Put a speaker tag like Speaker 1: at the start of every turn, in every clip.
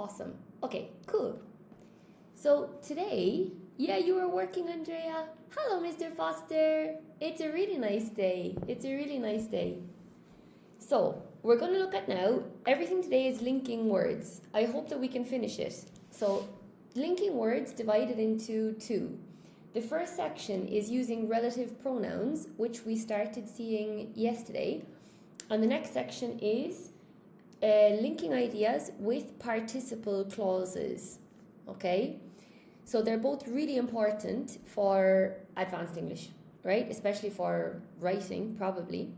Speaker 1: Awesome. Okay, cool. So today, yeah, you were working, Andrea. Hello, Mr. Foster. It's a really nice day. It's a really nice day. So we're going to look at now, everything today is linking words. I hope that we can finish it. So linking words divided into two. The first section is using relative pronouns, which we started seeing yesterday. And the next section is linking ideas with participle clauses. Okay? So they're both really important for advanced English, right? Especially for writing, probably.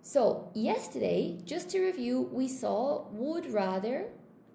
Speaker 1: So yesterday, just to review, we saw would rather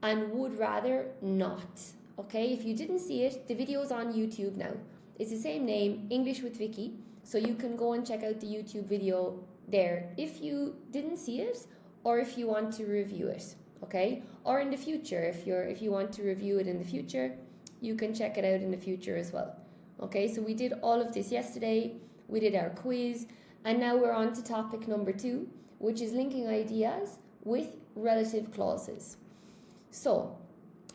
Speaker 1: and would rather not. Okay, if you didn't see it, the video's on YouTube now. It's the same name, English with Vicky. So you can go and check out the YouTube video there if you didn't see it or if you want to review it. Okay, or in the future, if you want to review it in the future, you can check it out in the future as well. Okay, so we did all of this yesterday. We did our quiz. And now we're on to topic number 2, which is linking ideas with relative clauses. So,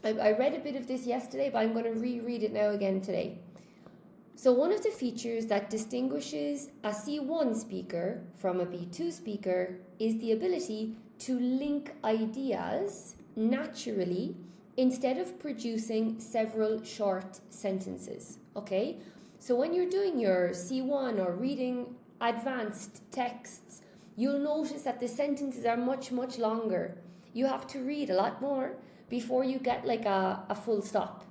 Speaker 1: I read a bit of this yesterday, but I'm going to reread it now again today. So one of the features that distinguishes a C1 speaker from a B2 speaker is the ability to link ideas naturally instead of producing several short sentences. Okay? So when you're doing your C1 or reading advanced texts, you'll notice that the sentences are much longer. You have to read a lot more before you get like a full stop.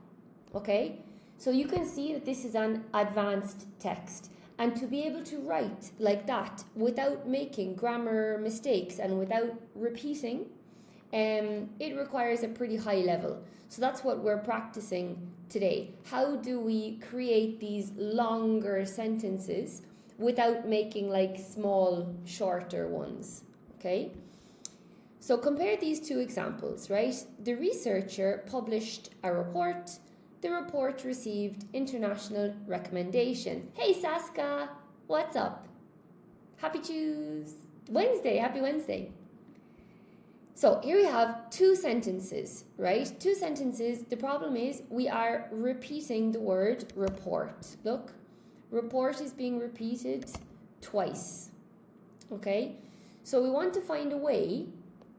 Speaker 1: Okay, so you can see that this is an advanced text, and to be able to write like that without making grammar mistakes and without repeating, it requires a pretty high level. So that's what we're practicing today. How do we create these longer sentences without making like small, shorter ones, okay? So compare these two examples, right? The researcher published a report. The report received international recommendation. Hey, Saska, what's up? Happy Wednesday, happy Wednesday. So here we have two sentences, right? Two sentences. The problem is we are repeating the word report. Look. Report is being repeated twice, okay? So we want to find a way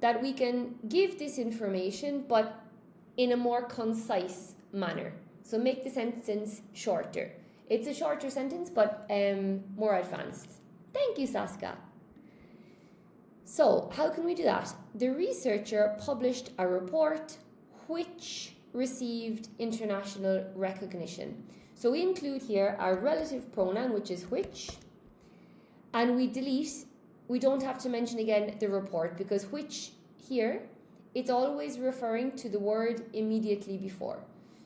Speaker 1: that we can give this information, but in a more concise manner. So make the sentence shorter. It's a shorter sentence, but more advanced. Thank you, Saska. So how can we do that? The researcher published a report which received international recognition. So we include here our relative pronoun, which is which, and we delete, we don't have to mention again the report, because which here, it's always referring to the word immediately before.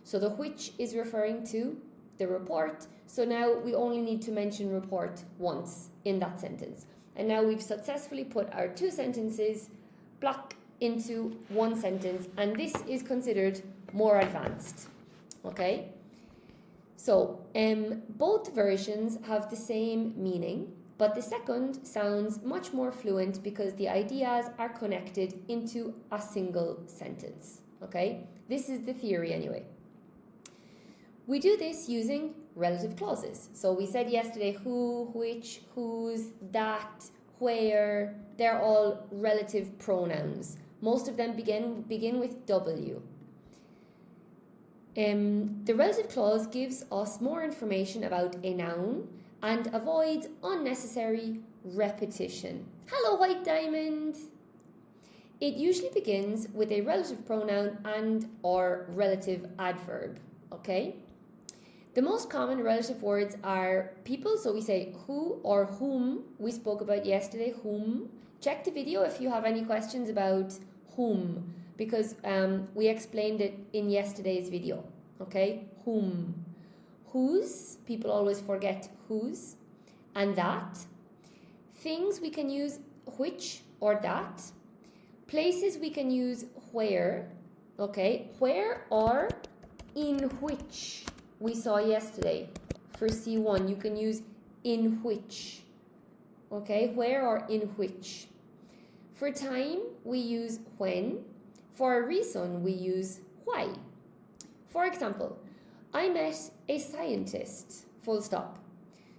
Speaker 1: So the which is referring to the report, so now we only need to mention report once in that sentence. And now we've successfully put our two sentences block into one sentence, and this is considered more advanced, okay? So, both versions have the same meaning, but the second sounds much more fluent because the ideas are connected into a single sentence, okay? This is the theory anyway. We do this using relative clauses. So we said yesterday who, which, whose, that, where, they're all relative pronouns. Most of them begin with W. The relative clause gives us more information about a noun and avoids unnecessary repetition. Hello, White Diamond! It usually begins with a relative pronoun and or relative adverb, okay? The most common relative words are people, so we say who or whom. We spoke about yesterday, whom. Check the video if you have any questions about whom, because we explained it in yesterday's video, okay? Whom. Whose, people always forget whose, and that. Things we can use which or that. Places we can use where, okay? Where or in which. We saw yesterday for C1, you can use in which, okay? Where or in which. For time, we use when. For a reason, we use why. For example, I met a scientist, full stop.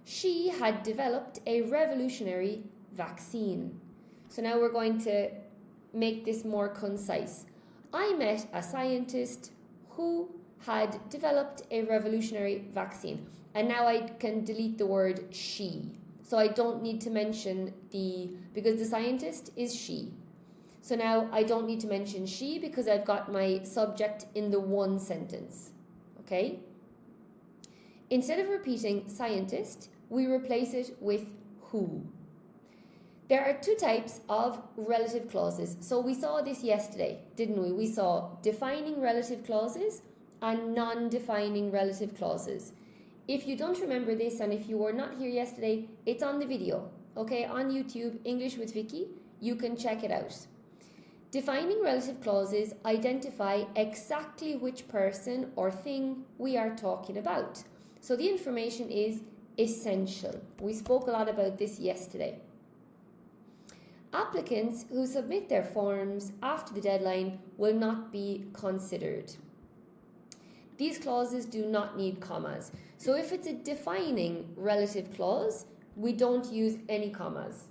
Speaker 1: She had developed a revolutionary vaccine. So now we're going to make this more concise. I met a scientist who had developed a revolutionary vaccine. And now I can delete the word she. So I don't need to mention because the scientist is she. So now I don't need to mention she because I've got my subject in the one sentence. Okay? Instead of repeating scientist, we replace it with who. There are two types of relative clauses. So we saw this yesterday, didn't we? We saw defining relative clauses and non-defining relative clauses. If you don't remember this and if you were not here yesterday, it's on the video, okay? On YouTube, English with Vicky, you can check it out. Defining relative clauses identify exactly which person or thing we are talking about. So the information is essential. We spoke a lot about this yesterday. Applicants who submit their forms after the deadline will not be considered. These clauses do not need commas. So if it's a defining relative clause, we don't use any commas.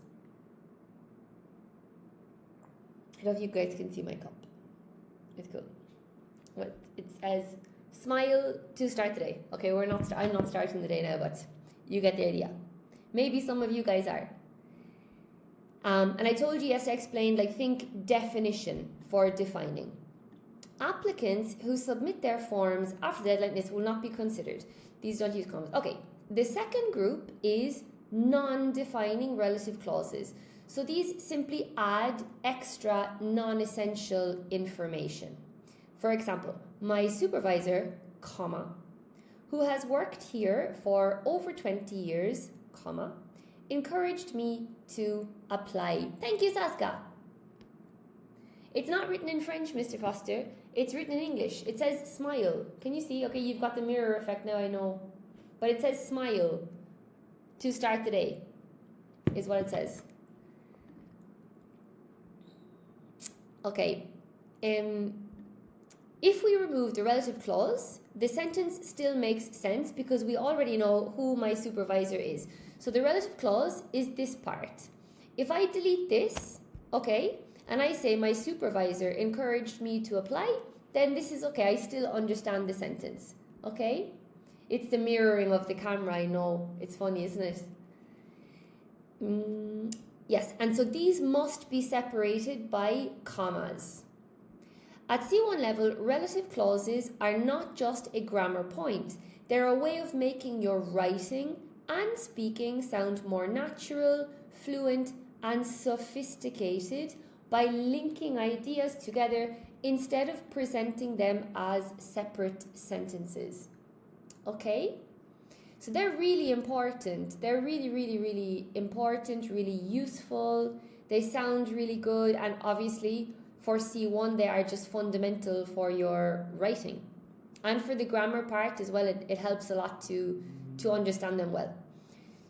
Speaker 1: I don't know if you guys can see my cup. It's cool. Well, it says, smile to start the day. Okay, I'm not starting the day now, but you get the idea. Maybe some of you guys are. And I told you yesterday, I explained, think definition for defining. Applicants who submit their forms after the deadline, this will not be considered. These don't use commas. Okay, the second group is non-defining relative clauses. So these simply add extra non-essential information. For example, my supervisor, comma, who has worked here for over 20 years, comma, encouraged me to apply. Thank you, Saska. It's not written in French, Mr. Foster. It's written in English. It says smile. Can you see? Okay, you've got the mirror effect now, I know. But it says smile to start the day, is what it says. Okay. If we remove the relative clause, the sentence still makes sense because we already know who my supervisor is. So the relative clause is this part. If I delete this, okay, and I say my supervisor encouraged me to apply, then this is okay. I still understand the sentence, okay? It's the mirroring of the camera, I know. It's funny, isn't it? Yes, and so these must be separated by commas. At C1 level, relative clauses are not just a grammar point. They're a way of making your writing and speaking sound more natural, fluent, and sophisticated by linking ideas together instead of presenting them as separate sentences. Okay? So they're really important. They're really, really, really important, really useful. They sound really good, and obviously for C1 they are just fundamental for your writing. And for the grammar part as well, it helps a lot to understand them well.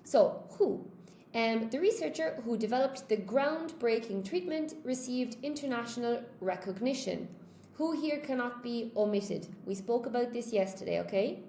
Speaker 1: So, who? The researcher who developed the groundbreaking treatment received international recognition. Who here cannot be omitted? We spoke about this yesterday, okay?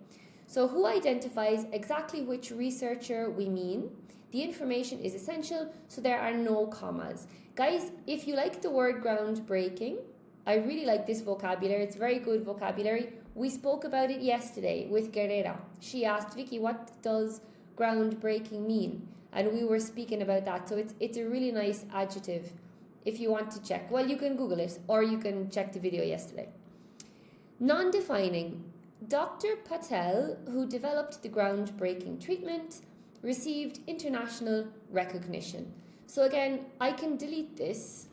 Speaker 1: So who identifies exactly which researcher we mean. The information is essential, so there are no commas. Guys, if you like the word groundbreaking, I really like this vocabulary. It's very good vocabulary. We spoke about it yesterday with Guerrera. She asked, Vicky, what does groundbreaking mean? And we were speaking about that. So it's a really nice adjective if you want to check. Well, you can Google it or you can check the video yesterday. Non-defining. Dr. Patel, who developed the groundbreaking treatment, received international recognition. So again, I can delete this,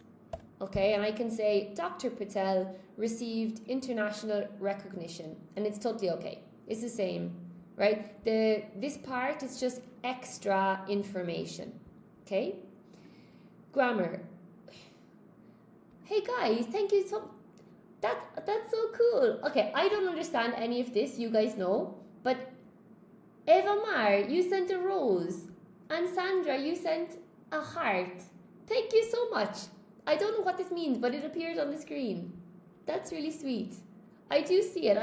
Speaker 1: okay, and I can say Dr. Patel received international recognition, and it's totally okay. It's the same, right? This part is just extra information, okay? Grammar. Hey guys, thank you so. That's so cool. Okay, I don't understand any of this, you guys know, but Eva Mar, you sent a rose, and Sandra, you sent a heart. Thank you so much. I don't know what this means, but it appeared on the screen. That's really sweet. I do see it.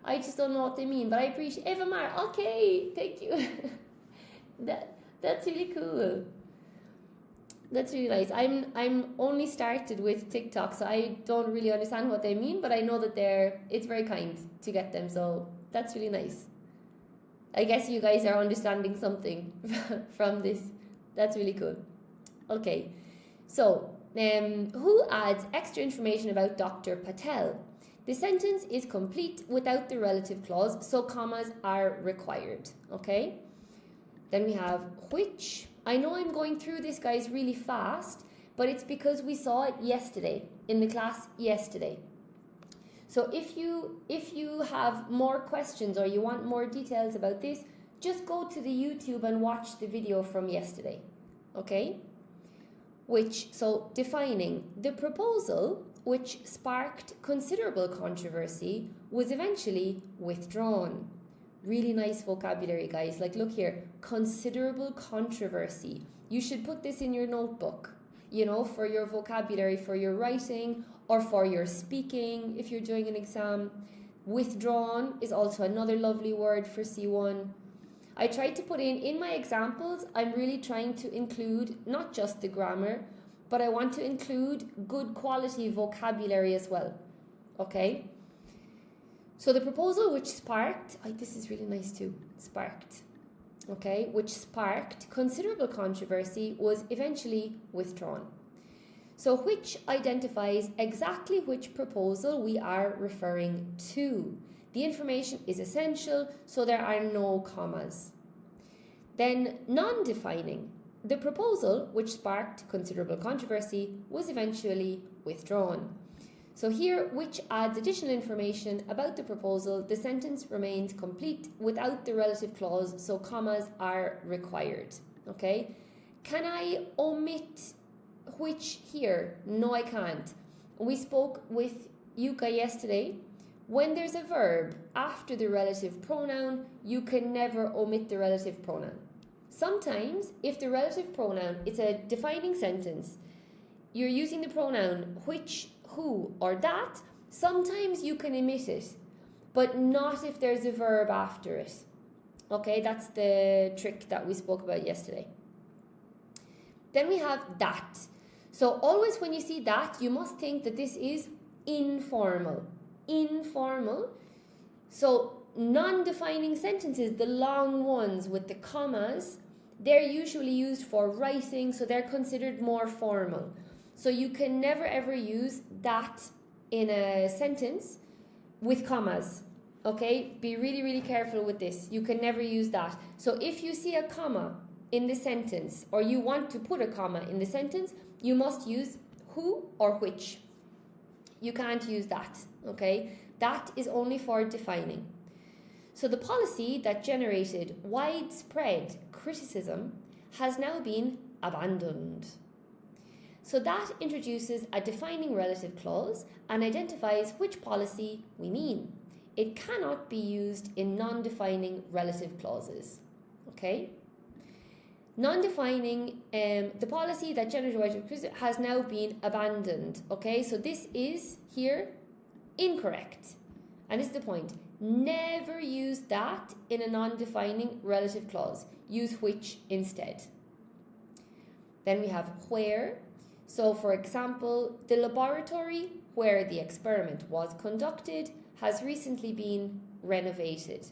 Speaker 1: I just don't know what they mean, but I appreciate Eva Mar. Okay, thank you. That's really cool. That's really nice. I'm only started with TikTok, so I don't really understand what they mean, but I know that it's very kind to get them, so that's really nice. I guess you guys are understanding something from this. That's really cool. Okay, so who adds extra information about Dr. Patel? The sentence is complete without the relative clause, so commas are required. Okay, then we have which. I know I'm going through this, guys, really fast, but it's because we saw it yesterday, in the class yesterday. So if you have more questions or you want more details about this, just go to the YouTube and watch the video from yesterday, okay? So defining, the proposal, which sparked considerable controversy, was eventually withdrawn. Really nice vocabulary, guys. Like, look here, considerable controversy. You should put this in your notebook, for your vocabulary, for your writing, or for your speaking if you're doing an exam. Withdrawn is also another lovely word for C1. I tried to put in my examples, I'm really trying to include not just the grammar, but I want to include good quality vocabulary as well. Okay? So the proposal which sparked, this is really nice too, which sparked considerable controversy was eventually withdrawn. So which identifies exactly which proposal we are referring to. The information is essential, so there are no commas. Then non-defining. The proposal which sparked considerable controversy was eventually withdrawn. So here, which adds additional information about the proposal, the sentence remains complete without the relative clause, so commas are required. Okay? Can I omit which here? No, I can't. We spoke with Yuka yesterday. When there's a verb after the relative pronoun, you can never omit the relative pronoun. Sometimes, if the relative pronoun, it's a defining sentence, you're using the pronoun which, who, or that, sometimes you can omit it, but not if there's a verb after it. Okay, that's the trick that we spoke about yesterday. Then we have that. So always when you see that, you must think that this is informal. Informal. So non-defining sentences, the long ones with the commas, they're usually used for writing, so they're considered more formal. So you can never ever use that in a sentence with commas. Okay, be really, really careful with this. You can never use that. So if you see a comma in the sentence, or you want to put a comma in the sentence, you must use who or which. You can't use that, okay? That is only for defining. So the policy that generated widespread criticism has now been abandoned. So that introduces a defining relative clause and identifies which policy we mean. It cannot be used in non-defining relative clauses, okay? Non-defining, the policy that generated has now been abandoned, okay? So this is here incorrect. And this is the point. Never use that in a non-defining relative clause. Use which instead. Then we have where. So for example, the laboratory where the experiment was conducted has recently been renovated.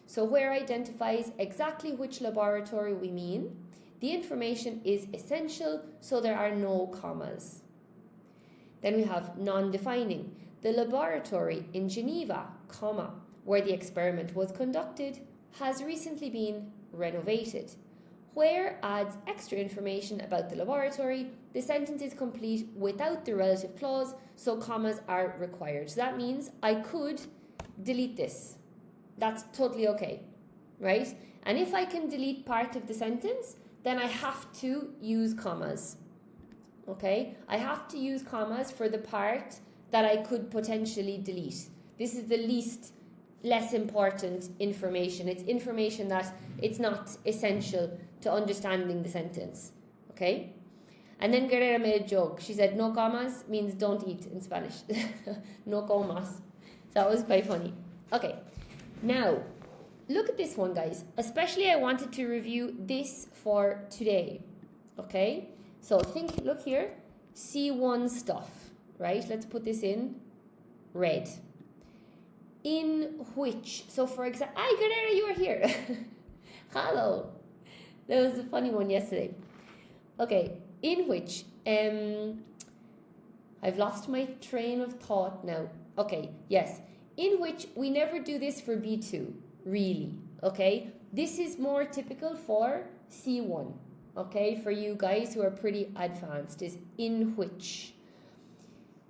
Speaker 1: So where identifies exactly which laboratory we mean. The information is essential, so there are no commas. Then we have non-defining. The laboratory in Geneva, comma, where the experiment was conducted, has recently been renovated. Where adds extra information about the laboratory. The sentence is complete without the relative clause, so commas are required. So that means I could delete this. That's totally okay, right? And if I can delete part of the sentence, then I have to use commas, okay? I have to use commas for the part that I could potentially delete. This is the less important information. It's information that it's not essential to understanding the sentence, okay? And then Guerrera made a joke. She said, no comas means don't eat in Spanish. No comas. So that was quite funny. Okay, now, look at this one, guys. Especially I wanted to review this for today. Okay, so look here. C1 stuff, right? Let's put this in red. In which, so for example, hi Guerrera, you are here. Hello. That was a funny one yesterday. Okay, in which, I've lost my train of thought now. Okay, yes. In which we never do this for B2, really, okay? This is more typical for C1, okay? For you guys who are pretty advanced, is in which.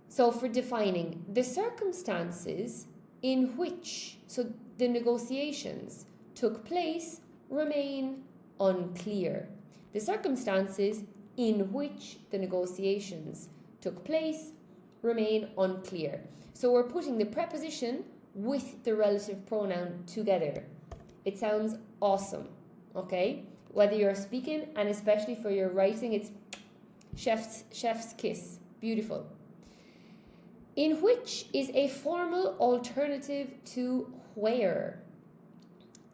Speaker 1: So for defining the circumstances in which, so the negotiations took place remain unclear. The circumstances in which the negotiations took place remain unclear. So we're putting the preposition with the relative pronoun together. It sounds awesome, okay? Whether you're speaking and especially for your writing, it's chef's kiss. Beautiful. In which is a formal alternative to where,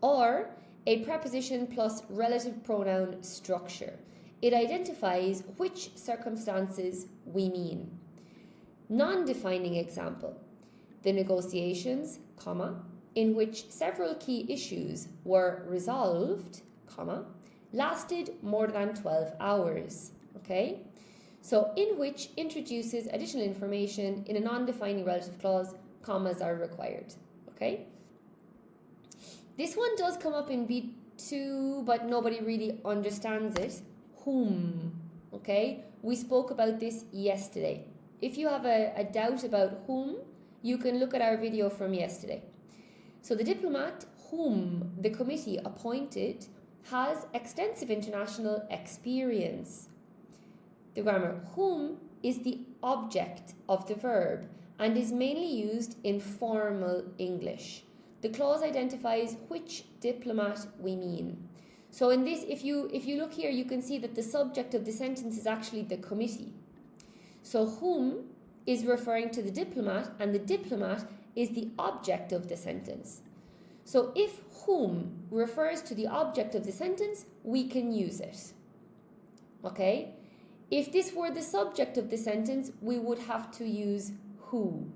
Speaker 1: or a preposition plus relative pronoun structure. It identifies which circumstances we mean. Non-defining example. The negotiations, comma, in which several key issues were resolved, comma, lasted more than 12 hours. Okay? So in which introduces additional information in a non-defining relative clause, commas are required. Okay? This one does come up in B2, but nobody really understands it. Whom. Okay? We spoke about this yesterday. If you have a doubt about whom, you can look at our video from yesterday. So the diplomat whom the committee appointed has extensive international experience. The grammar whom is the object of the verb and is mainly used in formal English. The clause identifies which diplomat we mean. So in this, if you look here, you can see that the subject of the sentence is actually the committee. So whom is referring to the diplomat, and the diplomat is the object of the sentence. So if whom refers to the object of the sentence, we can use it. Okay? If this were the subject of the sentence, we would have to use who.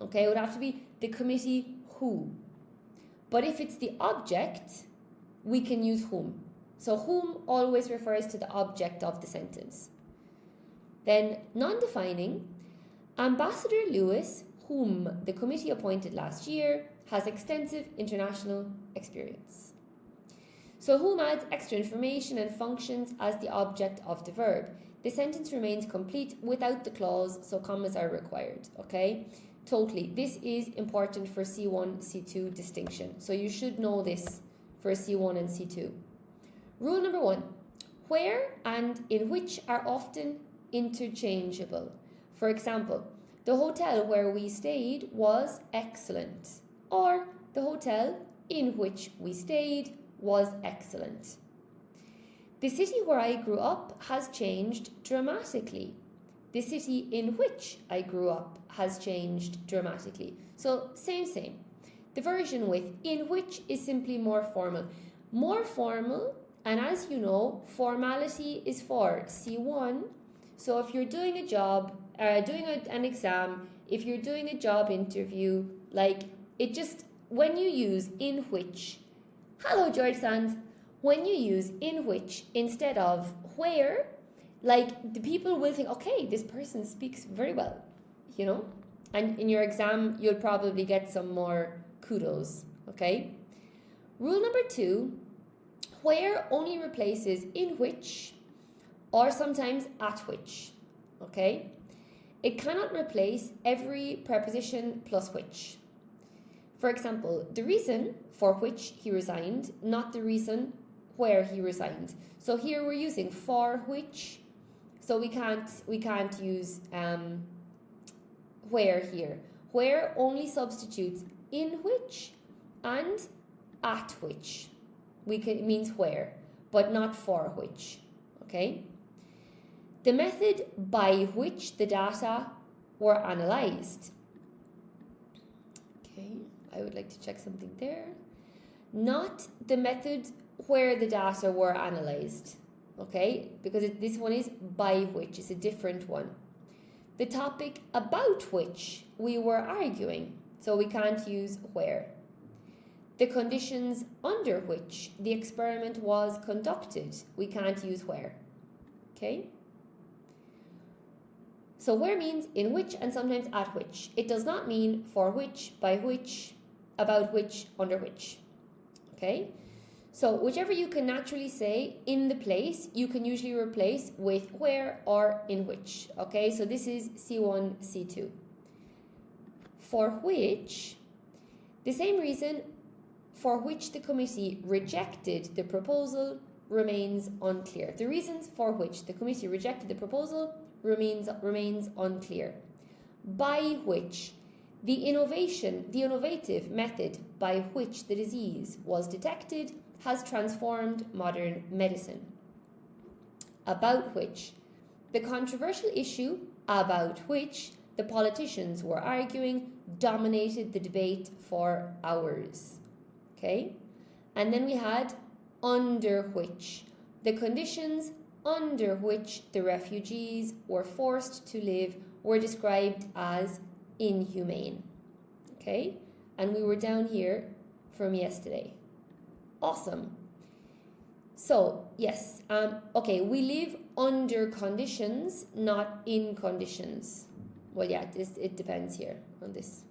Speaker 1: Okay? It would have to be the committee who. But if it's the object, we can use whom. So whom always refers to the object of the sentence. Then non-defining, Ambassador Lewis, whom the committee appointed last year, has extensive international experience. So whom adds extra information and functions as the object of the verb. The sentence remains complete without the clause, so commas are required, okay? Totally. This is important for C1, C2 distinction. So you should know this for C1 and C2. Rule number 1. Where and in which are often interchangeable. For example, the hotel where we stayed was excellent, or the hotel in which we stayed was excellent. The city where I grew up has changed dramatically. The city in which I grew up has changed dramatically. So same. The version with in which is simply more formal. More formal, and as you know, formality is for C1. So if you're doing a job, doing an exam, if you're doing a job interview, like it just, when you use in which, hello George Sands, when you use in which instead of where, like the people will think, okay, this person speaks very well, you know? And in your exam, you'll probably get some more kudos, okay? Rule number 2, where only replaces in which or sometimes at which, okay? It cannot replace every preposition plus which. For example, the reason for which he resigned, not the reason where he resigned. So here we're using for which, so we can't use where here. Where only substitutes in which and at which. It means where, but not for which, okay? The method by which the data were analysed. Okay, I would like to check something there. Not the method where the data were analysed. Okay, because this one is by which, it's a different one. The topic about which we were arguing, so we can't use where. The conditions under which the experiment was conducted, we can't use where. Okay? So where means in which and sometimes at which. It does not mean for which, by which, about which, under which. Okay? So whichever you can naturally say in the place, you can usually replace with where or in which. Okay? So this is C1, C2. For which, the same reason for which the committee rejected the proposal remains unclear. The reasons for which the committee rejected the proposal remains unclear. By which the innovative method by which the disease was detected has transformed modern medicine. About which the controversial issue about which the politicians were arguing dominated the debate for hours. Okay? And then we had under which the conditions under which the refugees were forced to live were described as inhumane. Okay? And we were down here from yesterday. Awesome. So, yes. Okay, we live under conditions, not in conditions. Well, yeah, it depends here on this.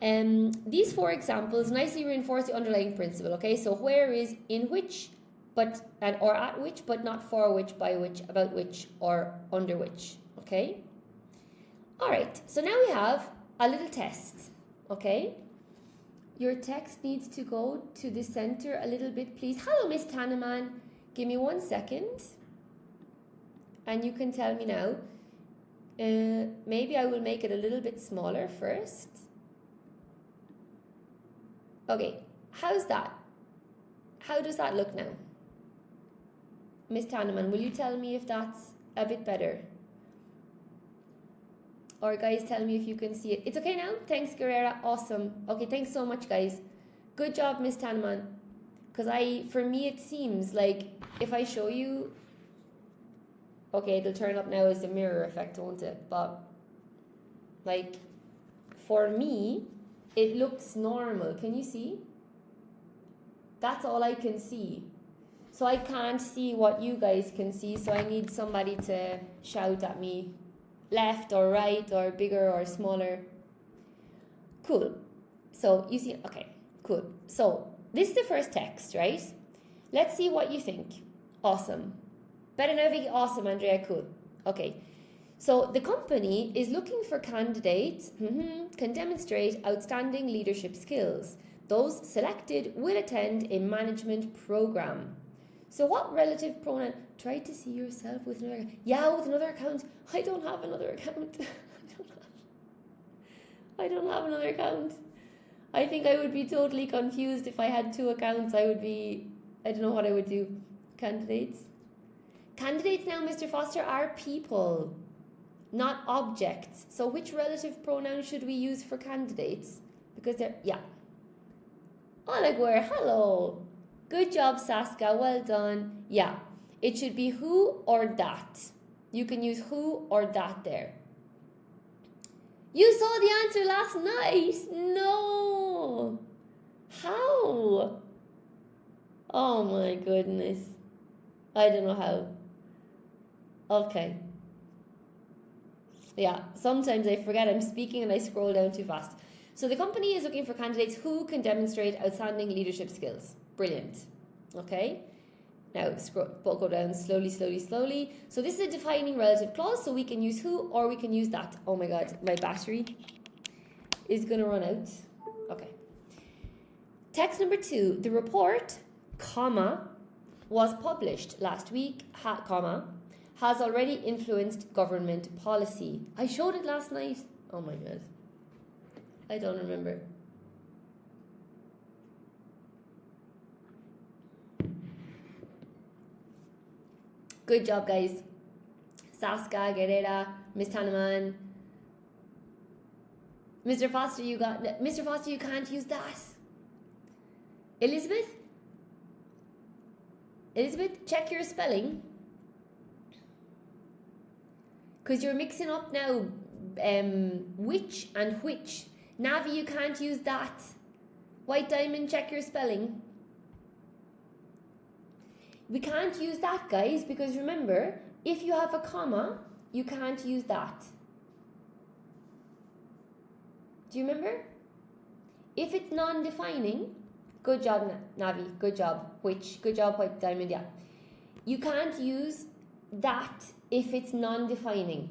Speaker 1: These four examples nicely reinforce the underlying principle. Okay, so where is in which, but or at which, but not for which, by which, about which, or under which. Okay. All right. So now we have a little test. Okay. Your text needs to go to the center a little bit, please. Hello, Miss Tanneman. Give me 1 second, and you can tell me now. Maybe I will make it a little bit smaller first. Okay, how's that? How does that look now? Miss Tanneman, will you tell me if that's a bit better? Or guys, tell me if you can see it. It's okay now? Thanks, Guerrera. Awesome. Okay, thanks so much, guys. Good job, Miss Tanneman. Because for me, it seems like if I show you... Okay, it'll turn up now as a mirror effect, won't it? But, like, for me... it looks normal. Can you see? That's all I can see. So I can't see what you guys can see. So I need somebody to shout at me. Left or right or bigger or smaller. Cool. So you see, okay, cool. So this is the first text, right? Let's see what you think. Awesome. Better now, Vicky. Awesome, Andrea. Cool. Okay. So the company is looking for candidates who can demonstrate outstanding leadership skills. Those selected will attend a management program. So what relative pronoun? Try to see yourself with another. Yeah, with another account. I don't have another account. I don't have another account. I think I would be totally confused if I had two accounts. I don't know what I would do. Candidates. Candidates now, Mr. Foster, are people, not objects. So which relative pronoun should we use for candidates? Because they're, yeah. Olaguer, hello. Good job, Saska. Well done. Yeah. It should be who or that. You can use who or that there. You saw the answer last night. No. How? Oh my goodness. I don't know how. Okay. Yeah, sometimes I forget I'm speaking and I scroll down too fast. So the company is looking for candidates who can demonstrate outstanding leadership skills. Brilliant. Okay. Now go down slowly. So this is a defining relative clause, so we can use who or we can use that. Oh my god, my battery is going to run out. Okay. Text number 2. The report, comma, was published last week, comma, has already influenced government policy. I showed it last night. Oh my god. I don't remember. Good job, guys. Saska, Guerrera, Miss Tanneman. Mr. Foster, you can't use that. Elizabeth, check your spelling. Because you're mixing up now which and which. Navi, you can't use that. White Diamond, check your spelling. We can't use that, guys, because remember, if you have a comma, you can't use that. Do you remember? If it's non-defining, good job, Navi, good job. Which, good job, White Diamond, yeah. You can't use that if it's non-defining.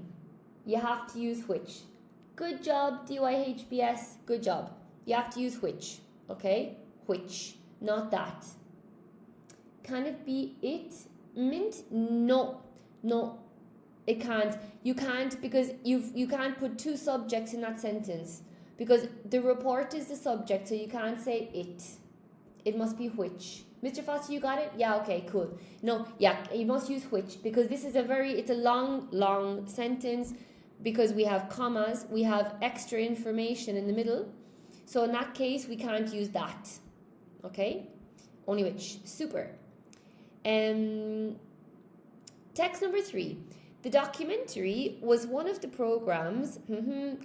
Speaker 1: You have to use which. Good job, DYHBS, good job. You have to use which, okay? Which, not that. Can it be it? Mint? No, it can't. You can't, because you can't put two subjects in that sentence, because the report is the subject, so you can't say it. It must be which. Mr. Foster, you got it? Yeah, okay, cool. No, yeah, you must use which, because this is it's a long sentence, because we have commas, we have extra information in the middle. So in that case, we can't use that. Okay? Only which. Super. Text number 3. The documentary was one of the programs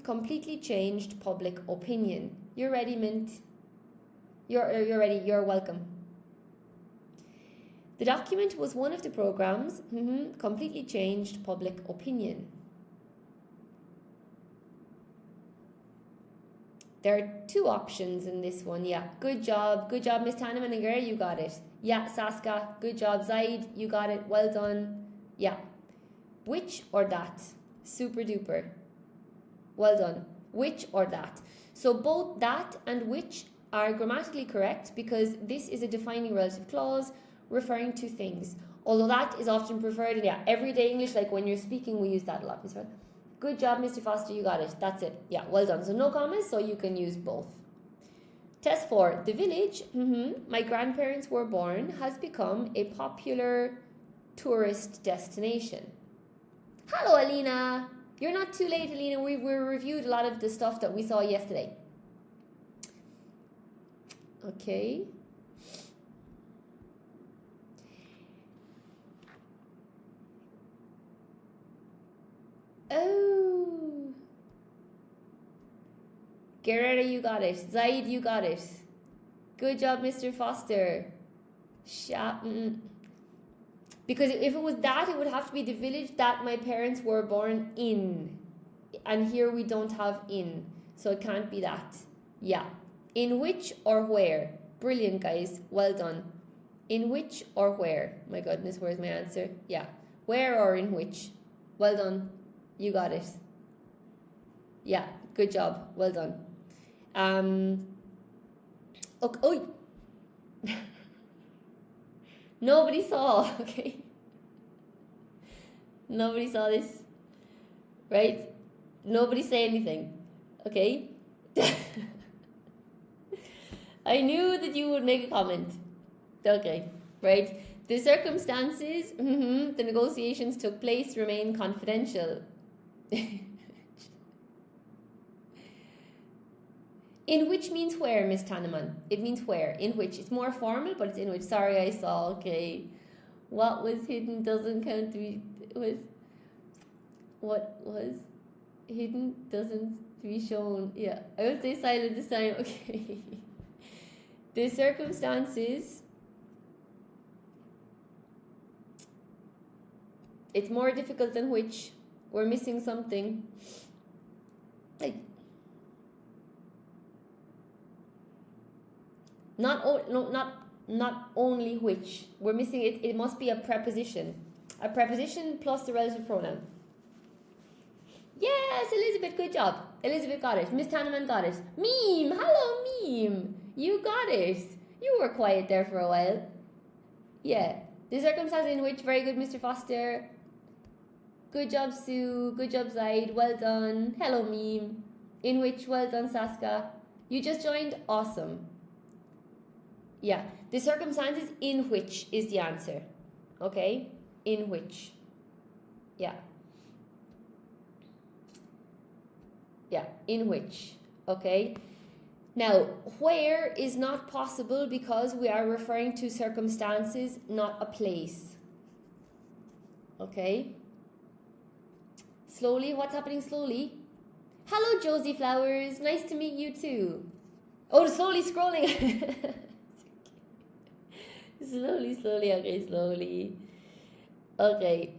Speaker 1: completely changed public opinion. You're ready, Mint? You're ready. You're welcome. The document was one of the programs completely changed public opinion. There are 2 options in this one. Yeah, good job, Miss Tanneman and Gary, you got it. Yeah, Saska, good job. Zaid, you got it. Well done. Yeah. Which or that? Super duper. Well done. Which or that? So both that and which are grammatically correct, because this is a defining relative clause referring to things. Although that is often preferred in everyday English, like when you're speaking, we use that a lot. Good job, Mr. Foster, you got it. That's it. Yeah, well done. So no commas, so you can use both. Test 4. The village my grandparents were born has become a popular tourist destination. Hello, Alina. You're not too late, Alina. We reviewed a lot of the stuff that we saw yesterday. Okay. Oh. Guerrero, you got it. Zaid, you got it. Good job, Mr. Foster. Because if it was that, it would have to be the village that my parents were born in. And here we don't have in. So it can't be that. Yeah. In which or where? Brilliant, guys. Well done. In which or where? My goodness, where's my answer? Yeah. Where or in which? Well done. You got it. Yeah, good job. Well done. Okay. Oh. Nobody saw. Okay. Nobody saw this. Right? Nobody say anything. Okay? I knew that you would make a comment. Okay. Right? The circumstances, the negotiations took place, remain confidential. In which means where, Miss Tanneman? It means where. In which. It's more formal, but it's in which. Sorry, I saw. Okay. What was hidden doesn't count to be... What was hidden doesn't be shown. Yeah. I will say silent this time. Okay. The circumstances... It's more difficult than which. We're missing something. Like... Not only which. We're missing it. It must be a preposition. A preposition plus the relative pronoun. Yes, Elizabeth, good job. Elizabeth got it. Miss Tanneman got it. Meme, hello Meme. You got it. You were quiet there for a while. Yeah. The circumstance in which, very good, Mr. Foster. Good job, Sue. Good job, Zaid. Well done. Hello, Meme. In which, well done, Saska. You just joined. Awesome. Yeah, the circumstances in which is the answer. Okay? In which. Yeah. Yeah, in which. Okay. Now, where is not possible because we are referring to circumstances, not a place. Okay. Slowly, what's happening slowly? Hello, Josie Flowers. Nice to meet you too. Oh, slowly scrolling. slowly, okay, slowly. Okay.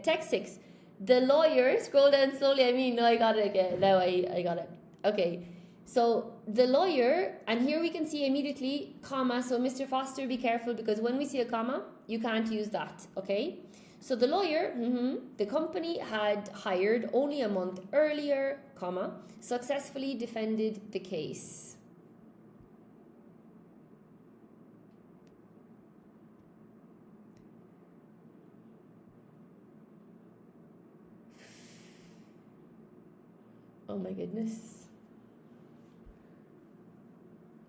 Speaker 1: Text 6. The lawyer, scroll down slowly. I mean, no, I got it again. Now I got it. Okay. So the lawyer, and here we can see immediately, comma. So Mr. Foster, be careful because when we see a comma, you can't use that. Okay. So the lawyer, the company had hired only a month earlier, comma, successfully defended the case. Oh my goodness.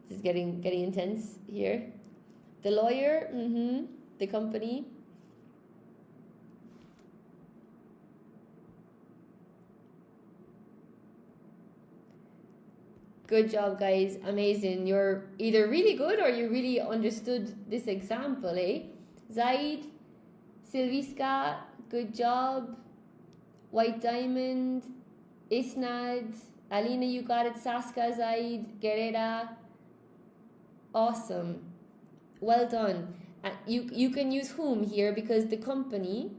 Speaker 1: This is getting intense here. The lawyer, the company. Good job, guys. Amazing. You're either really good or you really understood this example, eh? Zaid, Silviska, good job. White Diamond, Isnad, Alina, you got it. Saska, Zaid, Guerrera. Awesome. Well done. You can use whom here because the company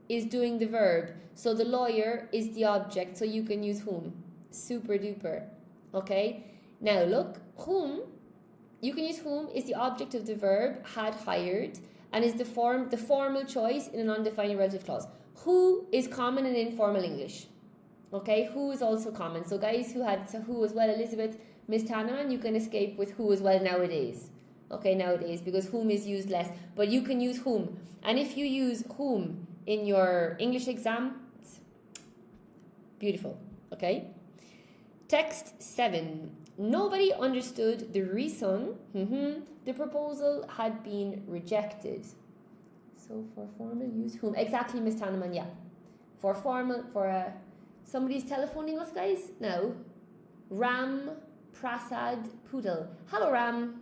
Speaker 1: is doing the verb. So the lawyer is the object. So you can use whom. Super duper. Okay, now look, whom, you can use whom is the object of the verb had hired and is the formal choice in an undefined relative clause. Who is common in informal English. Okay, who is also common. So guys who had who as well, Elizabeth, Miss Tanaman, you can escape with who as well nowadays. Okay, nowadays, because whom is used less. But you can use whom. And if you use whom in your English exam, it's beautiful. Okay. Text 7. Nobody understood the reason the proposal had been rejected. So for formal, use whom. Exactly, Miss Tanneman, yeah. For formal, somebody's telephoning us, guys. Now, Ram Prasad Poodle. Hello, Ram.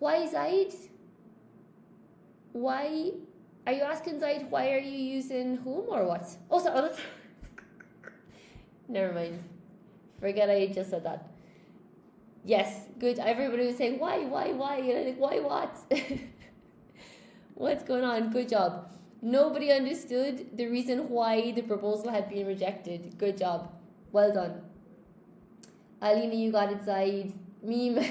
Speaker 1: Why, Zaid? Why? Are you asking, Zaid, why are you using whom or what? Oh, sorry. Oh, never mind. Forget I just said that. Yes, good. Everybody was saying, why? And I'm like, why what? What's going on? Good job. Nobody understood the reason why the proposal had been rejected. Good job. Well done. Alina, you got it, Zaid. Meme.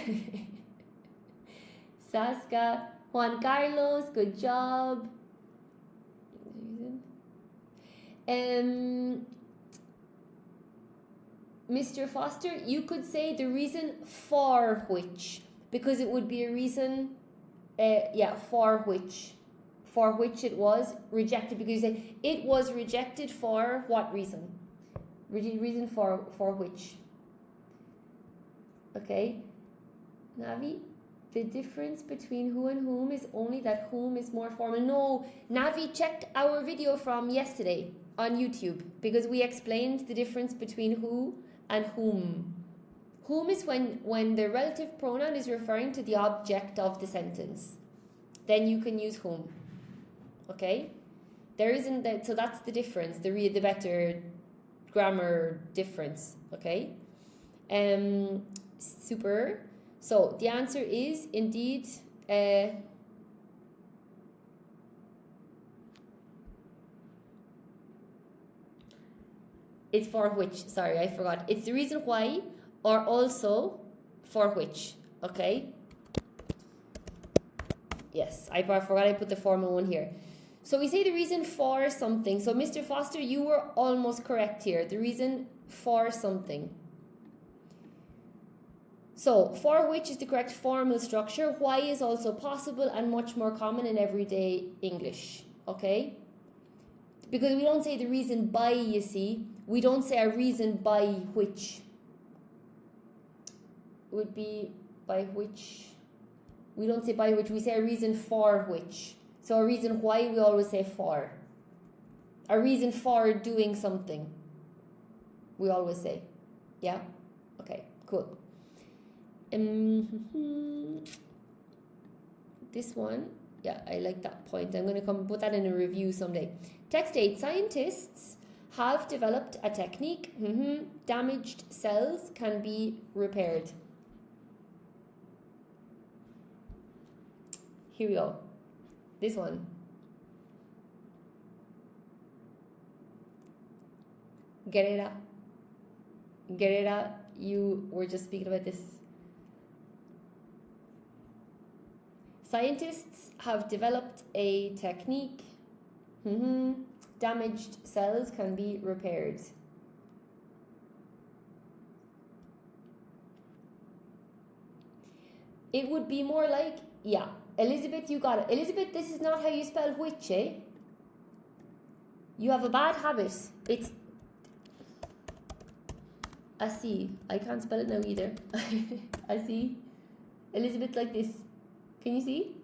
Speaker 1: Saska. Juan Carlos, good job. Mr. Foster, you could say the reason for which, because it would be a reason, for which it was rejected, because you say it was rejected for what reason? Reason for which? Okay, Navi, the difference between who and whom is only that whom is more formal. No, Navi, check our video from yesterday on YouTube, because we explained the difference between who and whom. Whom is when the relative pronoun is referring to the object of the sentence. Then you can use whom. Okay? There isn't that, so that's the difference, the better grammar difference. Okay? Super. So the answer is indeed it's for which. Sorry, I forgot. It's the reason why or also for which. Okay? Yes, I forgot I put the formal one here. So we say the reason for something. So Mr. Foster, you were almost correct here. The reason for something. So for which is the correct formal structure. Why is also possible and much more common in everyday English. Okay? Because we don't say the reason by, you see. We don't say a reason by which. It would be by which. We don't say by which. We say a reason for which. So a reason why, we always say for. A reason for doing something. we always say. Yeah? Okay, cool. This one, yeah, I like that point. I'm going to come put that in a review someday. Text 8, scientists have developed a technique. Damaged cells can be repaired. Here we go. This one. Get it out. Get it out. You were just speaking about this. Scientists have developed a technique. Damaged cells can be repaired. It would be more like, yeah, Elizabeth, you got it. Elizabeth, this is not how you spell which, eh? You have a bad habit. It's, I see. I can't spell it now either. I see. Elizabeth, like this. Can you see?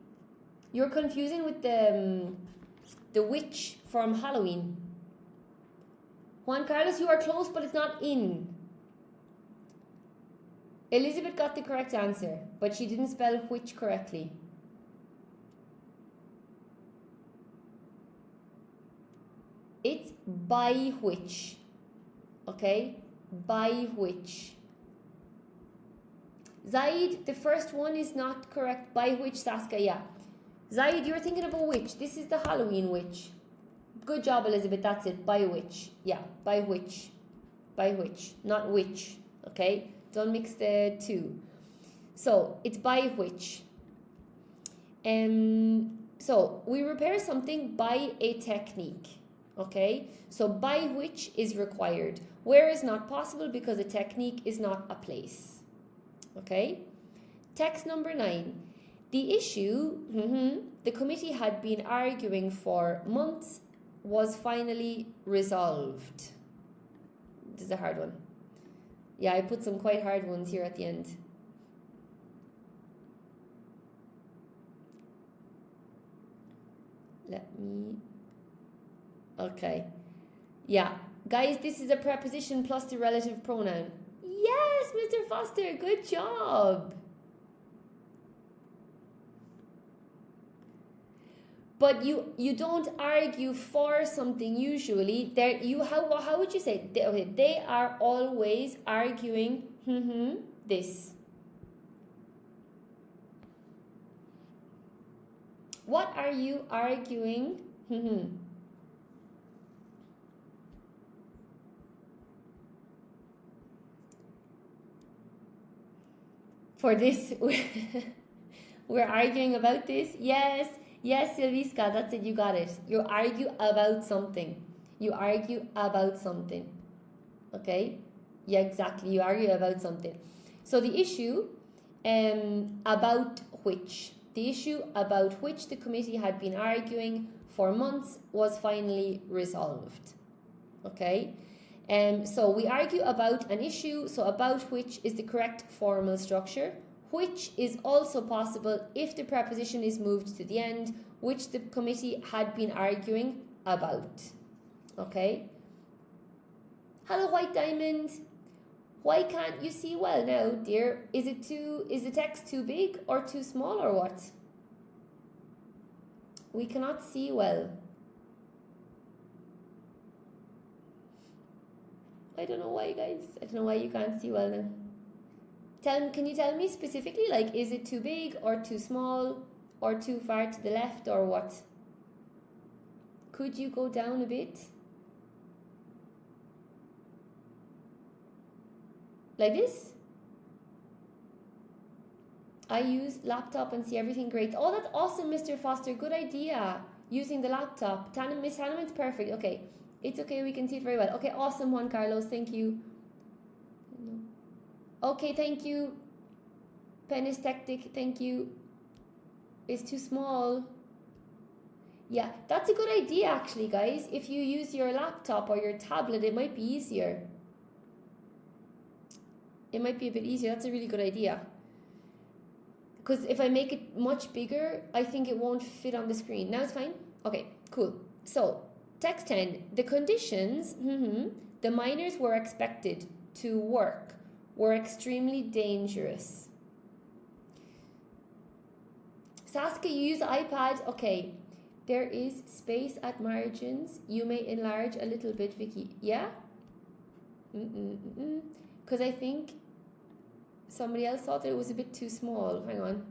Speaker 1: You're confusing with the witch from Halloween. Juan Carlos, you are close, but it's not in. Elizabeth got the correct answer, but she didn't spell which correctly. It's by which. Okay? By which. Zaid, the first one is not correct. By which, Saskia, yeah. Zaid, you're thinking of a witch. This is the Halloween witch. Good job, Elizabeth. That's it. By which. Yeah, by which. By which. Not which. Okay? Don't mix the two. So, it's by which. So, we repair something by a technique. Okay? So, by which is required. Where is not possible because a technique is not a place. Okay? Text number 9. The issue the committee had been arguing for months was finally resolved. This is a hard one. Yeah, I put some quite hard ones here at the end. Let me... Okay. Yeah. Guys, this is a preposition plus the relative pronoun. Yes, Mr. Foster, good job. But you don't argue for something usually. There you how would you say? They are always arguing this. What are you arguing? For this, we're arguing about this. Yes. Yes, Silviska, that's it, you got it. You argue about something. You argue about something. Okay? Yeah, exactly. You argue about something. So the issue about which. The issue about which the committee had been arguing for months was finally resolved. Okay? So we argue about an issue. So about which is the correct formal structure. Which is also possible if the preposition is moved to the end, which the committee had been arguing about. Okay? Hello, White Diamond. Why can't you see well now, dear? Is the text too big or too small or what? We cannot see well. I don't know why, guys. I don't know why you can't see well now. Can you tell me specifically, like, is it too big or too small or too far to the left or what? Could you go down a bit? Like this? I use laptop and see everything great. Oh, that's awesome, Mr. Foster. Good idea. Using the laptop. Miss Hanneman's perfect. Okay. It's okay. We can see it very well. Okay, awesome, Juan Carlos. Thank you. Okay, thank you. Penis tactic, thank you. It's too small. Yeah, that's a good idea actually, guys. If you use your laptop or your tablet, it might be easier. It might be a bit easier. That's a really good idea. Because if I make it much bigger, I think it won't fit on the screen. Now it's fine? Okay, cool. So, text 10. The conditions The miners were expected to work were extremely dangerous. Saskia, you use iPad. Okay. There is space at margins. You may enlarge a little bit, Vicky. Yeah? Because I think somebody else thought that it was a bit too small. Hang on.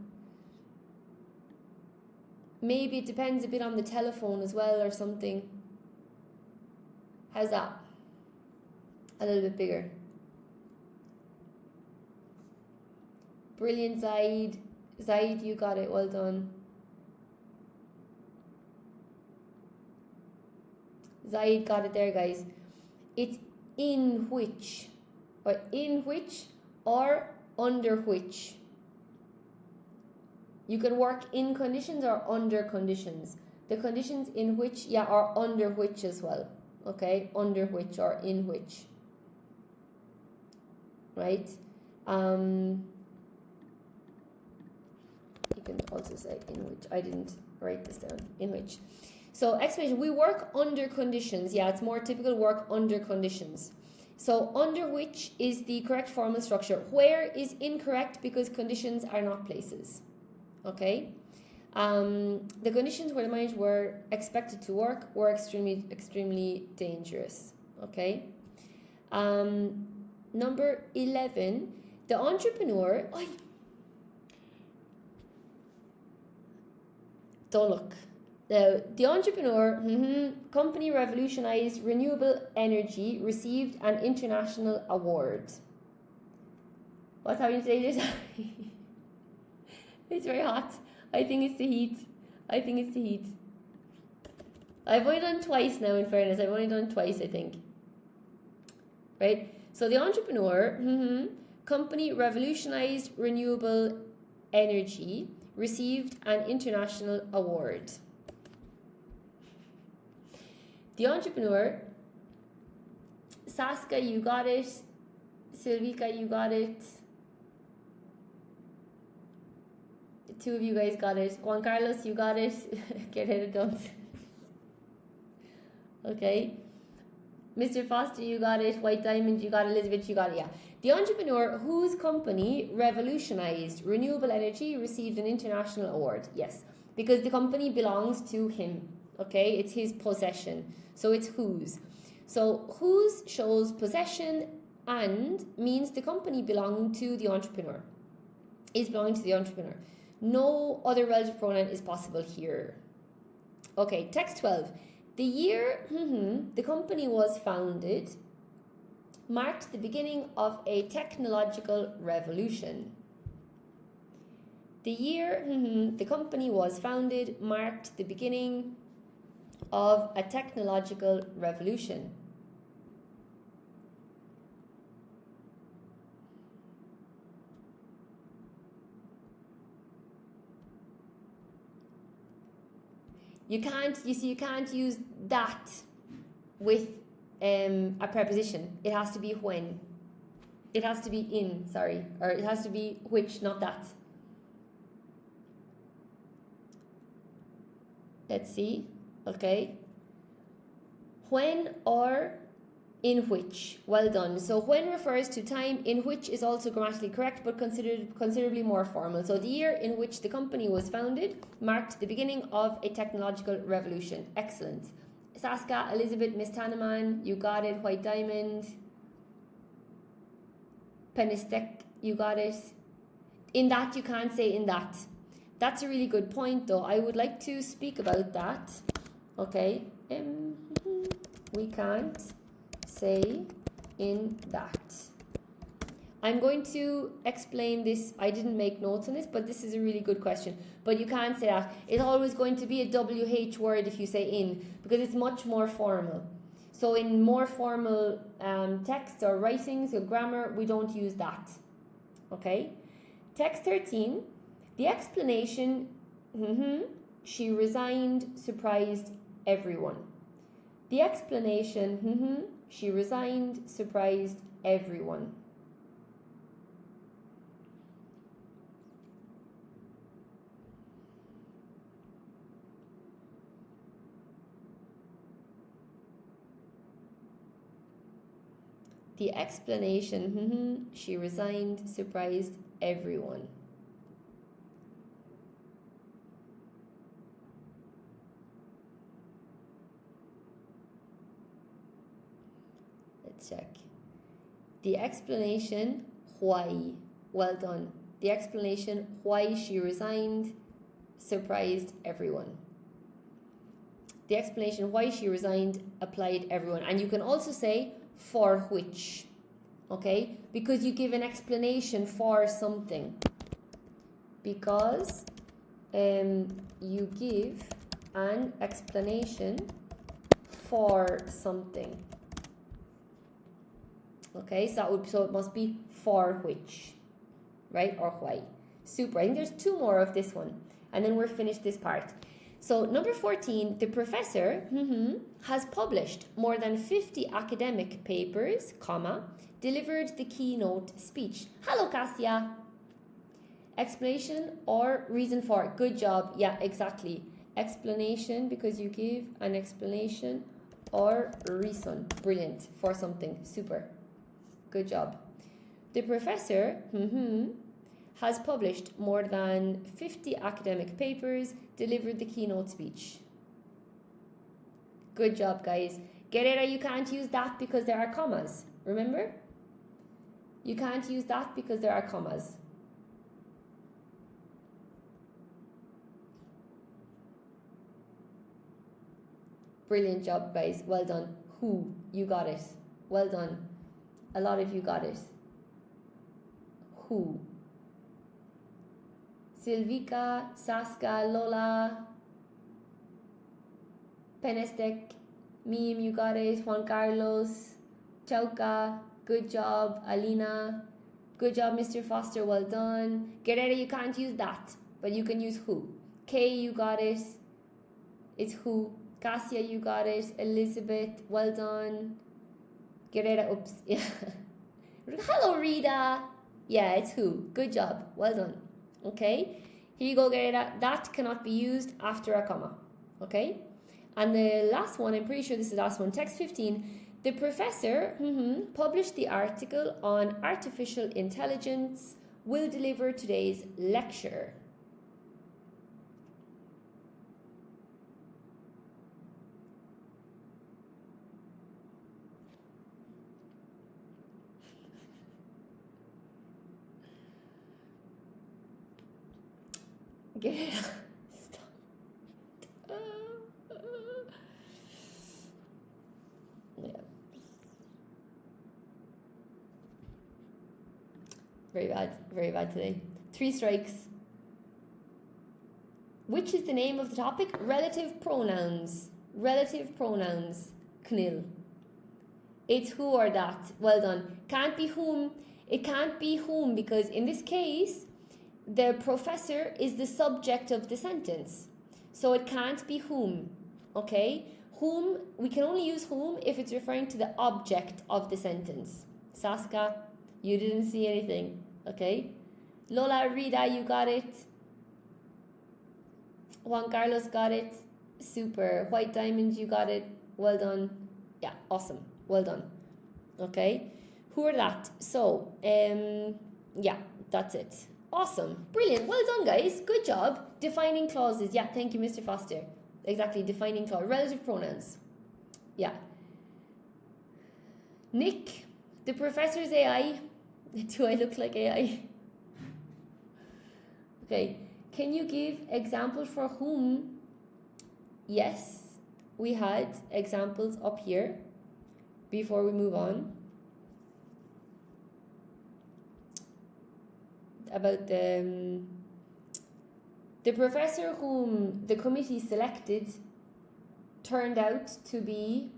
Speaker 1: Maybe it depends a bit on the telephone as well or something. How's that? A little bit bigger. Brilliant, Zaid. Zaid, you got it. Well done. Zaid got it there, guys. It's in which, or under which. You can work in conditions or under conditions. The conditions in which, yeah, are under which as well. Okay, under which or in which. Right? You can also say in which. I didn't write this down. In which. So explanation, we work under conditions. Yeah, it's more typical work under conditions. So under which is the correct formal structure. Where is incorrect because conditions are not places. Okay. The conditions where the miners were expected to work were extremely dangerous. Okay. Number 11, the entrepreneur. Don't look. The entrepreneur company revolutionized renewable energy, received an international award. What's happening today? It's very hot. I think it's the heat. I've only done twice now, in fairness. I've only done twice, I think. Right? So the entrepreneur company revolutionized renewable energy, received an international award. The entrepreneur, Saskia, you got it. Silvika, you got it. The two of you guys got it. Juan Carlos, you got it. Get it done. Okay. Mr. Foster, you got it. White Diamond, you got it. Elizabeth, you got it. Yeah. The entrepreneur whose company revolutionized renewable energy received an international award. Yes. Because the company belongs to him. Okay. It's his possession. So it's whose. So whose shows possession and means the company belonging to the entrepreneur. Is belonging to the entrepreneur. No other relative pronoun is possible here. Okay. Text 12. The year the company was founded marked the beginning of a technological revolution. The year the company was founded marked the beginning of a technological revolution. You can't use that with a preposition. It has to be when. It has to be in, sorry. Or it has to be which, not that. Let's see. Okay. When or in which. Well done. So when refers to time, in which is also grammatically correct but considerably more formal. So the year in which the company was founded marked the beginning of a technological revolution. Excellent. Saskia, Elizabeth, Miss Taneman, you got it. White Diamond. Penistek, you got it. In that, you can't say in that. That's a really good point though. I would like to speak about that. Okay. We can't say in that. I'm going to explain this. I didn't make notes on this, but this is a really good question. But you can't say that. It's always going to be a WH word if you say in, because it's much more formal. So in more formal texts or writings or grammar, we don't use that. Okay? Text 13. The explanation, she resigned, surprised everyone. The explanation, she resigned, surprised everyone. The explanation, she resigned, surprised everyone. Let's check. The explanation why. Well done. The explanation why she resigned surprised everyone. The explanation why she resigned applied everyone. And you can also say for which. Okay? Because you give an explanation for something. Because you give an explanation for something. Okay, so it must be for which, right? Or why. Super. I think there's two more of this one, and then we're finished this part. So number 14, the professor has published more than 50 academic papers, delivered the keynote speech. Hello, Cassia. Explanation or reason for. Good job. Yeah, exactly. Explanation, because you give an explanation, or reason. Brilliant. For something. Super. Good job. The professor has published more than 50 academic papers, delivered the keynote speech. Good job, guys. Guerrera, you can't use that because there are commas. Remember? You can't use that because there are commas. Brilliant job, guys. Well done. Who? You got it. Well done. A lot of you got it. Who? Silvika, Saska, Lola, Penestek, Meme, you got it. Juan Carlos, Chauka, good job. Alina, good job, Mr. Foster, well done. Guerrero, you can't use that, but you can use who. Kay, you got it. It's who. Cassia, you got it. Elizabeth, well done. Guerrero, oops. Yeah. Hello, Rita. Yeah, it's who. Good job. Well done. Okay. Here you go, Guerrero. That cannot be used after a comma. Okay. And the last one, I'm pretty sure this is the last one. Text 15. The professor published the article on artificial intelligence. Will deliver today's lecture. Stop. Yeah. Very bad today. 3 strikes. Which is the name of the topic? Relative pronouns. Relative pronouns. Knil. It's who or that. Well done. Can't be whom. It can't be whom because in this case, the professor is the subject of the sentence. So it can't be whom. Okay? Whom, we can only use whom if it's referring to the object of the sentence. Saska, you didn't see anything. Okay? Lola, Rita, you got it. Juan Carlos got it. Super. White Diamond, you got it. Well done. Yeah, awesome. Well done. Okay? Who are that? So, yeah, that's it. Awesome. Brilliant. Well done, guys. Good job. Defining clauses. Yeah, thank you, Mr. Foster. Exactly, defining clause. Relative pronouns. Yeah. Nick, the professor's AI. Do I look like AI? Okay. Can you give example for whom? Yes, we had examples up here before we move on. About the professor whom the committee selected turned out to be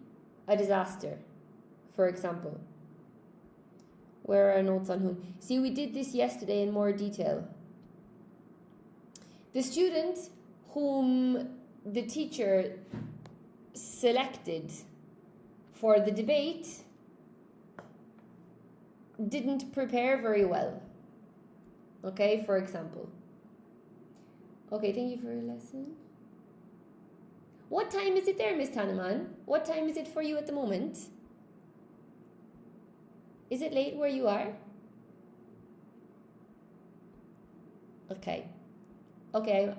Speaker 1: a disaster, for example. Where are our notes on whom? See, we did this yesterday in more detail. The student whom the teacher selected for the debate didn't prepare very well. Okay, for example. Okay, thank you for your lesson. What time is it there, Miss Taneman? What time is it for you at the moment? Is it late where you are? Okay. Okay.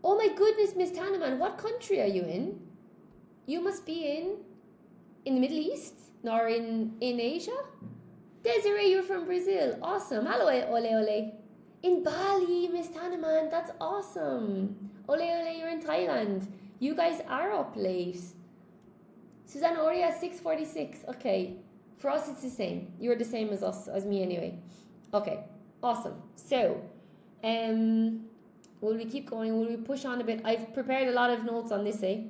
Speaker 1: Oh my goodness, Miss Tanneman, what country are you in? You must be in the Middle East, or in Asia? Desiree, you're from Brazil. Awesome. Hello, ole ole. In Bali, Miss Tanneman, that's awesome. Ole ole, you're in Thailand. You guys are up late. Susanna Oria, 6:46. Okay. For us, it's the same. You're the same as us, as me anyway. Okay. Awesome. So, will we keep going? Will we push on a bit? I've prepared a lot of notes on this, eh?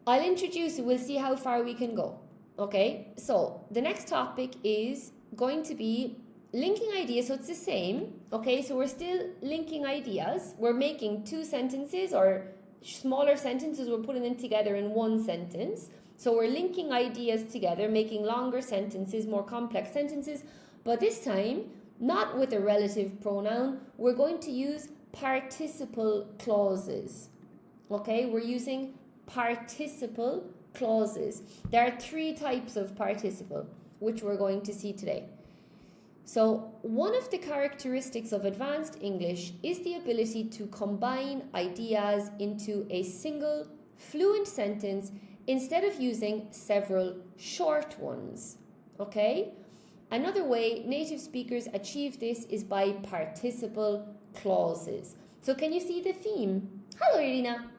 Speaker 1: I'll introduce you. We'll see how far we can go. Okay? So, the next topic is going to be linking ideas. So, it's the same. Okay? So, we're still linking ideas. We're making two sentences or smaller sentences. We're putting them together in one sentence. So, we're linking ideas together, making longer sentences, more complex sentences. But this time, not with a relative pronoun, we're going to use participle clauses. Okay, we're using participle clauses. There are three types of participle, which we're going to see today. So, one of the characteristics of advanced English is the ability to combine ideas into a single fluent sentence instead of using several short ones. Okay? Another way native speakers achieve this is by participle clauses. So can you see the theme? Hello, Irina.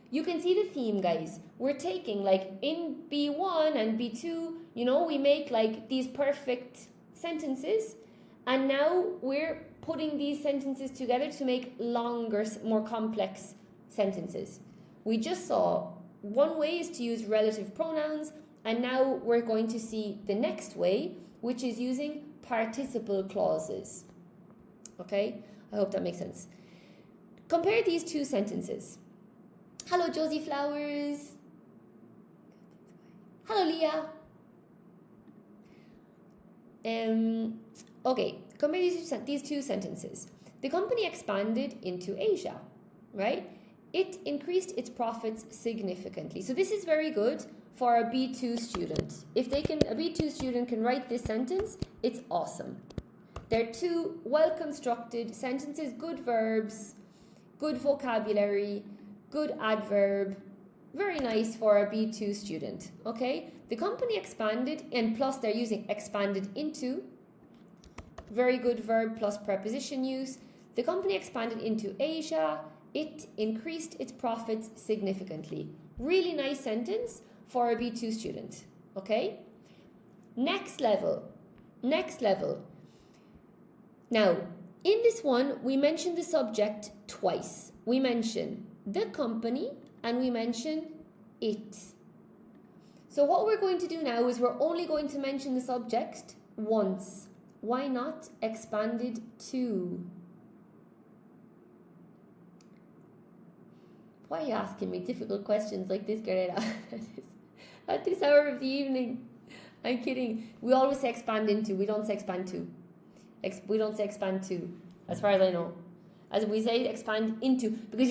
Speaker 1: You can see the theme, guys. We're taking, like, in B1 and B2, you know, we make, like, these perfect sentences. And now we're putting these sentences together to make longer, more complex sentences. We just saw one way is to use relative pronouns. And now we're going to see the next way, which is using participle clauses. Okay? I hope that makes sense. Compare these two sentences. Hello, Josie Flowers. Hello, Leah. Okay, compare these two sentences. The company expanded into Asia, right? It increased its profits significantly. So this is very good for a B2 student. If a B2 student can write this sentence, it's awesome. They're two well-constructed sentences, good verbs, good vocabulary, good adverb, very nice for a B2 student, okay? The company expanded, and plus they're using expanded into, very good verb plus preposition use. The company expanded into Asia. It increased its profits significantly. Really nice sentence for a B2 student, okay? Next level. Now, in this one, we mention the subject twice. We mention the company and we mention it. So what we're going to do now is we're only going to mention the subject once. Why not expanded to? Why are you asking me difficult questions like this, Gareda? At this hour of the evening. I'm kidding. We always say expand into. We don't say expand to. We don't say expand to, as far as I know. As we say expand into, because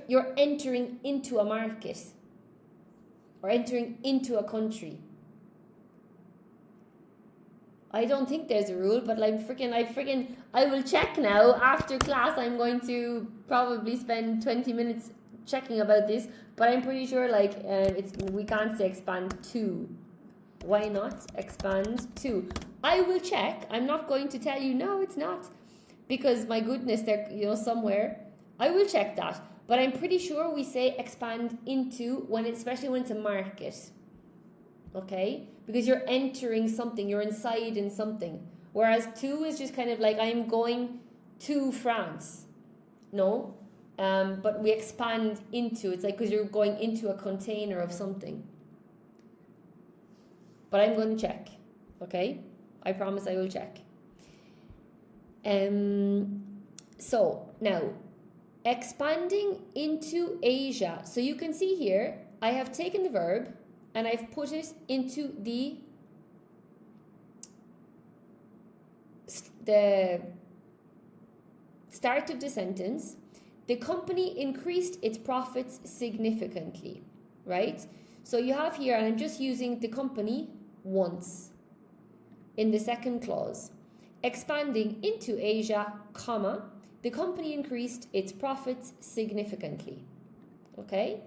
Speaker 1: you're entering into a market or entering into a country. I don't think there's a rule, but I will check now after class. I'm going to probably spend 20 minutes checking about this, but I'm pretty sure we can't say expand to. Why not expand to? I will check. I'm not going to tell you no, it's not, because my goodness, they're somewhere. I will check that, but I'm pretty sure we say expand into especially when it's a market. Okay, because you're entering something, you're inside in something. Whereas to is just kind of like I'm going to France. No. But we expand into, it's like because you're going into a container of something. But I'm going to check, okay? I promise I will check. So, now, expanding into Asia. So you can see here, I have taken the verb and I've put it into the start of the sentence. The company increased its profits significantly, right? So you have here, and I'm just using the company once, in the second clause. Expanding into Asia, comma, the company increased its profits significantly. Okay?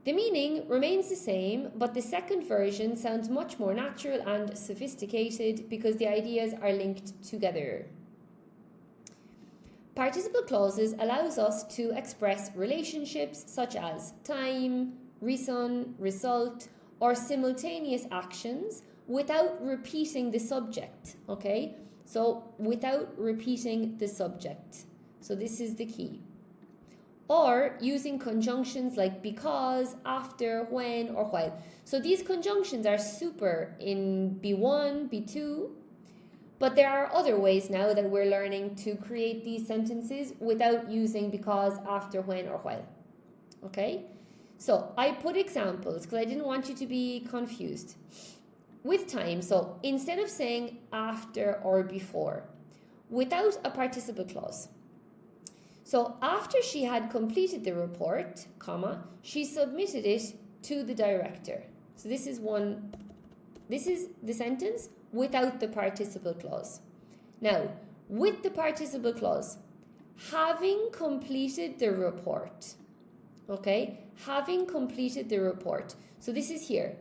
Speaker 1: The meaning remains the same, but the second version sounds much more natural and sophisticated because the ideas are linked together. Participle clauses allows us to express relationships such as time, reason, result, or simultaneous actions without repeating the subject, okay? So without repeating the subject. So this is the key. Or using conjunctions like because, after, when, or while. So these conjunctions are super in B1, B2, but there are other ways now that we're learning to create these sentences without using because, after, when, or while. Okay? So I put examples because I didn't want you to be confused. With time, so instead of saying after or before, without a participle clause. So after she had completed the report, comma, she submitted it to the director. So this is the sentence without the participle clause. Now, with the participle clause, having completed the report, okay, having completed the report. So this is here.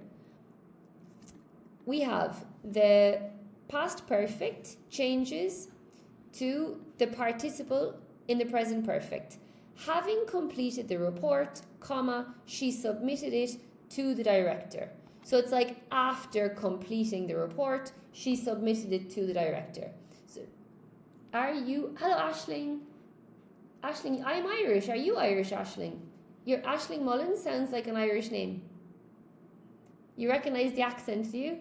Speaker 1: We have the past perfect changes to the participle in the present perfect. Having completed the report, comma, she submitted it to the director. So it's like after completing the report, she submitted it to the director. So hello Aisling. Aisling, I'm Irish. Are you Irish, Aisling? Your Aisling Mullins sounds like an Irish name. You recognize the accent, do you?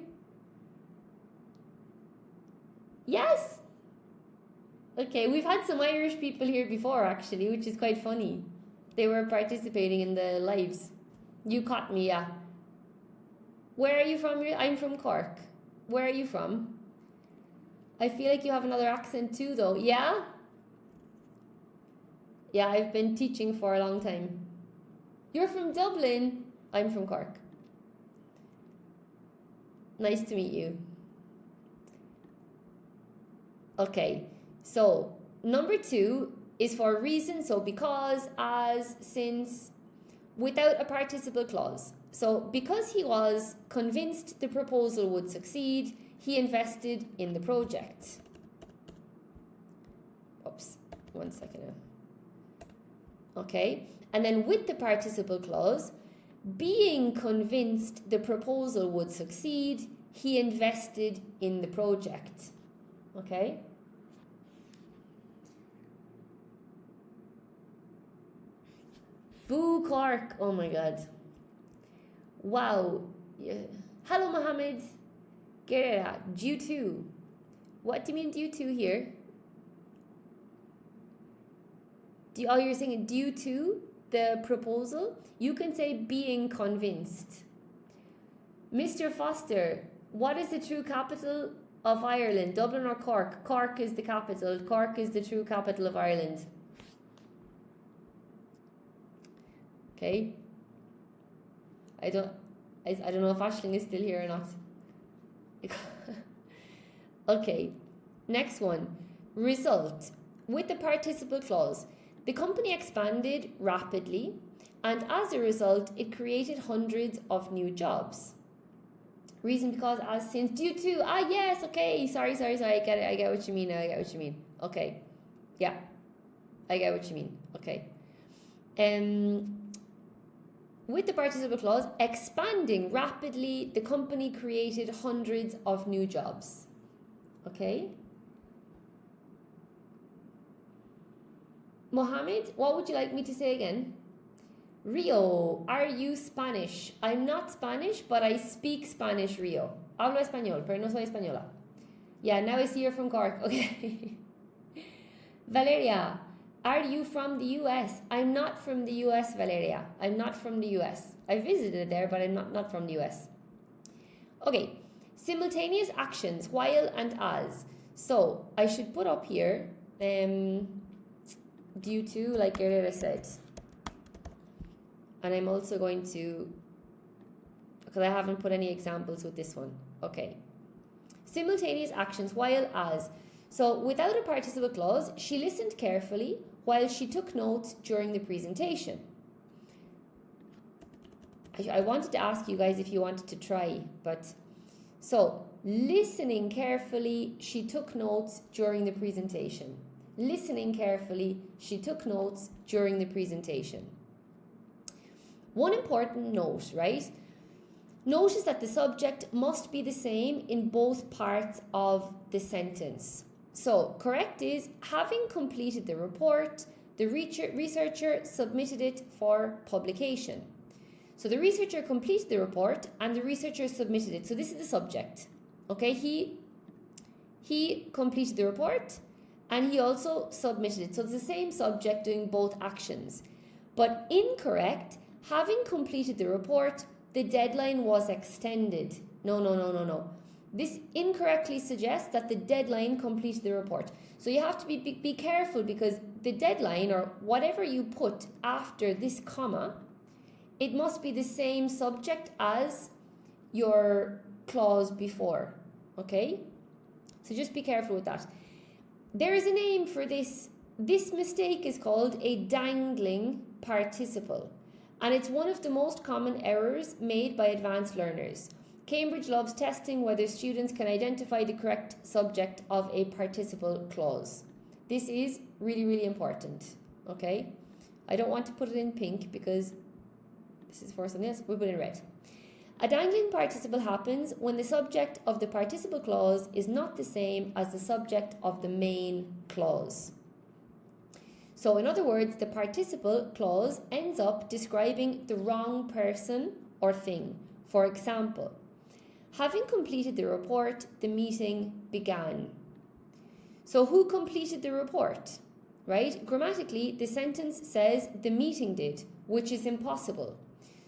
Speaker 1: Yes. Okay, we've had some Irish people here before actually, which is quite funny. They were participating in the lives. You caught me, yeah. Where are you from? I'm from Cork. Where are you from? I feel like you have another accent too though. Yeah? Yeah, I've been teaching for a long time. You're from Dublin. I'm from Cork. Nice to meet you. Okay, so number 2 is for reason, so because, as, since, without a participle clause. So because he was convinced the proposal would succeed, he invested in the project. Oops, 1 second now. Okay, and then with the participle clause, being convinced the proposal would succeed, he invested in the project. Okay? Boo Clark. Oh my god. Wow. Yeah. Hello Mohammed. Guerrera. Due to. What do you mean due to here? You're saying due to the proposal? You can say being convinced. Mr. Foster, what is the true capital of Ireland? Dublin or Cork? Cork is the capital. Cork is the true capital of Ireland. Okay. I don't know if Aisling is still here or not. Okay. Next one. Result. With the participle clause, the company expanded rapidly, and as a result, it created hundreds of new jobs. Reason, because, as, since, due to. Yes, okay. Sorry. I get it. I get what you mean. Okay. Yeah. I get what you mean. Okay. With the participle clause, expanding rapidly, the company created hundreds of new jobs. Okay? Mohammed, what would you like me to say again? Rio, are you Spanish? I'm not Spanish, but I speak Spanish, Rio. Hablo español, pero no soy española. Yeah, now I see you're from Cork. Okay. Valeria, are you from the US? I'm not from the US, Valeria. I'm not from the US. I visited there, but I'm not from the US. Okay, simultaneous actions, while and as. So I should put up here, due to, like Guerrera said. And I'm also going to, because I haven't put any examples with this one. Okay. Simultaneous actions while as. So without a participle clause, she listened carefully while she took notes during the presentation. I wanted to ask you guys if you wanted to try, but so listening carefully, she took notes during the presentation. Listening carefully, she took notes during the presentation. One important note, right? Notice that the subject must be the same in both parts of the sentence. So, correct is, having completed the report, the researcher submitted it for publication. So, the researcher completed the report and the researcher submitted it. So, this is the subject. Okay, he completed the report and he also submitted it. So, it's the same subject doing both actions. But incorrect, having completed the report, the deadline was extended. No. This incorrectly suggests that the deadline completed the report. So you have to be careful, because the deadline, or whatever you put after this comma, it must be the same subject as your clause before. Okay? So just be careful with that. There is a name for this. This mistake is called a dangling participle. And it's one of the most common errors made by advanced learners. Cambridge loves testing whether students can identify the correct subject of a participle clause. This is really, really important, okay? I don't want to put it in pink because this is for something else. We'll put it in red. A dangling participle happens when the subject of the participle clause is not the same as the subject of the main clause. So in other words, the participle clause ends up describing the wrong person or thing. For example, having completed the report, the meeting began. So who completed the report, right? Grammatically, the sentence says the meeting did, which is impossible.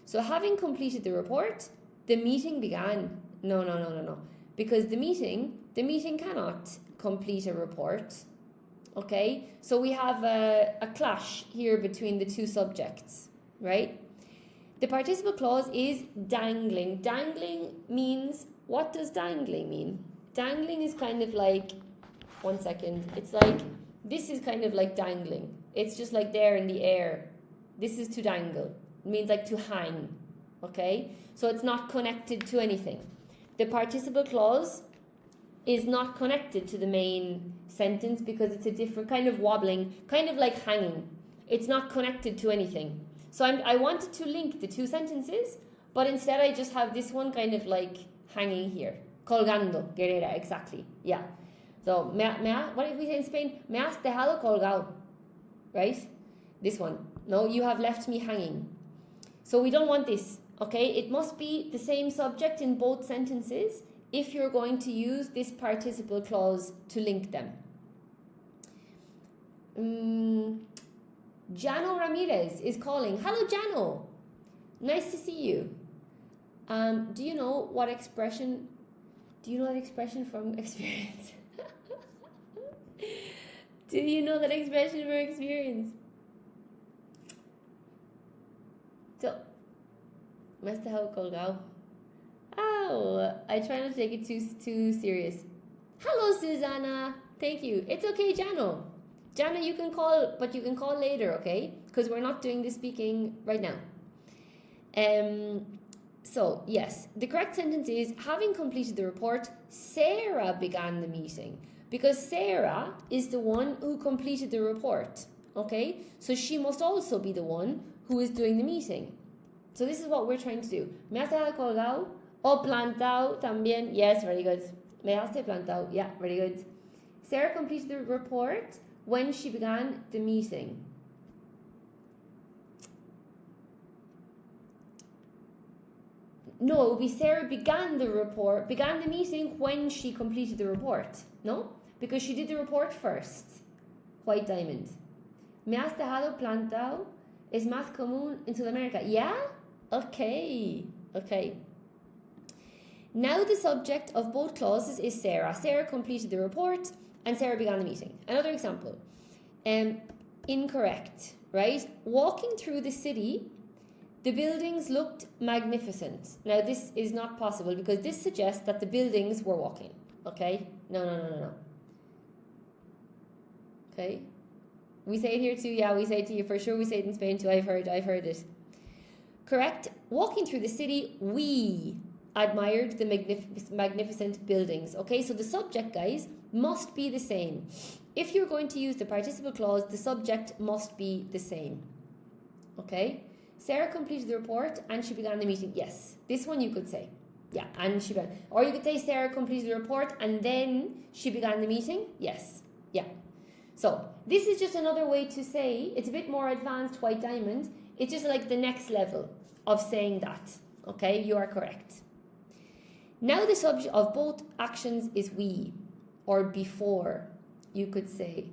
Speaker 1: So having completed the report, the meeting began. No. Because the meeting cannot complete a report. Okay, so we have a clash here between the two subjects, right? The participle clause is dangling. Dangling means, what does dangling mean? Dangling is kind of like, one second, it's like, this is kind of like dangling. It's just like there in the air. This is to dangle. It means like to hang, okay? So it's not connected to anything. The participle clause is not connected to the main sentence because it's a different kind of wobbling, kind of like hanging. It's not connected to anything. So I wanted to link the two sentences, but instead I just have this one kind of like hanging here. Colgando, guerrera, exactly. Yeah. So, what did we say in Spain? Me has dejado colgado. Right? This one. No, you have left me hanging. So we don't want this, okay? It must be the same subject in both sentences if you're going to use this participle clause to link them. Jano Ramirez is calling. Hello, Jano. Nice to see you. Do you know what expression? Do you know that expression from experience? Do you know that expression from experience? So, me has dejado colgado. Oh, I try not to take it too serious. Hello, Susanna. Thank you. It's okay, Jano. Jano, you can call, but you can call later, okay? Because we're not doing the speaking right now. So, yes, the correct sentence is, having completed the report, Sarah began the meeting. Because Sarah is the one who completed the report, okay? So she must also be the one who is doing the meeting. So this is what we're trying to do. Me has dejado colgado o plantado también. Yes, very good. Me has plantado. Yeah, very good. Sarah completed the report when she began the meeting. No, it would be Sarah began the meeting when she completed the report. No? Because she did the report first. White diamond. Me has dejado plantado es más común en Sudamérica. Yeah? Okay. Now the subject of both clauses is Sarah. Sarah completed the report and Sarah began the meeting. Another example. Incorrect, right? Walking through the city, the buildings looked magnificent. Now this is not possible because this suggests that the buildings were walking. Okay? No. Okay? We say it here too. Yeah, we say it to you for sure. We say it in Spain too. I've heard it. Correct. Walking through the city, we admired the magnificent buildings. Okay, so the subject, guys, must be the same. If you're going to use the participle clause, the subject must be the same. Okay? Sarah completed the report and she began the meeting. Yes, this one you could say. Yeah, and she began. Or you could say Sarah completed the report and then she began the meeting. Yes, yeah. So this is just another way to say, it's a bit more advanced, white diamond. It's just like the next level of saying that. Okay, you are correct. Now the subject of both actions is we, or before, you could say.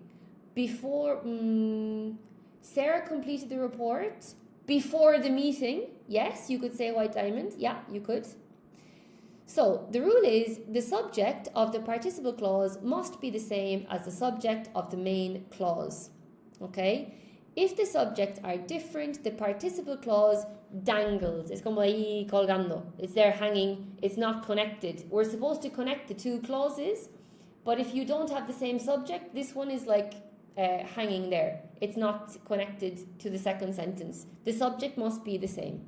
Speaker 1: Before, Sarah completed the report. Before the meeting, yes, you could say white diamond. Yeah, you could. So the rule is the subject of the participle clause must be the same as the subject of the main clause. Okay? If the subjects are different, the participle clause dangles. Es como ahí colgando. It's there hanging. It's not connected. We're supposed to connect the two clauses, but if you don't have the same subject, this one is like hanging there. It's not connected to the second sentence. The subject must be the same.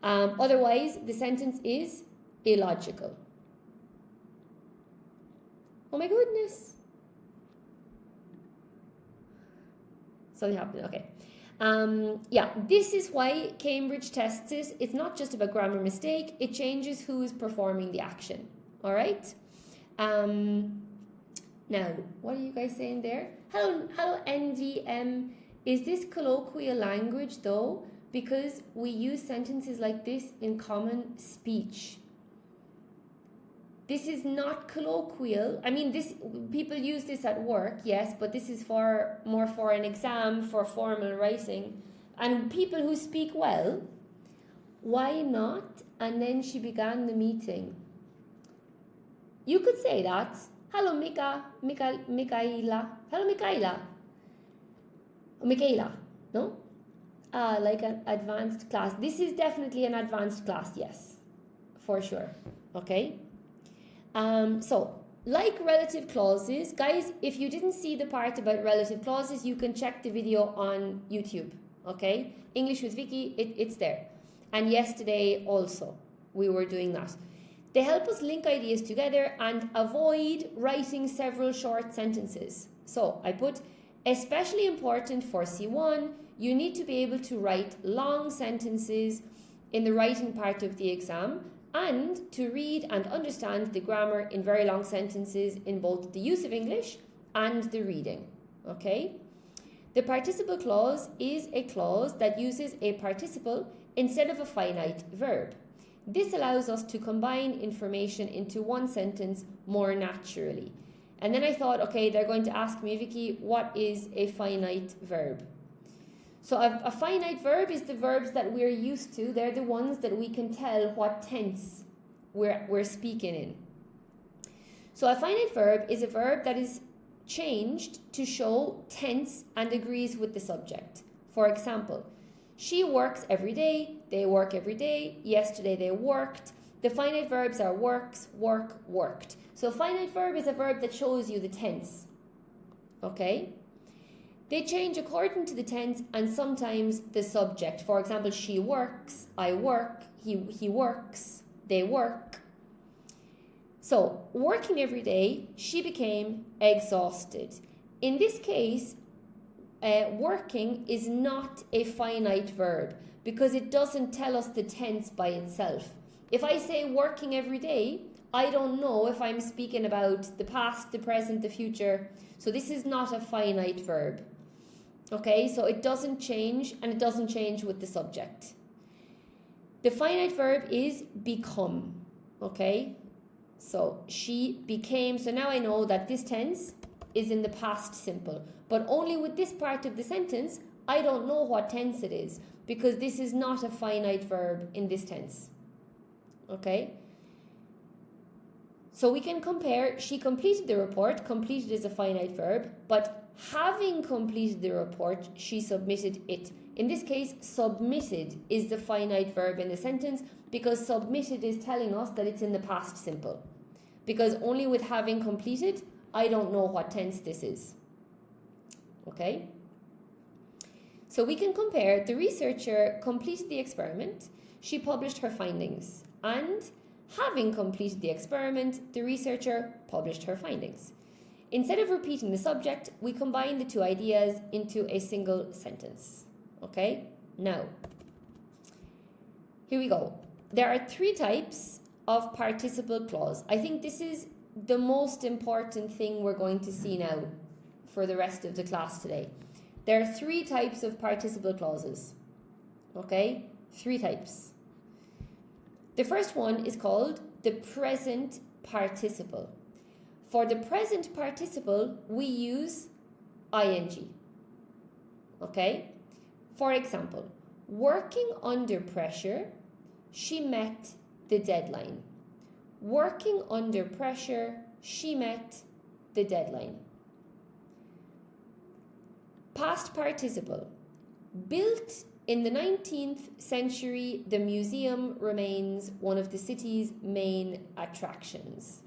Speaker 1: Otherwise, the sentence is illogical. Oh my goodness. Something happened. Okay. Yeah, this is why Cambridge tests it. It's not just about grammar mistake. It changes who is performing the action. All right. Now, what are you guys saying there? Hello, NVM. Is this colloquial language though? Because we use sentences like this in common speech. This is not colloquial. I mean, this people use this at work, yes, but this is more for an exam, for formal writing. And people who speak well, why not? And then she began the meeting. You could say that. Hello, Michaela. Hello, Michaela. No? Like an advanced class. This is definitely an advanced class, yes. For sure. Okay? So, like relative clauses, guys, if you didn't see the part about relative clauses, you can check the video on YouTube, okay? English with Vicky, it's there. And yesterday also, we were doing that. They help us link ideas together and avoid writing several short sentences. So, I put, especially important for C1, you need to be able to write long sentences in the writing part of the exam, and to read and understand the grammar in very long sentences in both the use of English and the reading. Okay? The participle clause is a clause that uses a participle instead of a finite verb. This allows us to combine information into one sentence more naturally. And then I thought, okay, they're going to ask me, Vicky, what is a finite verb? So a finite verb is the verbs that we're used to. They're the ones that we can tell what tense we're speaking in. So a finite verb is a verb that is changed to show tense and agrees with the subject. For example, she works every day, they work every day, yesterday they worked. The finite verbs are works, work, worked. So a finite verb is a verb that shows you the tense. Okay? They change according to the tense and sometimes the subject. For example, she works, I work, he works, they work. So, working every day, she became exhausted. In this case, working is not a finite verb because it doesn't tell us the tense by itself. If I say working every day, I don't know if I'm speaking about the past, the present, the future. So this is not a finite verb. Okay, so it doesn't change and it doesn't change with the subject. The finite verb is become. Okay, so she became. So now I know that this tense is in the past simple. But only with this part of the sentence, I don't know what tense it is because this is not a finite verb in this tense. Okay? So we can compare, she completed the report, completed is a finite verb, but having completed the report, she submitted it. In this case, submitted is the finite verb in the sentence because submitted is telling us that it's in the past simple. because only with having completed, I don't know what tense this is. Okay? So we can compare the researcher completed the experiment, she published her findings, and having completed the experiment, the researcher published her findings. Instead of repeating the subject, we combine the two ideas into a single sentence. Okay? Now, here we go. There are 3 types of participle clause. I think this is the most important thing we're going to see now for the rest of the class today. There are 3 types of participle clauses. Okay? 3 types. The first one is called the present participle. For the present participle, we use ing. Okay? For example, working under pressure, she met the deadline. Working under pressure, she met the deadline. Past participle. Built in the 19th century, the museum remains one of the city's main attractions.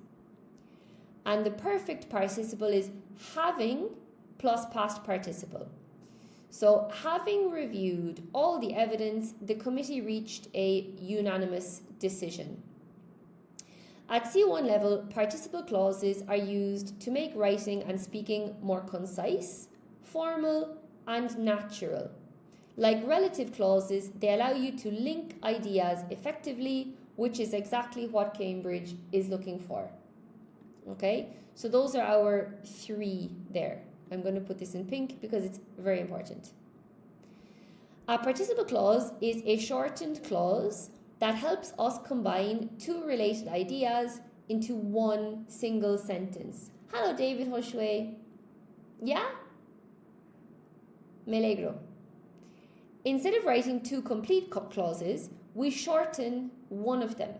Speaker 1: And the perfect participle is having plus past participle. So, having reviewed all the evidence, the committee reached a unanimous decision. At C1 level, participle clauses are used to make writing and speaking more concise, formal, and natural. Like relative clauses, they allow you to link ideas effectively, which is exactly what Cambridge is looking for. Okay, so those are our 3 there. I'm going to put this in pink because it's very important. A participle clause is a shortened clause that helps us combine 2 related ideas into one single sentence. Hello, David Hoshwe. Yeah? Me alegro. Instead of writing 2 complete clauses, we shorten one of them.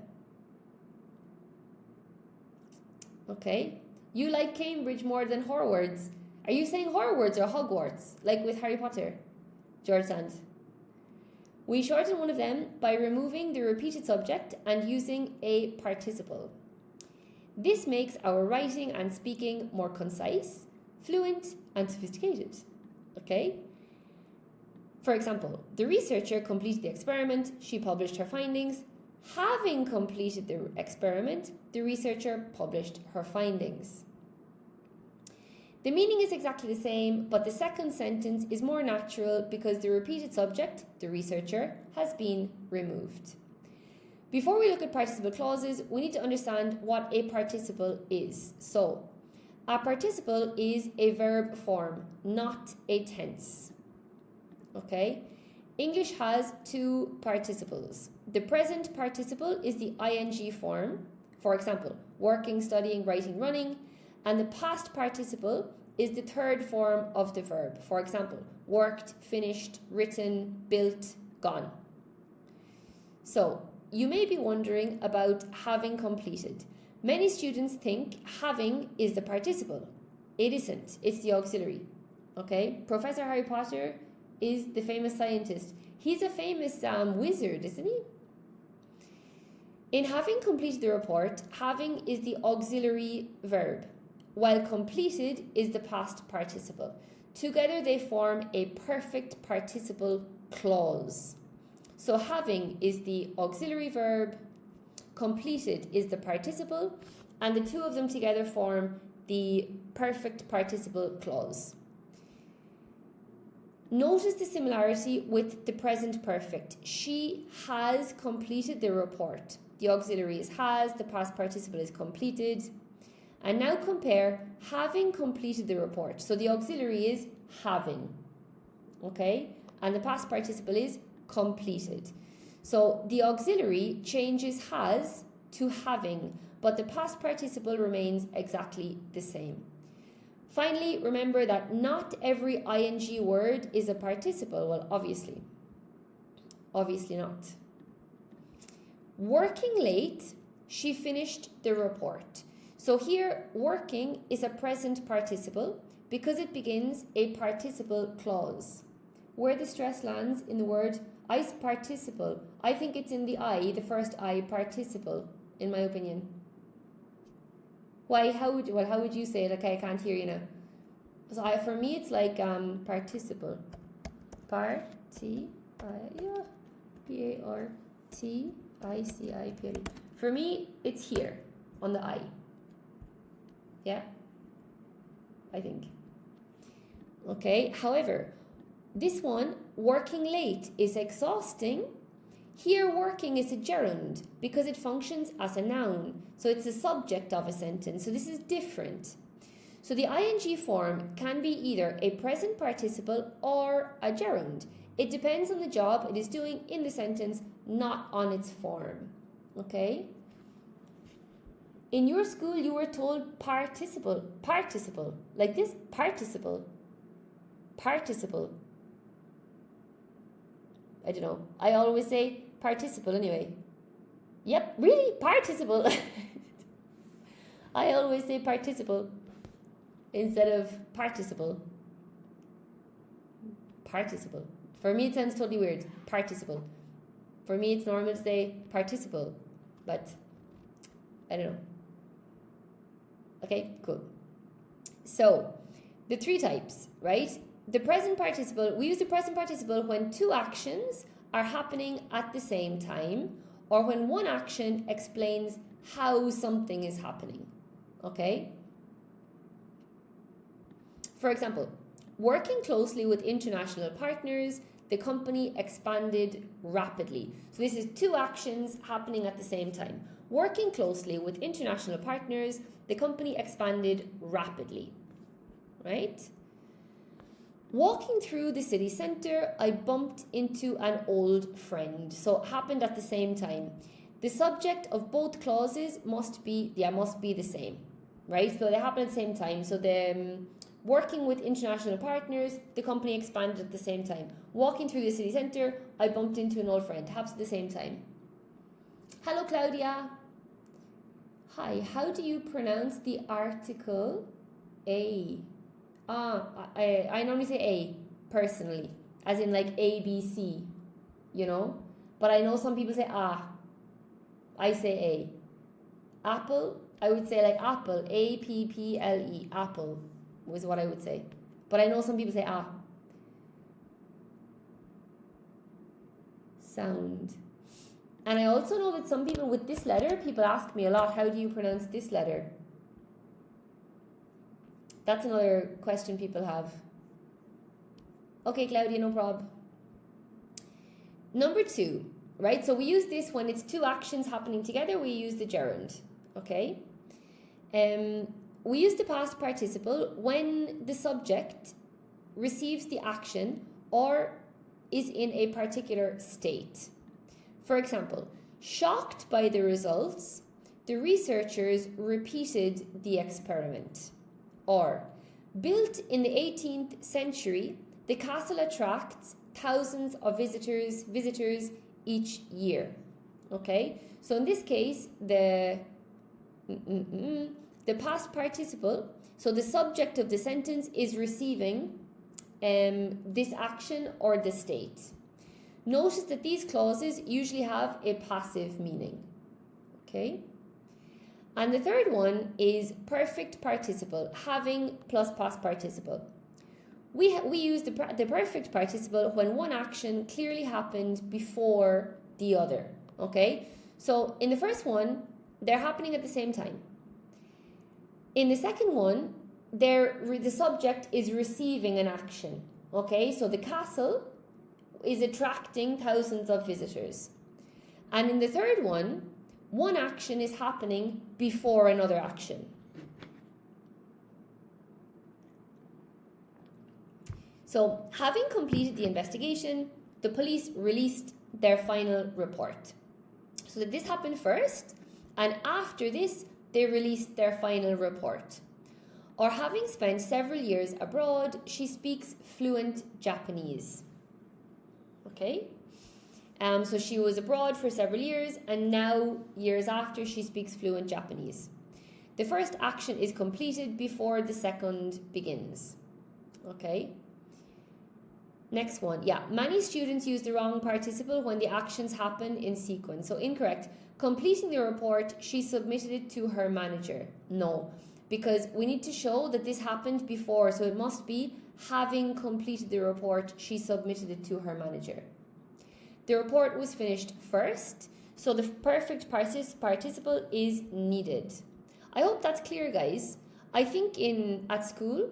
Speaker 1: Okay? You like Cambridge more than Hogwarts. Are you saying Hogwarts or Hogwarts, like with Harry Potter? George Sand. We shorten one of them by removing the repeated subject and using a participle. This makes our writing and speaking more concise, fluent, and sophisticated. Okay? For example, the researcher completed the experiment, she published her findings. Having completed the experiment, the researcher published her findings. The meaning is exactly the same, but the second sentence is more natural because the repeated subject, the researcher, has been removed. Before we look at participle clauses, we need to understand what a participle is. So, a participle is a verb form, not a tense. Okay? English has 2 participles. The present participle is the ing form, for example, working, studying, writing, running, and the past participle is the third form of the verb, for example, worked, finished, written, built, gone. So, you may be wondering about having completed. Many students think having is the participle. It isn't, it's the auxiliary. Okay? Professor Harry Potter is the famous scientist. He's a famous wizard, isn't he? In having completed the report, having is the auxiliary verb, while completed is the past participle. Together they form a perfect participle clause. So having is the auxiliary verb, completed is the participle, and the 2 of them together form the perfect participle clause. Notice the similarity with the present perfect. She has completed the report. The auxiliary is has, the past participle is completed. And now compare having completed the report. So the auxiliary is having, okay? And the past participle is completed. So the auxiliary changes has to having, but the past participle remains exactly the same. Finally, remember that not every ing word is a participle. Well, obviously not. Working late, she finished the report. So here, working is a present participle because it begins a participle clause. Where the stress lands in the word participle, I think it's in the I, the first I, participle, in my opinion. Why? How would you say it? Okay, I can't hear you now. So for me, it's like participle. P-A-R-T-I-C-I-P-L-E. For me, it's here on the I. Yeah, I think. Okay. However, this one, working late, is exhausting. Here, working is a gerund because it functions as a noun. So it's the subject of a sentence. So this is different. So the ing form can be either a present participle or a gerund. It depends on the job it is doing in the sentence, not on its form. Okay? In your school, you were told participle. Participle. Like this, participle. Participle. I don't know. I always say participle anyway. Yep, really? Participle. I always say participle instead of participle. Participle. For me, it sounds totally weird. Participle. For me, it's normal to say participle, but I don't know. Okay, cool. So, the three types, right? The present participle, we use the present participle when two actions are happening at the same time, or when one action explains how something is happening. Okay? For example, working closely with international partners, the company expanded rapidly. So this is two actions happening at the same time. Working closely with international partners, the company expanded rapidly. Right? Walking through the city centre, I bumped into an old friend. So it happened at the same time. The subject of both clauses must be the same, right? So they happen at the same time. So the working with international partners, the company expanded at the same time. Walking through the city centre, I bumped into an old friend. Happens at the same time. Hello, Claudia. Hi, how do you pronounce the article a? I normally say a, personally, as in like A, B, C, you know? But I know some people say I say a. Apple, I would say like apple, A-P-P-L-E, apple was what I would say. But I know some people say Sound. And I also know that some people with this letter, people ask me a lot, how do you pronounce this letter? That's another question people have. Okay, Claudia, no problem. Number 2, right? So we use this when it's two actions happening together, we use the gerund, okay? We use the past participle when the subject receives the action or is in a particular state. For example, shocked by the results, the researchers repeated the experiment. Or, built in the 18th century, the castle attracts thousands of visitors each year. Okay, so in this case, the past participle, so the subject of the sentence is receiving this action or the state. Notice that these clauses usually have a passive meaning. Okay. And the third one is perfect participle, having plus past participle. We use the perfect participle when one action clearly happened before the other, okay? So in the first one, they're happening at the same time. In the second one, the subject is receiving an action, okay? So the castle is attracting thousands of visitors. And in the third one action is happening before another action. So, having completed the investigation, the police released their final report. So that this happened first, and after this, they released their final report. Or having spent several years abroad, she speaks fluent Japanese. Okay? So she was abroad for several years, and now, years after, she speaks fluent Japanese. The first action is completed before the second begins. Okay? Next one. Yeah, many students use the wrong participle when the actions happen in sequence. So incorrect. Completing the report, she submitted it to her manager. No, because we need to show that this happened before. So it must be having completed the report, she submitted it to her manager. The report was finished first. So the perfect participle is needed. I hope that's clear, guys. I think at school,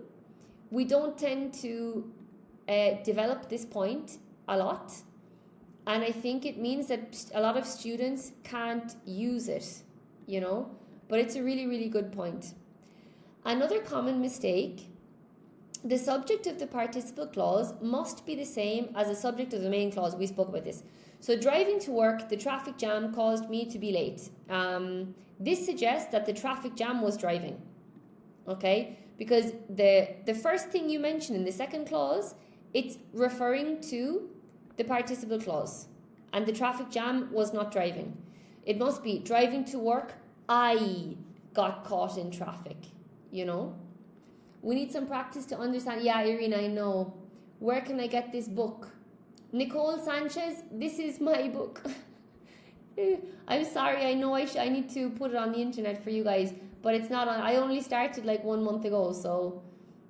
Speaker 1: we don't tend to develop this point a lot, and I think it means that a lot of students can't use it, but it's a really, really good point. Another common mistake: the subject of the participle clause must be the same as the subject of the main clause. We spoke about this. So driving to work, the traffic jam caused me to be late. This suggests that the traffic jam was driving, okay? Because the first thing you mention in the second clause, it's referring to the participle clause, and the traffic jam was not driving. It must be driving to work, I got caught in traffic, We need some practice to understand. Yeah, Irina, I know. Where can I get this book? Nicole Sanchez, this is my book. I'm sorry, I know I need to put it on the internet for you guys, but it's not on. I only started like 1 month ago, so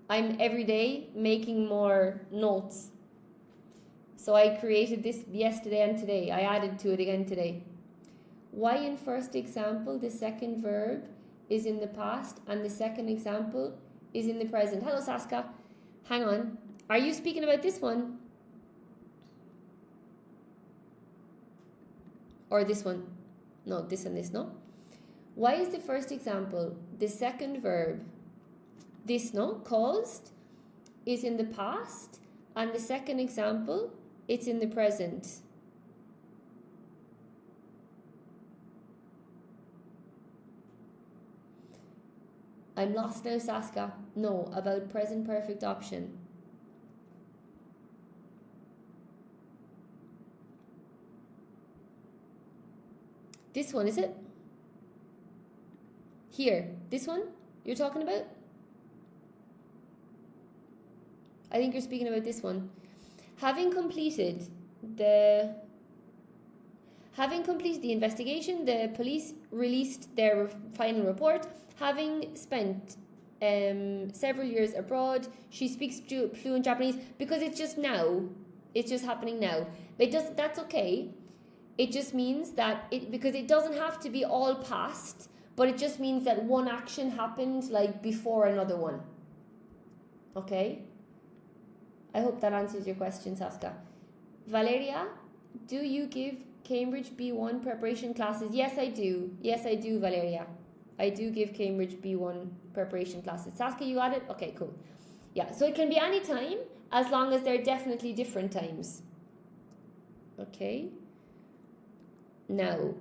Speaker 1: I'm every day making more notes. So I created this yesterday and today. I added to it again today. Why in first example the second verb is in the past and the second example is in the present? Hello, Saska. Hang on. Are you speaking about this one? Or this one? No, this and this, no? Why is the first example the second verb, this, no? Caused, is in the past, and the second example, it's in the present. I'm lost now, Saska. No, about present perfect option. This one, is it? Here, this one you're talking about? I think you're speaking about this one. Having completed the investigation, the police released their final report. Having spent several years abroad, she speaks fluent Japanese, because it's just now. It's just happening now. That's okay. It just means that because it doesn't have to be all past, but it just means that one action happened like before another one. Okay? I hope that answers your question, Saska. Valeria, do you give Cambridge B1 preparation classes? Yes, I do. Yes, I do, Valeria. I do give Cambridge B1 preparation classes. Saska, you got it? Okay, cool. Yeah, so it can be any time as long as they're definitely different times. Okay. Now,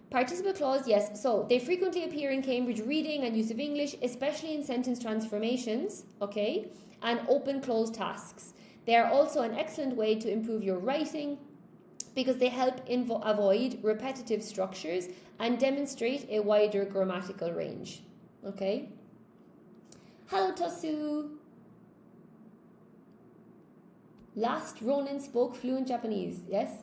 Speaker 1: participle clause, yes. So they frequently appear in Cambridge reading and use of English, especially in sentence transformations, okay, and open-close tasks. They are also an excellent way to improve your writing because they help avoid repetitive structures and demonstrate a wider grammatical range, okay? Hello, Tosu. Last Ronan spoke fluent Japanese, yes?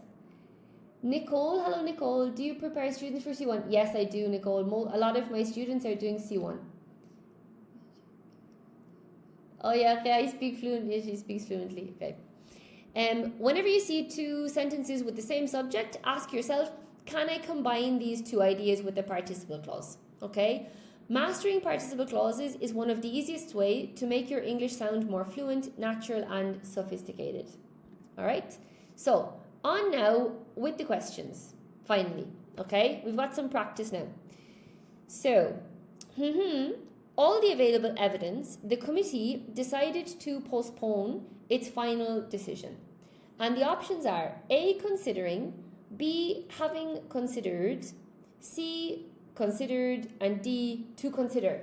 Speaker 1: Nicole, hello Nicole, do you prepare students for C1? Yes, I do, Nicole. A lot of my students are doing C1. Oh yeah, okay, I speak fluently. She speaks fluently. Okay. Whenever you see two sentences with the same subject, ask yourself, can I combine these two ideas with the participle clause? Okay. Mastering participle clauses is one of the easiest way to make your English sound more fluent, natural, and sophisticated. All right. So on now with the questions. Finally, okay, we've got some practice now. So, all the available evidence, the committee decided to postpone its final decision. And the options are A, considering, B, having considered, C, considered, and D, to consider.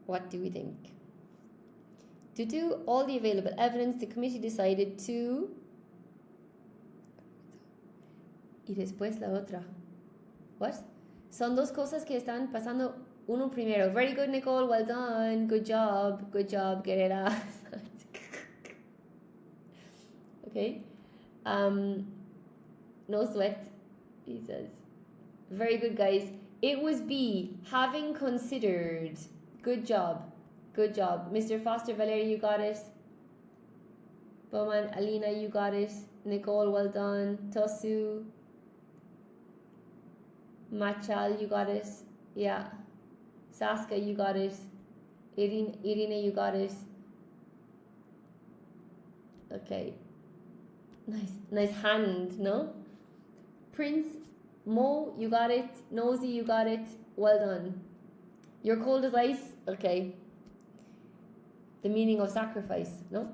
Speaker 1: What do we think? Due to all the available evidence, the committee decided to... Y después la otra. What? Son dos cosas que están pasando uno primero. Very good, Nicole. Well done. Good job. Good job, Guerrera. Okay. No sweat, he says. Very good, guys. It was B. Having considered. Good job. Good job. Mr. Foster, Valeria, you got it. Bowman, Alina, you got it. Nicole, well done. Tosu. Machal, you got it. Yeah. Saska, you got it. Irina, you got it. Okay. Nice hand, no? Prince, Mo, you got it. Nosy, you got it. Well done. You're cold as ice? Okay. The meaning of sacrifice, no?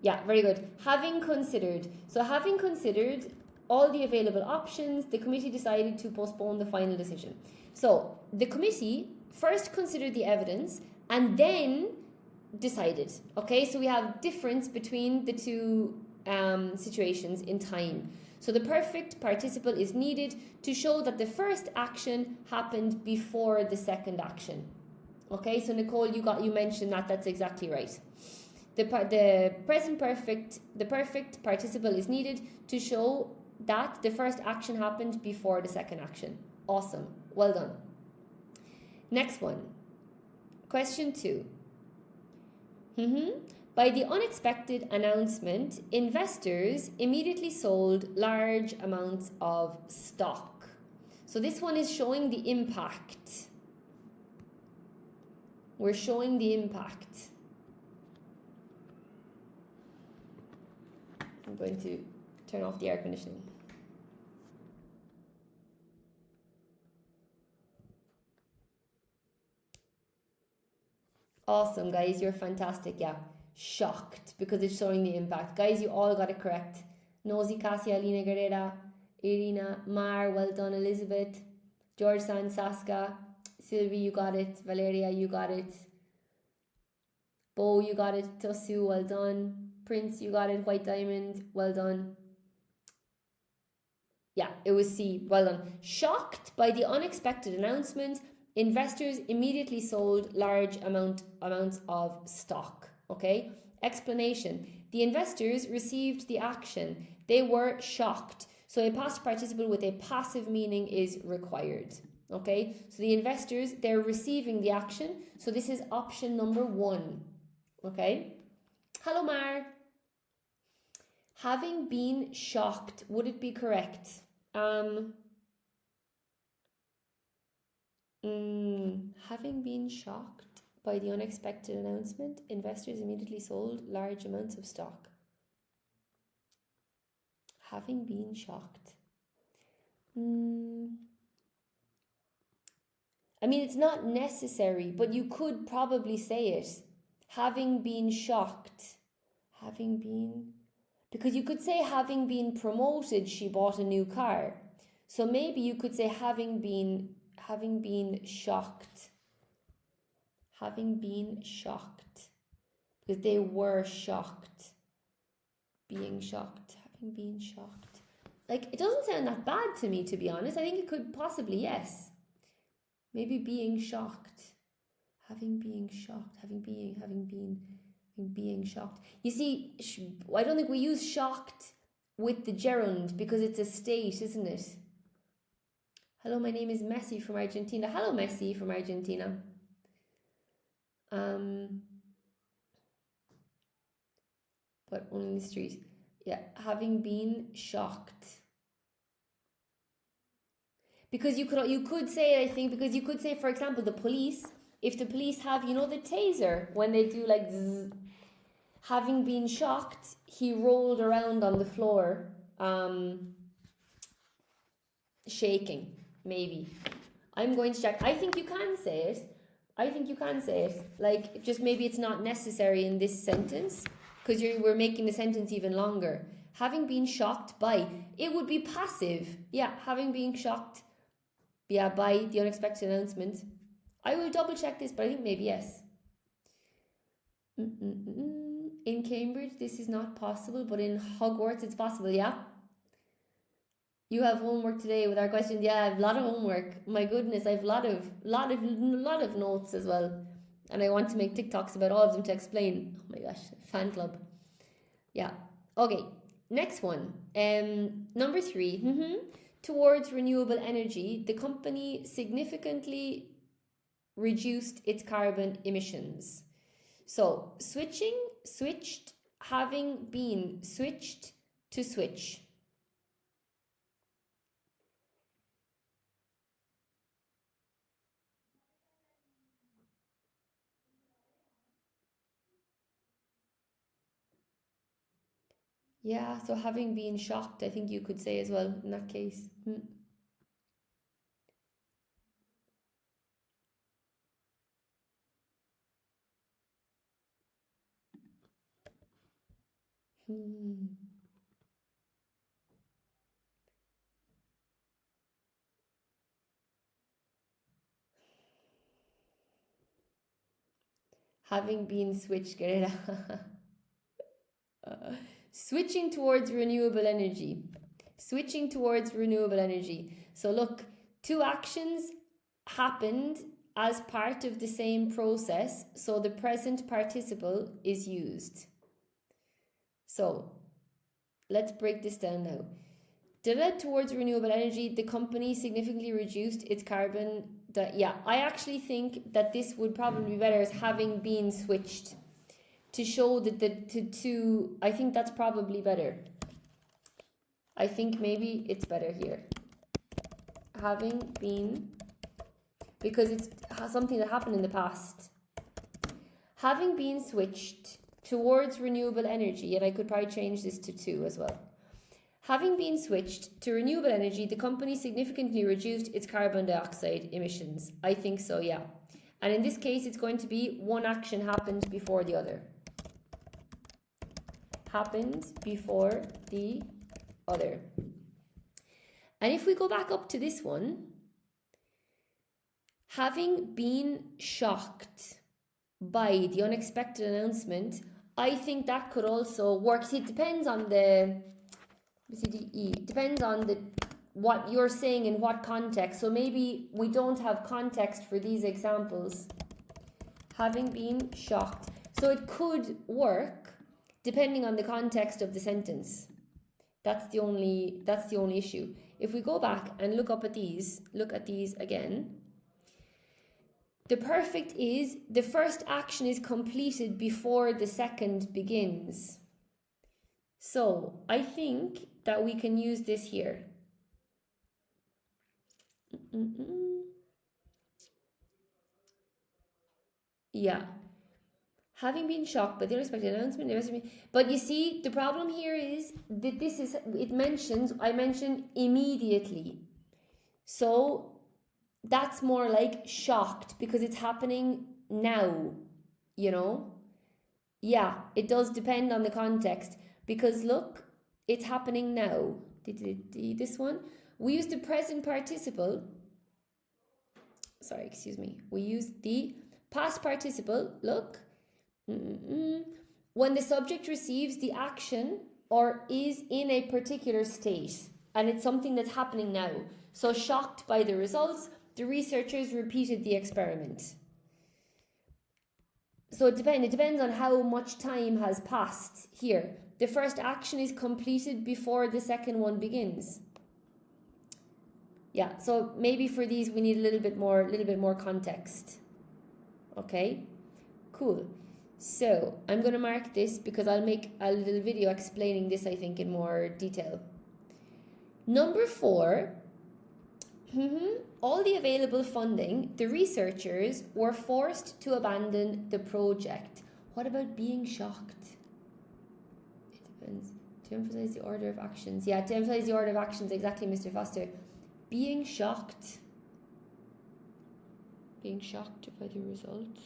Speaker 1: Yeah, very good. Having considered. So having considered all the available options, the committee decided to postpone the final decision. So the committee first considered the evidence and then decided. Okay, so we have difference between the two situations in time. So the perfect participle is needed to show that the first action happened before the second action. Okay, so Nicole, you mentioned that. That's exactly right. The perfect participle is needed to show that the first action happened before the second action. Awesome. Well done. Next one. Question 2. By the unexpected announcement, investors immediately sold large amounts of stock. So this one is showing the impact. We're showing the impact. I'm going to turn off the air conditioning. Awesome, guys. You're fantastic. Yeah. Shocked because it's showing the impact. Guys, you all got it correct. Nosy, Cassia, Alina Guerrera, Irina, Mar, well done, Elizabeth, George San, Saska, Sylvie, you got it. Valeria, you got it. Bo, you got it. Tosu, well done. Prince, you got it. White Diamond, well done. Yeah, it was C. Well done. Shocked by the unexpected announcement, investors immediately sold large amounts of stock. Okay? Explanation. The investors received the action. They were shocked. So a past participle with a passive meaning is required. Okay? So the investors, they're receiving the action. So this is option number 1. Okay? Hello, Mar. Having been shocked, would it be correct? Having been shocked by the unexpected announcement, investors immediately sold large amounts of stock. Having been shocked. I mean, it's not necessary, but you could probably say it. Having been shocked. Having been... Because you could say having been promoted, she bought a new car. So maybe you could say having been shocked. Having been shocked. Because they were shocked. Being shocked. Having been shocked. Like, it doesn't sound that bad to me, to be honest. I think it could possibly, yes. Maybe being shocked. Having been shocked. Having being shocked. You see, I don't think we use shocked with the gerund because it's a state, isn't it? Hello, my name is Messi from Argentina. Hello, Messi from Argentina. But only in the street. Yeah, having been shocked. Because you could say, I think, because you could say, for example, the police, if the police have, you know, the taser, when they do like zzz, having been shocked, he rolled around on the floor, shaking, maybe. I'm going to check. I think you can say it. Like, just maybe it's not necessary in this sentence, because we're making the sentence even longer. Having been shocked by, it would be passive. Yeah, having been shocked, yeah, by the unexpected announcement. I will double check this, but I think maybe yes. In Cambridge, this is not possible, but in Hogwarts, it's possible, yeah? You have homework today with our questions. Yeah, I have a lot of homework. My goodness, I have a lot of notes as well. And I want to make TikToks about all of them to explain. Oh my gosh, fan club. Yeah. Okay. Next one. Number 3. Towards renewable energy, the company significantly reduced its carbon emissions. So switched, having been switched to switch. Yeah, so having been shocked, I think you could say as well in that case. Having been switched, get it switching towards renewable energy. Switching towards renewable energy. So look, 2 actions happened as part of the same process, so the present participle is used. So let's break this down now. Towards renewable energy, the company significantly reduced its carbon. I actually think that this would probably be better as having been switched to show that I think that's probably better. I think maybe it's better here. Having been, because it's something that happened in the past. Having been switched towards renewable energy, and I could probably change this to 2 as well. Having been switched to renewable energy, the company significantly reduced its carbon dioxide emissions. I think so, yeah. And in this case, it's going to be one action happened before the other. Happened before the other. And if we go back up to this one, having been shocked by the unexpected announcement, I think that could also work. It depends on depends on what you're saying in what context. So maybe we don't have context for these examples. Having been shocked. So it could work depending on the context of the sentence. That's the only issue. If we go back and look at these again. The perfect is the first action is completed before the second begins. So I think that we can use this here. Yeah. Having been shocked by the unexpected announcement, but you see, the problem here is that I mentioned immediately. So that's more like shocked because it's happening now, you know? Yeah, it does depend on the context because look, it's happening now. This one, we use the present participle. Sorry, excuse me. We use the past participle, look. When the subject receives the action or is in a particular state and it's something that's happening now. So shocked by the results, the researchers repeated the experiment. So it depends on how much time has passed here. The first action is completed before the second one begins. Yeah, so maybe for these we need a little bit more context. Okay, cool. So I'm going to mark this because I'll make a little video explaining this, I think, in more detail. Number 4, all the available funding, the researchers were forced to abandon the project. What about being shocked? It depends. To emphasize the order of actions. Yeah, to emphasize the order of actions, exactly, Mr. Foster. Being shocked. Being shocked by the result.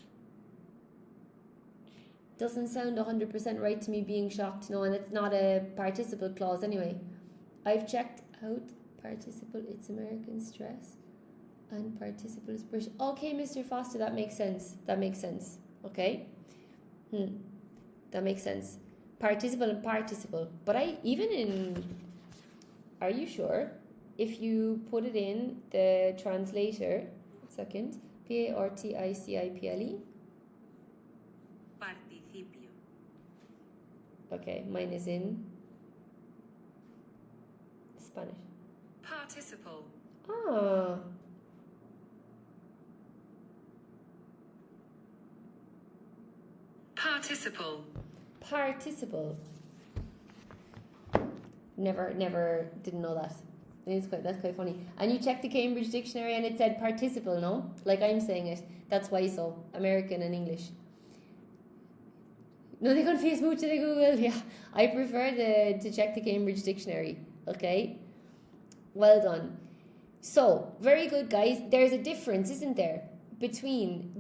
Speaker 1: Doesn't sound 100% right to me, being shocked. No, and it's not a participle clause anyway. I've checked out participle, it's American stress, and participle is British. Okay, Mr. Foster, that makes sense. Okay. That makes sense. Participle and participle. But are you sure? If you put it in the translator, second, P-A-R-T-I-C-I-P-L-E.
Speaker 2: Participio.
Speaker 1: Okay, mine is in Spanish.
Speaker 2: Participle.
Speaker 1: Ah.
Speaker 2: Participle.
Speaker 1: Participle. Never didn't know that. That's quite funny. And you checked the Cambridge Dictionary and it said participle, no? Like I'm saying it. That's why so. American and English. No, they confuse mucho de Google. Yeah. I prefer to check the Cambridge Dictionary. Okay? Well done. So, very good, guys. There's a difference, isn't there? Between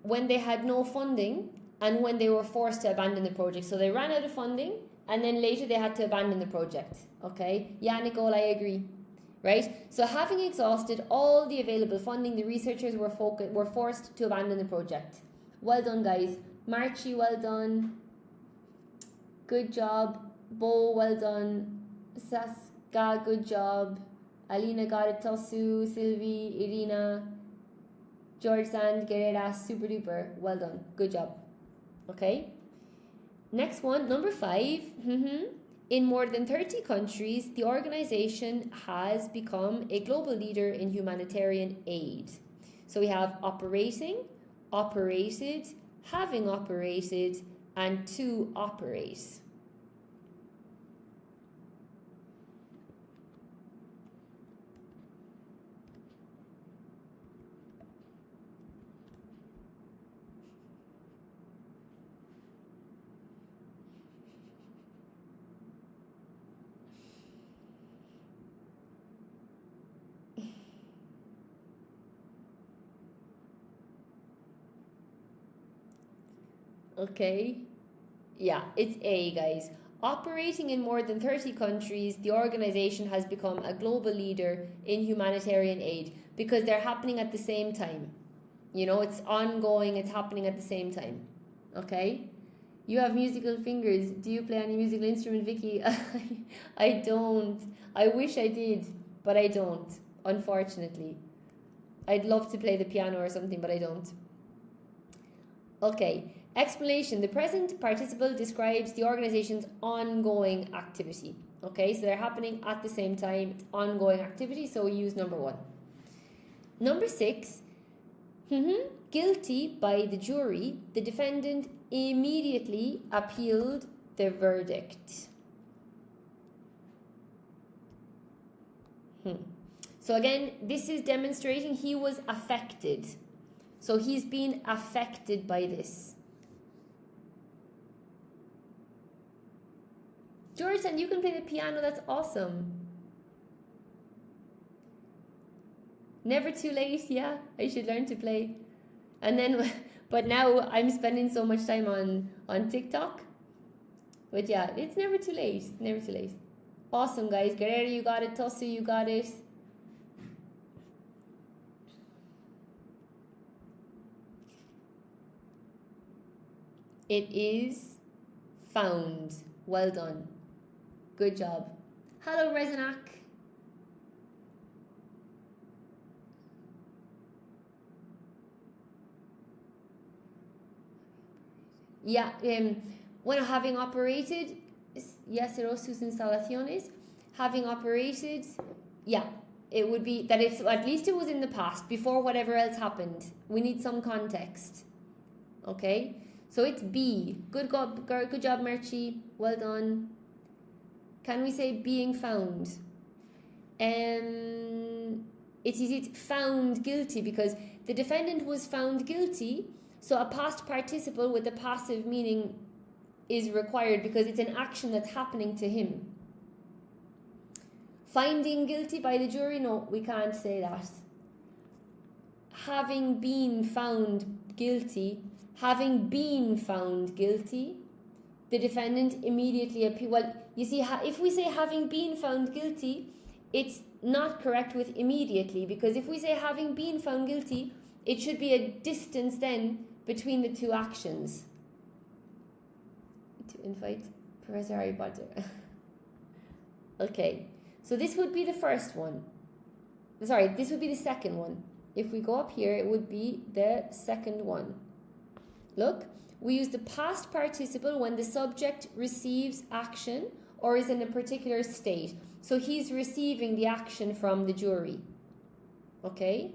Speaker 1: when they had no funding and when they were forced to abandon the project. So they ran out of funding and then later they had to abandon the project. Okay? Yeah, Nicole, I agree. Right? So having exhausted all the available funding, the researchers were forced to abandon the project. Well done, guys. Marchi, well done. Good job. Bo, well done. Saska, good job. Alina got it. Tosu, Sylvie, Irina, George Sand, Guerrera, super duper. Well done. Good job. Okay? Next one, number 5. In more than 30 countries, the organization has become a global leader in humanitarian aid. So we have operating, operated, having operated, and to operate. Okay, yeah, it's A, guys. Operating in more than 30 countries, the organization has become a global leader in humanitarian aid because they're happening at the same time. You know, it's ongoing, it's happening at the same time. Okay? You have musical fingers. Do you play any musical instrument, Vicky? I don't. I wish I did, but I don't, unfortunately. I'd love to play the piano or something, but I don't. Okay. Explanation. The present participle describes the organization's ongoing activity. Okay, so they're happening at the same time. It's ongoing activity, so we use number 1. Number 6. Guilty by the jury, the defendant immediately appealed the verdict. So again, this is demonstrating he was affected. So he's been affected by this. George, and you can play the piano, that's awesome. Never too late, yeah, I should learn to play. And then, but now I'm spending so much time on TikTok. But yeah, it's never too late, never too late. Awesome, guys. Guerrero, you got it. Tosu, you got it. It is found. Well done. Good job. Hello, Rezanak. Yeah, when having operated, yes, sus instalaciones, having operated, yeah, it would be that it's at least it was in the past before whatever else happened. We need some context. Okay, so it's B. Good job, Merchi. Well done. Can we say being found? It's found guilty because the defendant was found guilty. So a past participle with a passive meaning is required because it's an action that's happening to him. Finding guilty by the jury, no, we can't say that. Having been found guilty, the defendant immediately appealed. Well, you see, if we say having been found guilty, it's not correct with immediately, because if we say having been found guilty, it should be a distance then between the two actions. to invite Professor Harry Potter. Okay, so this would be the first one. Sorry, this would be the second one. If we go up here, it would be the second one. Look, we use the past participle when the subject receives action or is in a particular state. So he's receiving the action from the jury. Okay?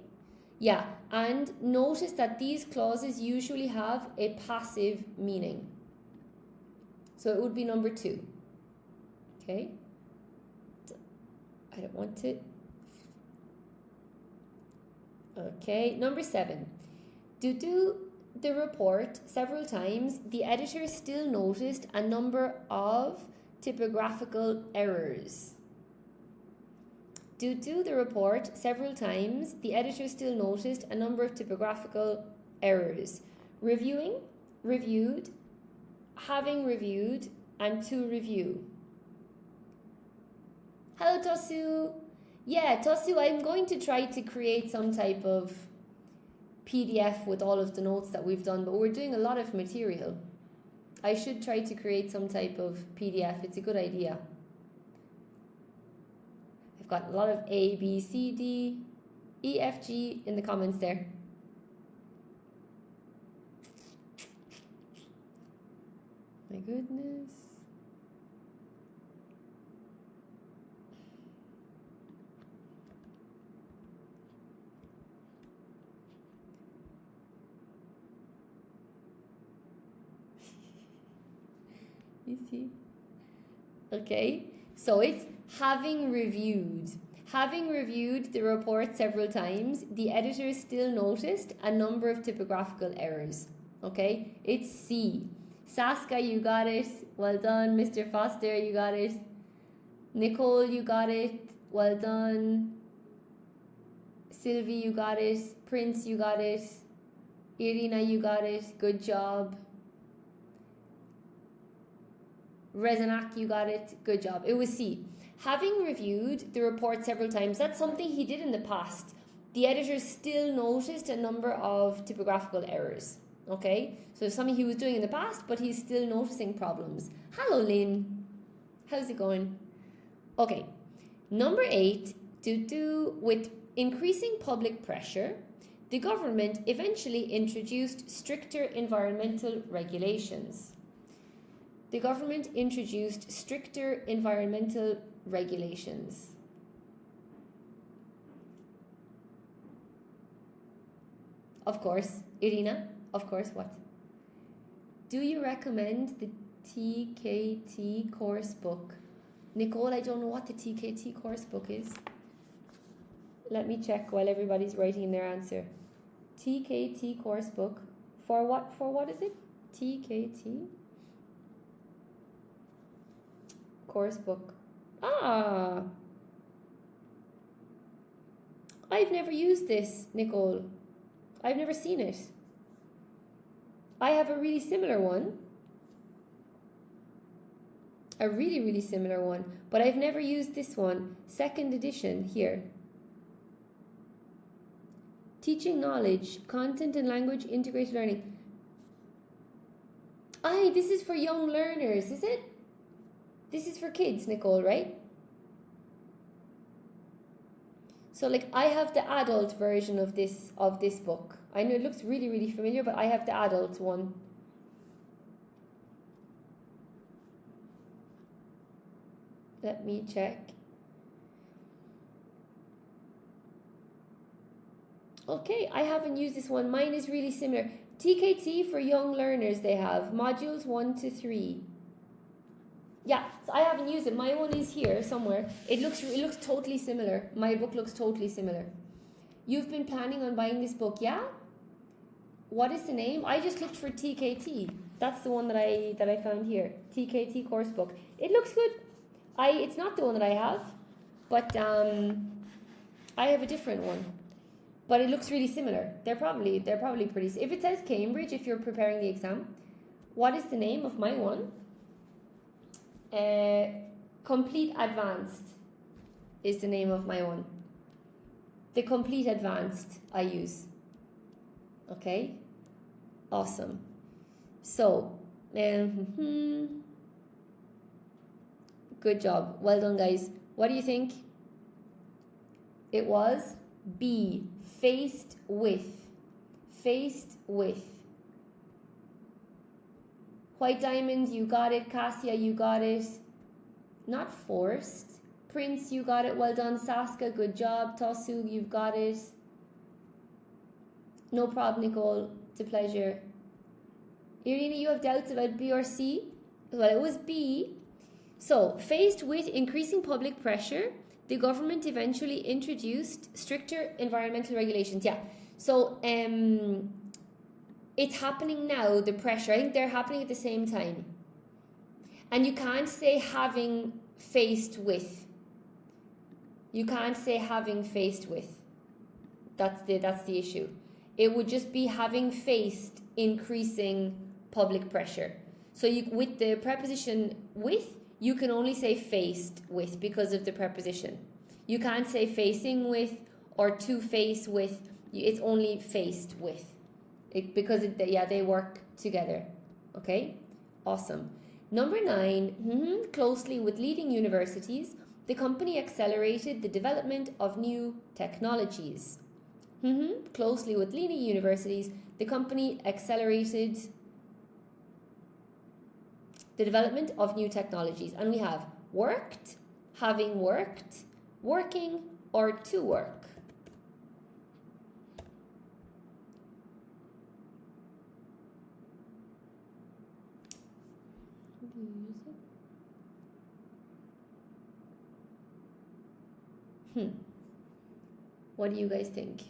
Speaker 1: Yeah, and notice that these clauses usually have a passive meaning. So it would be number 2. Okay? I don't want to. Okay, number 7. Due to the report several times, the editor still noticed a number of typographical errors. Due to the report several times, the editor still noticed a number of typographical errors. Reviewing, reviewed, having reviewed, and to review. Hello, Tosu. Yeah, Tosu, I'm going to try to create some type of PDF with all of the notes that we've done, but we're doing a lot of material. I should try to create some type of PDF. It's a good idea. I've got a lot of A, B, C, D, E, F, G in the comments there. My goodness. You see? Okay, so it's having reviewed. Having reviewed the report several times, the editor still noticed a number of typographical errors. Okay, it's C. Saska, you got it. Well done. Mr. Foster, you got it. Nicole, you got it. Well done. Sylvie, you got it. Prince, you got it. Irina, you got it. Good job. Rezanak, you got it. Good job. It was C. Having reviewed the report several times, that's something he did in the past. The editor still noticed a number of typographical errors. Okay? So it's something he was doing in the past, but he's still noticing problems. Hello, Lynn. How's it going? Okay. Number 8, with increasing public pressure, the government eventually introduced stricter environmental regulations. The government introduced stricter environmental regulations. Of course, Irina, of course, what? Do you recommend the TKT course book? Nicole, I don't know what the TKT course book is. Let me check while everybody's writing their answer. TKT course book. For what is it? TKT? Course book. Ah! I've never used this, Nicole. I've never seen it. I have a really similar one. A really, really similar one. But I've never used this one. 2nd edition here. Teaching knowledge, content and language integrated learning. Aye, this is for young learners, is it? This is for kids, Nicole, right? So like I have the adult version of this book. I know it looks really, really familiar, but I have the adult one. Let me check. Okay, I haven't used this one. Mine is really similar. TKT for young learners they have. Modules 1 to 3. Yeah, so I haven't used it. My one is here somewhere. It looks totally similar. My book looks totally similar. You've been planning on buying this book, yeah? What is the name? I just looked for TKT. That's the one that I found here. TKT course book. It looks good. It's not the one that I have, but I have a different one. But it looks really similar. They're probably pretty. If it says Cambridge, if you're preparing the exam, what is the name of my one? Complete Advanced is the name of my one. The Complete Advanced I use. Okay, awesome. So, Good job. Well done, guys. What do you think? It was B, faced with. Faced with. White Diamond, you got it. Cassia, you got it. Not forced. Prince, you got it. Well done. Saska, good job. Tosu, you've got it. No problem, Nicole. It's a pleasure. Irina, you have doubts about B or C? Well, it was B. So, faced with increasing public pressure, the government eventually introduced stricter environmental regulations. Yeah. So, it's happening now, the pressure. I think they're happening at the same time. And you can't say having faced with. You can't say having faced with. That's the issue. It would just be having faced increasing public pressure. So you, with the preposition with, you can only say faced with because of the preposition. You can't say facing with or to face with. It's only faced with. Because they work together. Okay? Awesome. Number 9, closely with leading universities, the company accelerated the development of new technologies. Closely with leading universities, the company accelerated the development of new technologies. And we have worked, having worked, working, or to work. What do you guys think?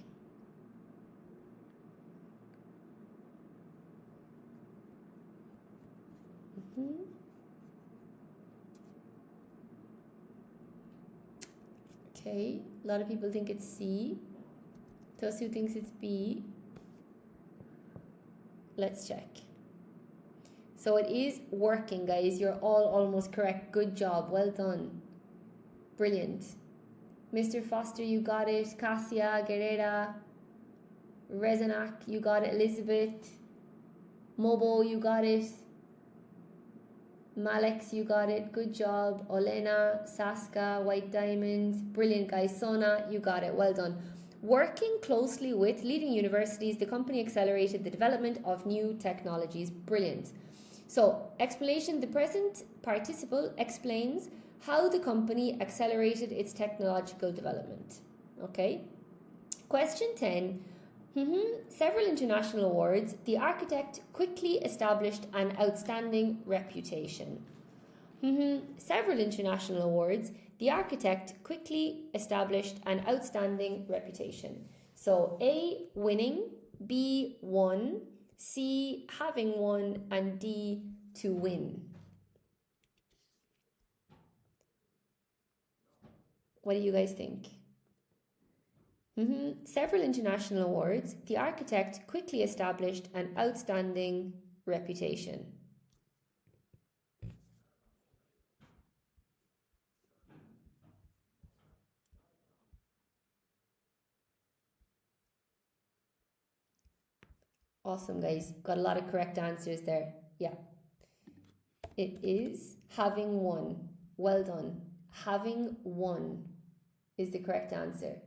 Speaker 1: Okay, a lot of people think it's C. Tosu thinks it's B. Let's check. So it is working, guys. You're all almost correct. Good job. Well done. Brilliant. Mr. Foster, you got it. Cassia, Guerrera, Rezanak, you got it. Elizabeth, Mobo, you got it. Malex, you got it. Good job. Olena, Saska, White Diamond. Brilliant, guys. Sona, you got it. Well done. Working closely with leading universities, the company accelerated the development of new technologies. Brilliant. So, explanation. The present participle explains how the company accelerated its technological development. Okay. Question 10. Several international awards. The architect quickly established an outstanding reputation. Several international awards. The architect quickly established an outstanding reputation. So A, winning, B, won, C, having won, and D, to win. What do you guys think? Several international awards. The architect quickly established an outstanding reputation. Awesome, guys. Got a lot of correct answers there. Yeah. It is having won. Well done. Having won is the correct answer.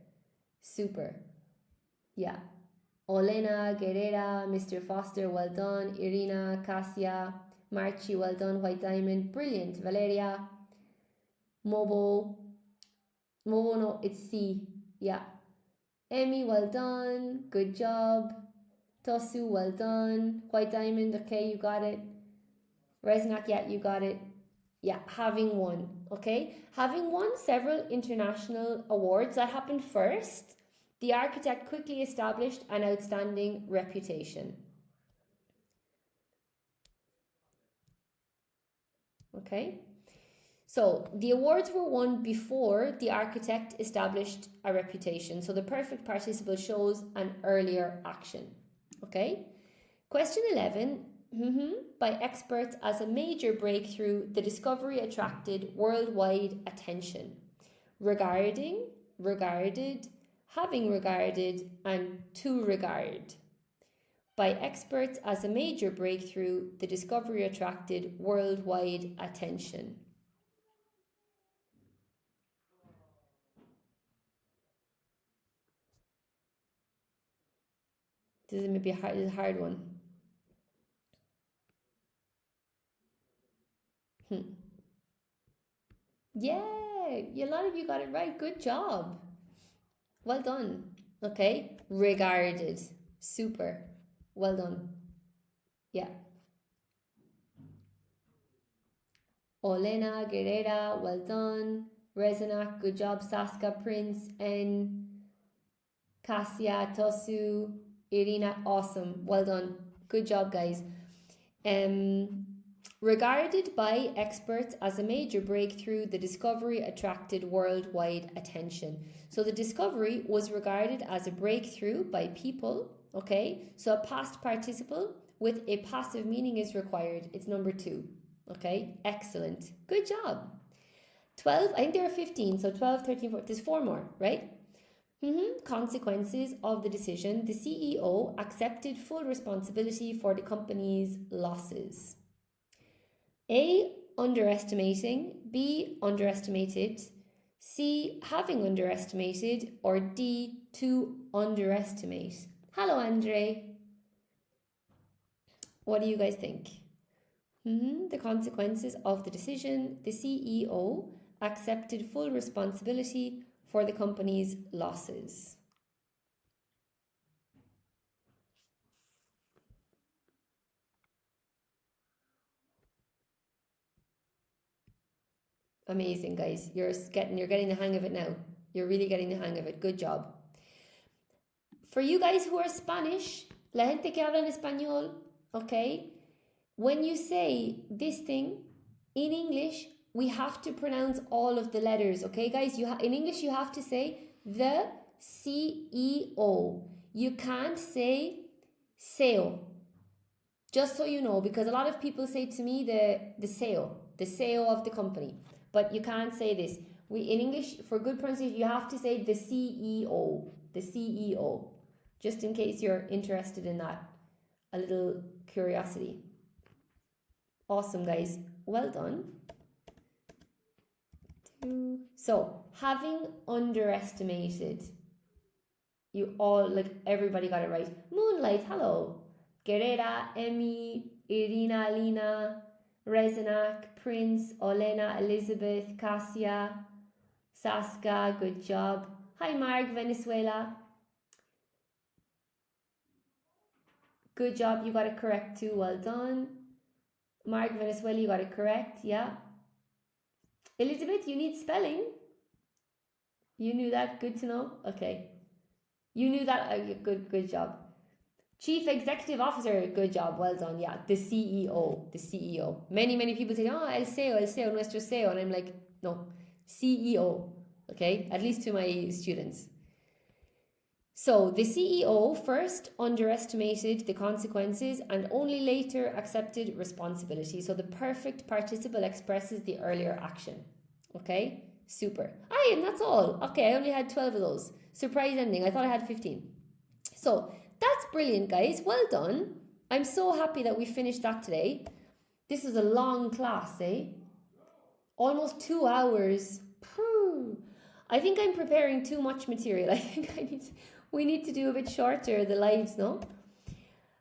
Speaker 1: Super. Yeah. Olena, Guerrera, Mr. Foster, well done. Irina, Cassia, Marchi, well done. White Diamond, brilliant. Valeria, Mobo, no, it's C. Yeah. Emmy, well done. Good job. Tosu, well done. White Diamond, okay, you got it. Resnak, yeah, you got it. Yeah, having won, okay? Having won several international awards, that happened first. The architect quickly established an outstanding reputation. Okay? So, the awards were won before the architect established a reputation. So, the perfect participle shows an earlier action. Okay? Question 11. By experts as a major breakthrough, the discovery attracted worldwide attention. Regarding, regarded, having regarded, and to regard. By experts as a major breakthrough, the discovery attracted worldwide attention. This is maybe a hard one. Yeah, a lot of you got it right. Good job. Well done. Okay, regarded. Super. Well done. Yeah. Olena, Guerrera, well done. Rezanak, good job. Saska, Prince, N, Kasia, Tosu, Irina, awesome. Well done. Good job, guys. Regarded by experts as a major breakthrough, the discovery attracted worldwide attention. So the discovery was regarded as a breakthrough by people, okay? So a past participle with a passive meaning is required. It's number 2, okay? Excellent. Good job. 12, I think there are 15, so 12, 13, 14, there's 4 more, right? Consequences of the decision. The CEO accepted full responsibility for the company's losses. A, underestimating. B, underestimated. C, having underestimated. Or D, to underestimate. Hello, Andre. What do you guys think? The consequences of the decision. The CEO accepted full responsibility for the company's losses. Amazing, guys. You're getting the hang of it now. You're really getting the hang of it. Good job. For you guys who are Spanish, la gente que habla en español, okay? When you say this thing in English, we have to pronounce all of the letters, okay, guys? In English, you have to say the CEO. You can't say SEO. Just so you know, because a lot of people say to me the SEO of the company. But you can't say this. In English, for good pronunciation, you have to say the CEO. The CEO. Just in case you're interested in that. A little curiosity. Awesome, guys. Well done. So, having underestimated. You all, everybody got it right. Moonlight, hello. Guerrera, Emmy, Irina, Alina, Rezanak, Prince, Olena, Elizabeth, Kasia, Saska, good job. Hi, Mark, Venezuela. Good job, you got it correct too, well done. Mark, Venezuela, you got it correct, yeah. Elizabeth, you need spelling. You knew that, good to know, okay. You knew that, good job. Chief Executive Officer, good job, well done, yeah. The CEO. Many people say, oh, el CEO, nuestro CEO. And I'm like, no, CEO, okay? At least to my students. So the CEO first underestimated the consequences and only later accepted responsibility. So the perfect participle expresses the earlier action, okay? Super. Aye, and that's all. Okay, I only had 12 of those. Surprise ending. I thought I had 15. So that's brilliant, guys. Well done. I'm so happy that we finished that today. This is a long class, eh? Almost 2 hours. I think I'm preparing too much material. I think we need to do a bit shorter, the lives, no?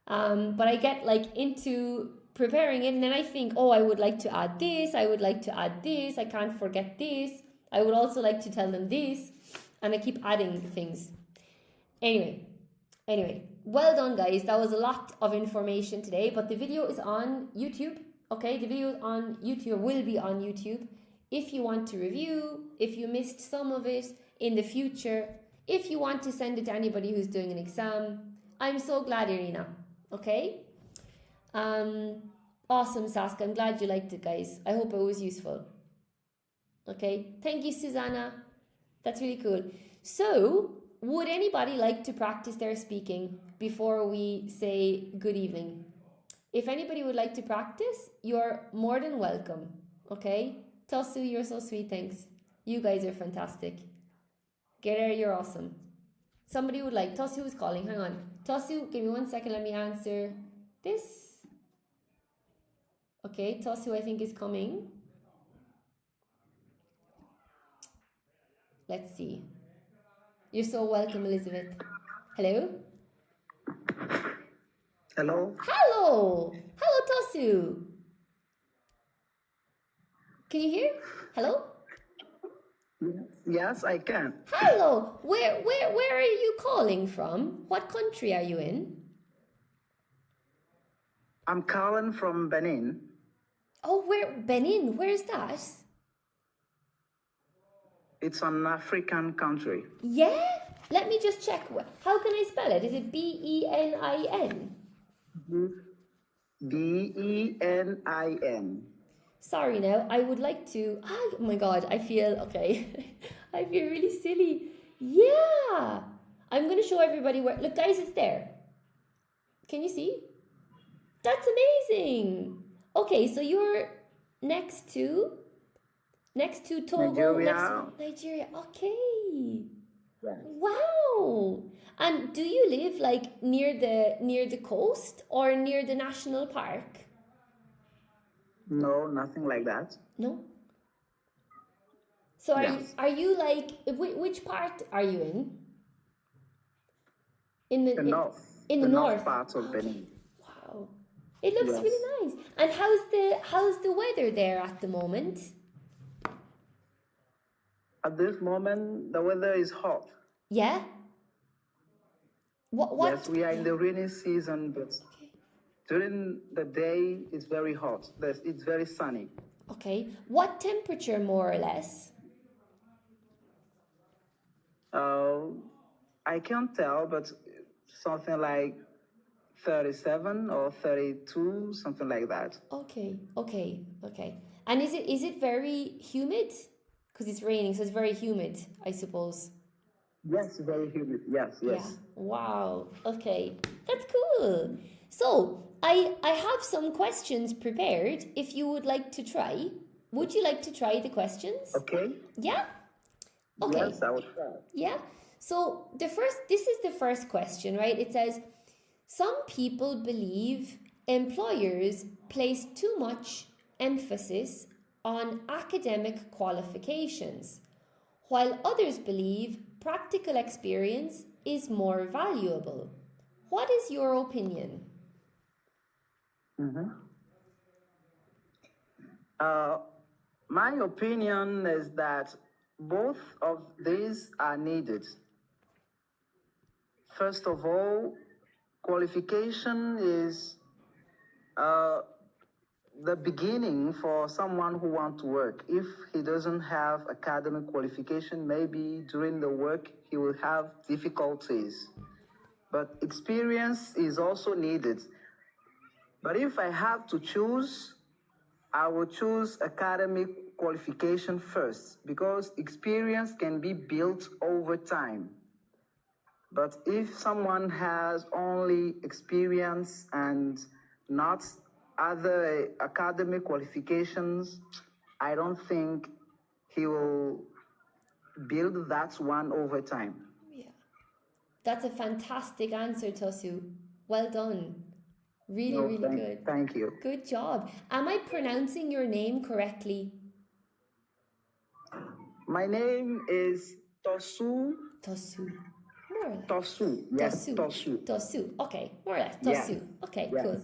Speaker 1: But I get into preparing it and then I think, oh, I would like to add this. I would like to add this. I can't forget this. I would also like to tell them this. And I keep adding things. Anyway, well done, guys. That was a lot of information today, but the video is on YouTube. Okay, the video is on YouTube, will be on YouTube. If you want to review, if you missed some of it in the future, if you want to send it to anybody who's doing an exam, I'm so glad, Irina. Okay? Awesome, Saska. I'm glad you liked it, guys. I hope it was useful. Okay? Thank you, Susanna. That's really cool. So, would anybody like to practice their speaking before we say good evening? If anybody would like to practice, you're more than welcome. Okay? Tosu, you're so sweet, thanks. You guys are fantastic. Gerer, you're awesome. Somebody would like, Tosu is calling, hang on. Tosu, give me 1 second, let me answer this. Okay, Tosu I think is coming. Let's see. You're so welcome, Elizabeth. Hello?
Speaker 3: Hello?
Speaker 1: Hello. Hello, Tosu. Can you hear? Hello?
Speaker 3: Yes, I can.
Speaker 1: Hello. Where are you calling from? What country are you in?
Speaker 3: I'm calling from Benin.
Speaker 1: Oh, Benin. Where's that?
Speaker 3: It's an African country.
Speaker 1: Yeah? Let me just check. How can I spell it? Is it Benin?
Speaker 3: Benin.
Speaker 1: Sorry now. I would like to. Oh my god, I feel okay. I feel really silly. Yeah. I'm going to show everybody where. Look, guys, it's there. Can you see? That's amazing. Okay, so you're next to Togo, next to
Speaker 3: Nigeria.
Speaker 1: Nigeria. Okay.
Speaker 3: Yes.
Speaker 1: Wow. And do you live like near the coast or near the national park?
Speaker 3: No, nothing like that.
Speaker 1: No. So
Speaker 3: Yes.
Speaker 1: are you like which part are you in? In the
Speaker 3: The north.
Speaker 1: in the
Speaker 3: The
Speaker 1: north.
Speaker 3: north part of
Speaker 1: Okay.
Speaker 3: Benin.
Speaker 1: Wow. It looks
Speaker 3: Yes.
Speaker 1: really nice. And how's the weather there at the moment?
Speaker 3: At this moment, the weather is hot.
Speaker 1: Yeah. What?
Speaker 3: Yes, we are in the rainy season, but
Speaker 1: Okay.
Speaker 3: during the day, it's very hot. It's very sunny.
Speaker 1: Okay. What temperature more or less?
Speaker 3: I can't tell, but something like 37 or 32, something like that.
Speaker 1: Okay. And is it very humid? Because it's raining, so it's very humid, I suppose.
Speaker 3: Yes, very humid. Yes,
Speaker 1: Yeah.
Speaker 3: yes.
Speaker 1: Wow. Okay. That's cool. So I have some questions prepared if you would like to try. Would you like to try the questions?
Speaker 3: Okay.
Speaker 1: Yeah? Okay.
Speaker 3: Yes, I will try.
Speaker 1: Yeah. So this is the first question, right? It says, some people believe employers place too much emphasis on academic qualifications, while others believe practical experience is more valuable. What is your opinion?
Speaker 3: My opinion is that both of these are needed. First of all, qualification is the beginning for someone who wants to work. If he doesn't have academic qualification, maybe during the work he will have difficulties. But experience is also needed. But if I have to choose, I will choose academic qualification first because experience can be built over time. But if someone has only experience and not other academic qualifications, I don't think he will build that one over time.
Speaker 1: Yeah. That's a fantastic answer, Tosu. Well done. Really,
Speaker 3: No,
Speaker 1: really good.
Speaker 3: Thank you.
Speaker 1: Good job. Am I pronouncing your name correctly?
Speaker 3: My name is Tosu.
Speaker 1: Tosu. More or less.
Speaker 3: Tosu. Yes,
Speaker 1: Tosu.
Speaker 3: Tosu.
Speaker 1: Tosu. Okay, more or less.
Speaker 3: Yes.
Speaker 1: Tosu. Okay,
Speaker 3: Yes.
Speaker 1: cool.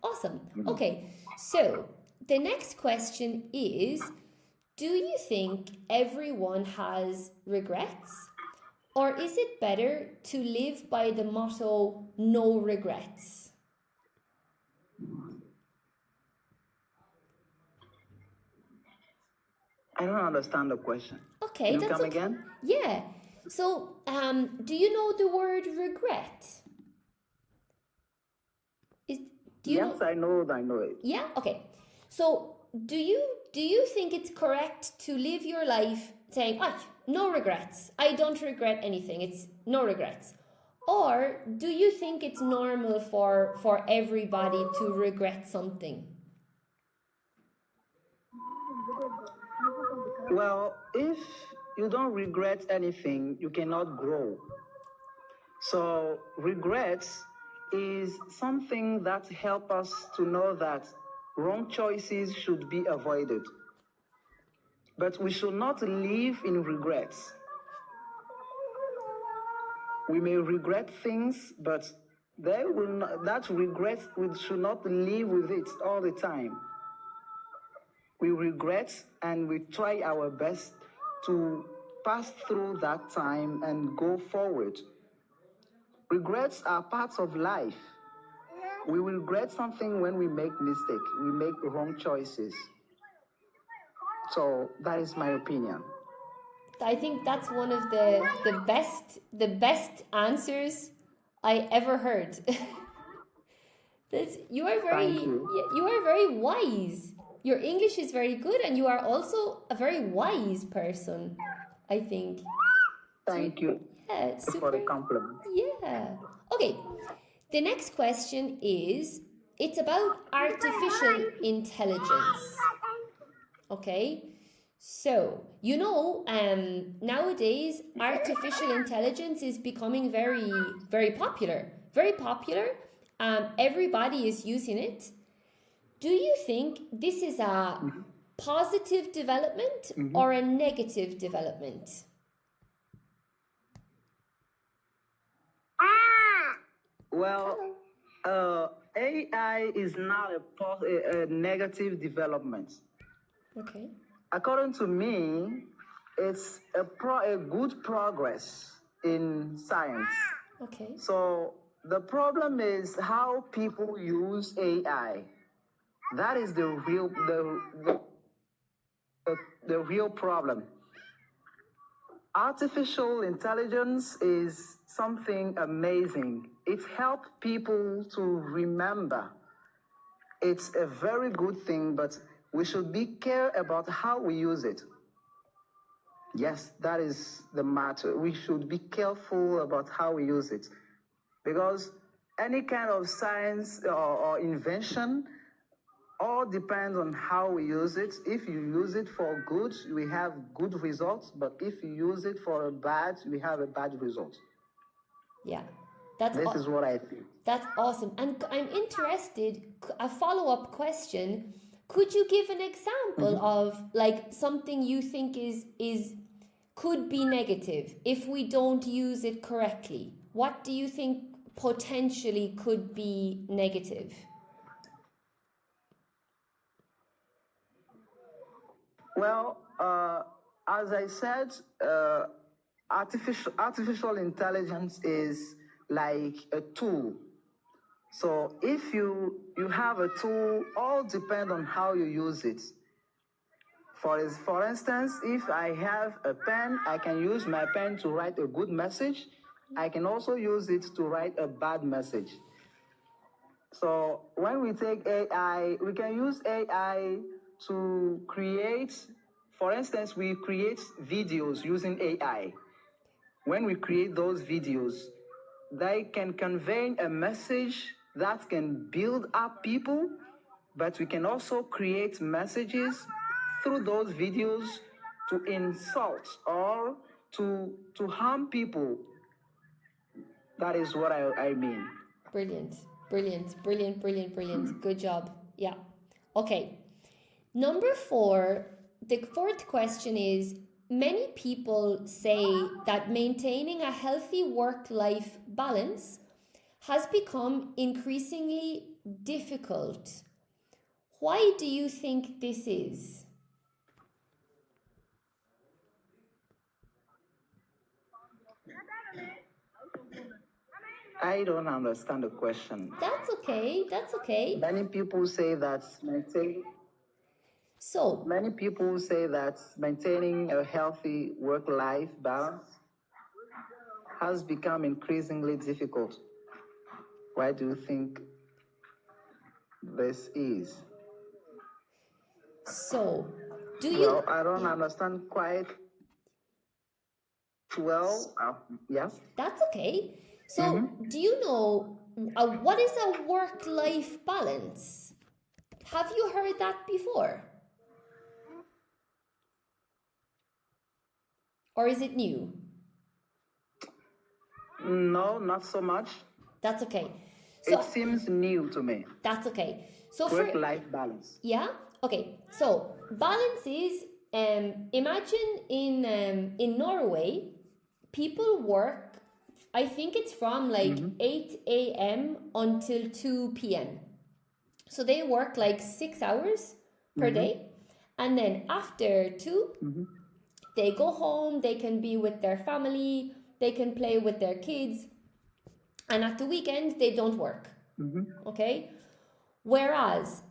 Speaker 1: Awesome. Okay, so the next question is, do you think everyone has regrets? Or is it better to live by the motto, no regrets?
Speaker 3: I don't understand the question.
Speaker 1: Okay,
Speaker 3: Can you
Speaker 1: that's
Speaker 3: come
Speaker 1: okay.
Speaker 3: again?
Speaker 1: Yeah. So, do you know the word regret?
Speaker 3: Yes, I know it.
Speaker 1: Yeah? Okay. So, do you think it's correct to live your life saying, no regrets. I don't regret anything. It's no regrets. Or do you think it's normal for everybody to regret something?
Speaker 3: Well, if you don't regret anything, you cannot grow. So regrets is something that helps us to know that wrong choices should be avoided. But we should not live in regrets. We may regret things, but they will not, that regret, we should not live with it all the time. We regret and we try our best to pass through that time and go forward. Regrets are parts of life. We will regret something when we make mistakes, we make wrong choices. So that is my opinion.
Speaker 1: I think that's one of the best answers I ever heard. You are very
Speaker 3: Thank you.
Speaker 1: you are very wise. Your English is very good, and you are also a very wise person, I think.
Speaker 3: Thank you
Speaker 1: Yeah,
Speaker 3: for the
Speaker 1: super.
Speaker 3: compliment.
Speaker 1: Yeah. Okay. The next question is, it's about artificial intelligence. Okay. So, nowadays artificial intelligence is becoming very, very popular. Very popular. Everybody is using it. Do you think this is a positive development or a negative development?
Speaker 3: Well, AI is not a negative development.
Speaker 1: Okay.
Speaker 3: According to me, it's a good progress in science.
Speaker 1: Okay.
Speaker 3: So the problem is how people use AI. That is the real problem. Artificial intelligence is something amazing. It helps people to remember. It's a very good thing, but we should be careful about how we use it. Yes, that is the matter. We should be careful about how we use it. Because any kind of science or invention all depends on how we use it. If you use it for good, we have good results. But if you use it for bad, we have a bad result.
Speaker 1: Yeah.
Speaker 3: This is what I think.
Speaker 1: That's awesome. And I'm interested, a follow-up question. Could you give an example of like something you think could be negative if we don't use it correctly? What do you think potentially could be negative?
Speaker 3: Well, as I said, artificial intelligence is like a tool. So if you have a tool, all depend on how you use it. For instance, if I have a pen, I can use my pen to write a good message. I can also use it to write a bad message. So when we take AI, we can use AI to create, for instance, we create videos using AI. When we create those videos, they can convey a message that can build up people, but we can also create messages through those videos to insult or to harm people. That is what I mean.
Speaker 1: Brilliant. Good job. Yeah. Okay. Number 4, the fourth question is, many people say that maintaining a healthy work-life balance has become increasingly difficult. Why do you think this is?
Speaker 3: I don't understand the question.
Speaker 1: That's okay.
Speaker 3: Many people say that maintaining a healthy work-life balance has become increasingly difficult. Why do you think this is?
Speaker 1: So,
Speaker 3: Well, I don't understand quite well. Yes?
Speaker 1: That's okay. So, do you know what is a work-life balance? Have you heard that before? Or is it new?
Speaker 3: No, not so much.
Speaker 1: That's okay. So,
Speaker 3: it seems new to me.
Speaker 1: That's okay. So
Speaker 3: work-life balance.
Speaker 1: Yeah? Okay. So, balance is imagine in Norway, people work I think it's from like 8 a.m. until 2 p.m. So they work like 6 hours per day. And then after 2, they go home, they can be with their family, they can play with their kids. And at the weekend, they don't work. Okay? Whereas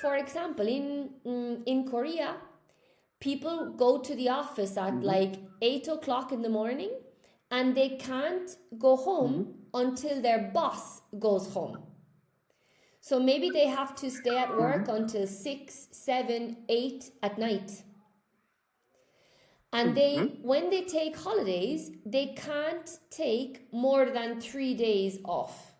Speaker 1: for example, in Korea, people go to the office at like 8 o'clock in the morning and they can't go home until their boss goes home. So maybe they have to stay at work until 6, 7, 8 at night. And when they take holidays, they can't take more than 3 days off.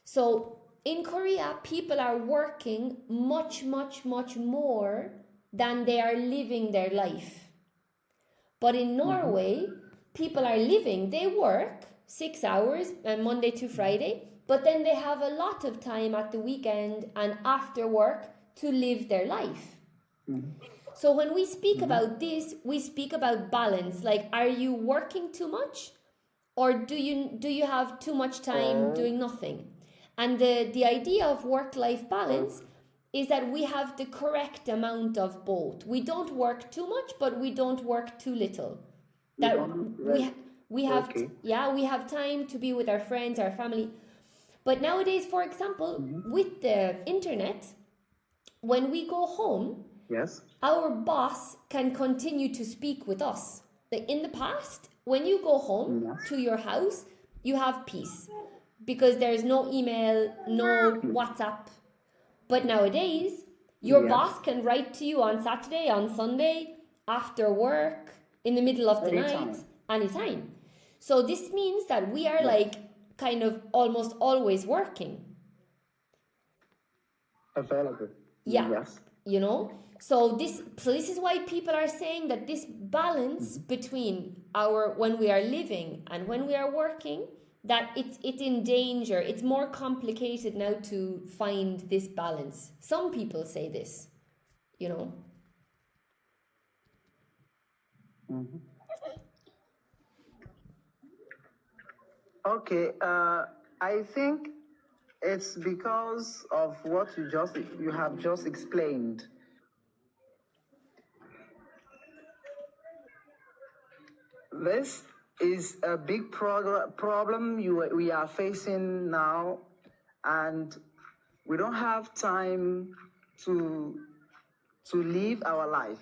Speaker 1: So in Korea, people are working much, much, much more than they are living their life. But in Norway, people are living, they work 6 hours Monday to Friday, but then they have a lot of time at the weekend and after work to live their life. So when we speak about this, we speak about balance. Like, are you working too much? Or do you have too much time doing nothing? And the idea of work-life balance is that we have the correct amount of both. We don't work too much, but we don't work too little. That we have time to be with our friends, our family. But nowadays, for example, with the internet, when we go home, our boss can continue to speak with us. In the past, when you go home to your house, you have peace because there's no email, no WhatsApp. But nowadays, your boss can write to you on Saturday, on Sunday, after work, in the middle of the night, anytime. So this means that we are like kind of almost always working.
Speaker 3: Available.
Speaker 1: Yeah. You know? So this is why people are saying that this balance between when we are living and when we are working, that it's in danger. It's more complicated now to find this balance. Some people say this, you know.
Speaker 3: Okay, I think it's because of what you have just explained. This is a big problem we are facing now, and we don't have time to live our life.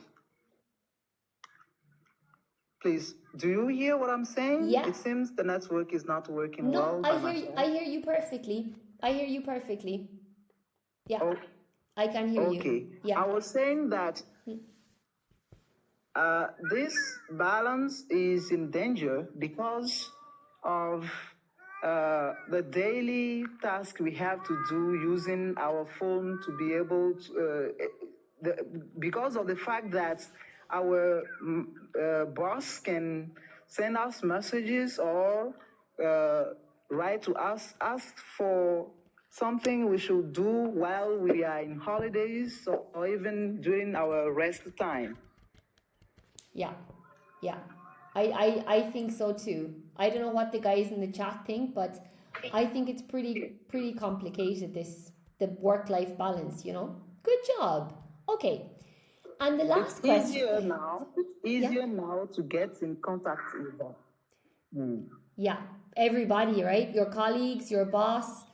Speaker 3: Please, do you hear what I'm saying?
Speaker 1: Yeah.
Speaker 3: It seems the network is not working well.
Speaker 1: No, I hear you perfectly. I hear you perfectly. Yeah, I can hear you.
Speaker 3: Okay.
Speaker 1: Yeah.
Speaker 3: I was saying that this balance is in danger because of the daily task we have to do using our phone to be able to, because of the fact that our boss can send us messages or write to us, ask for something we should do while we are in holidays or even during our rest time.
Speaker 1: Yeah. I think so too. I don't know what the guys in the chat think, but I think it's pretty complicated, the work-life balance, you know? Good job. Okay. And the last question.
Speaker 3: It's easier now to get in contact with them.
Speaker 1: Yeah, everybody, right? Your colleagues, your boss,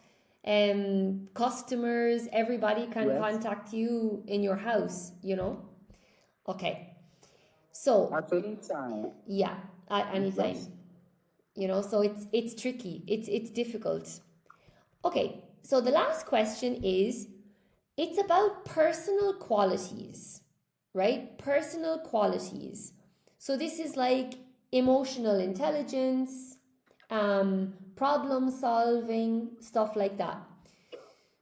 Speaker 1: customers, everybody can contact you in your house, you know? Okay. So
Speaker 3: at any time.
Speaker 1: Yeah, at any time. You know, so it's tricky. It's difficult. Okay, so the last question is, it's about personal qualities, right? Personal qualities. So this is like emotional intelligence, problem solving, stuff like that.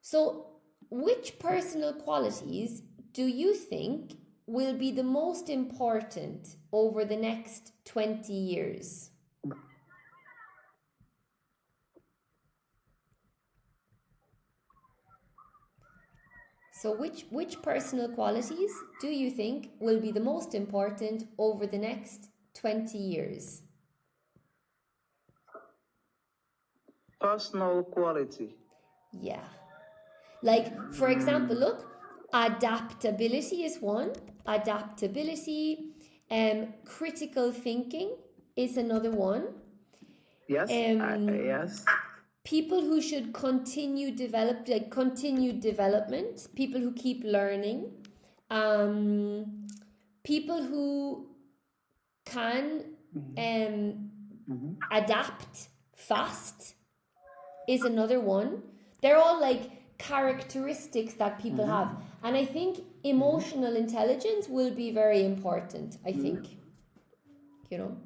Speaker 1: So which personal qualities do you think will be the most important over the next 20 years? So which personal qualities do you think will be the most important over the next 20 years?
Speaker 3: Personal quality.
Speaker 1: Yeah. Like, for example, look, adaptability is one. Adaptability. Critical thinking is another one.
Speaker 3: Yes. Yes.
Speaker 1: People who should continued development, people who keep learning, people who can adapt fast is another one. They're all like characteristics that people have. And I think emotional intelligence will be very important, I think. You know?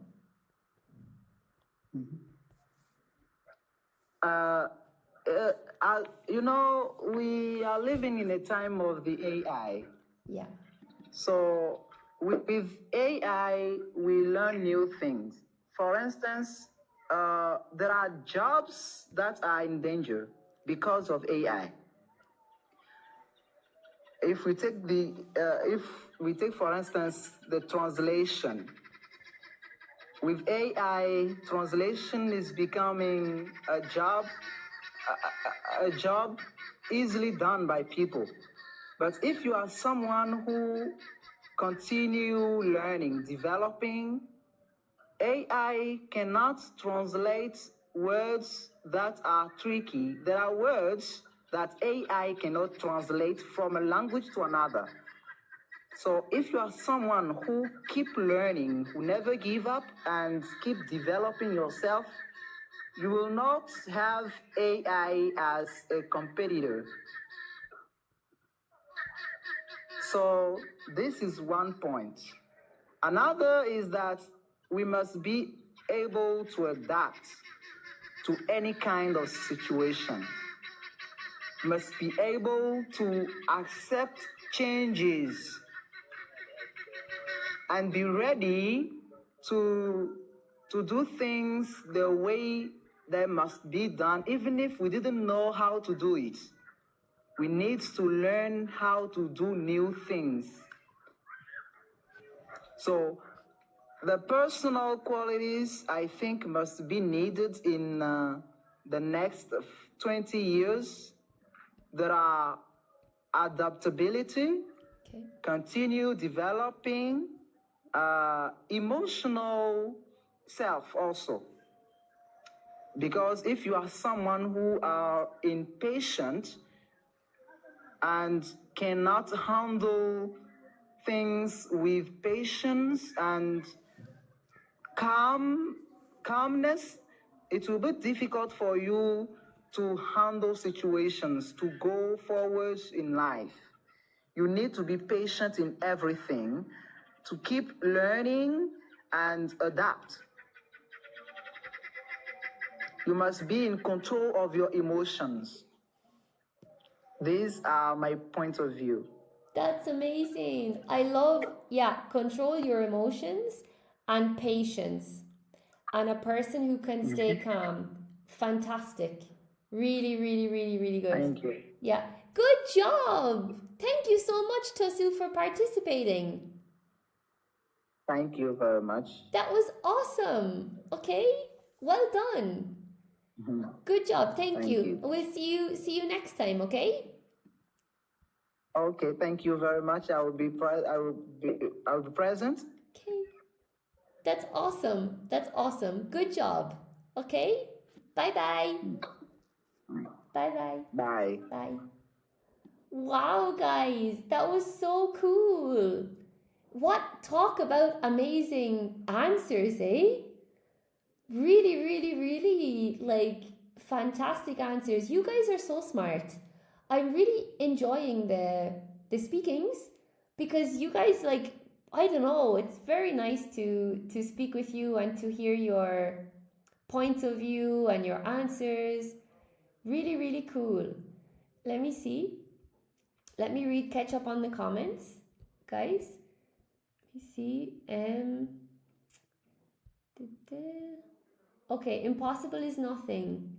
Speaker 3: We are living in a time of the AI.
Speaker 1: Yeah.
Speaker 3: So with AI, we learn new things. For instance, there are jobs that are in danger because of AI. If we take for instance the translation, with AI, translation is becoming a job easily done by people. But if you are someone who continue learning, developing, AI cannot translate words that are tricky. There are words that AI cannot translate from a language to another. So if you are someone who keep learning, who never give up and keep developing yourself, you will not have AI as a competitor. So this is one point. Another is that we must be able to adapt to any kind of situation. Must be able to accept changes and be ready to do things the way they must be done, even if we didn't know how to do it. We need to learn how to do new things. So the personal qualities, I think, must be needed in the next 20 years. There are adaptability,
Speaker 1: Okay.
Speaker 3: continue developing, emotional self also. Because if you are someone who are impatient and cannot handle things with patience and calmness, it will be difficult for you to handle situations, to go forward in life. You need to be patient in everything, to keep learning and adapt. You must be in control of your emotions. These are my point of view.
Speaker 1: That's amazing. I love, control your emotions and patience. And a person who can stay calm. Fantastic. Really, really, really, really good.
Speaker 3: Thank you.
Speaker 1: Yeah. Good job. Thank you so much, Tosu, for participating.
Speaker 3: Thank you very much.
Speaker 1: That was awesome. Okay. Well done. Good job. Thank you. We'll see you next time, okay?
Speaker 3: Okay, thank you very much. I will be present.
Speaker 1: Okay. That's awesome. That's awesome. Good job. Okay? Bye-bye. Bye-bye.
Speaker 3: Bye.
Speaker 1: Bye. Wow, guys. That was so cool. What talk about amazing answers, eh? Really, really, really like fantastic answers. You guys are so smart. I'm really enjoying the speakings because you guys like, I don't know, it's very nice to speak with you and to hear your points of view and your answers. Really, really cool. Let me see. Let me read, catch up on the comments, guys. Let me see. Okay, impossible is nothing.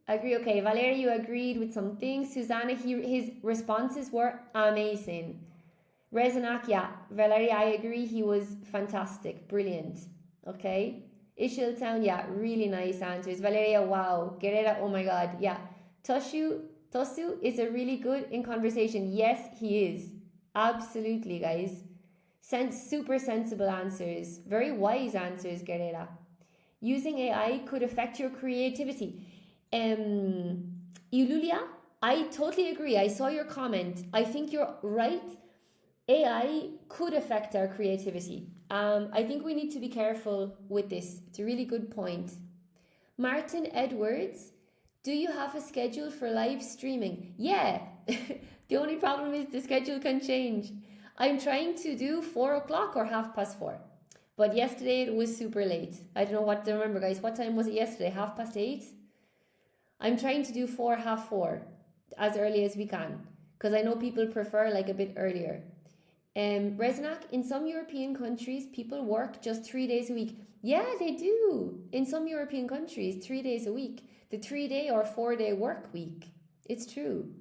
Speaker 1: Agree. Okay, Valeria, you agreed with some things. Susanna, his responses were amazing. Rezanak, yeah. Valeria, I agree. He was fantastic. Brilliant. Okay. Ishiltown, yeah. Really nice answers. Valeria, wow. Guerrera, oh my God. Yeah. Tosu is a really good in conversation. Yes, he is. Absolutely, guys. Super sensible answers. Very wise answers, Guerrera. Using AI could affect your creativity. Ilulia, I totally agree. I saw your comment. I think you're right. AI could affect our creativity. I think we need to be careful with this. It's a really good point. Martin Edwards, do you have a schedule for live streaming? Yeah. The only problem is the schedule can change. I'm trying to do 4 o'clock or 4:30. But yesterday it was super late. I don't know what to remember, guys. What time was it yesterday? 8:30? I'm trying to do 4, 4:30 as early as we can. Because I know people prefer like a bit earlier. Resnack, in some European countries, people work just 3 days a week. Yeah, they do. In some European countries, 3 days a week. The 3-day or 4-day work week. It's true.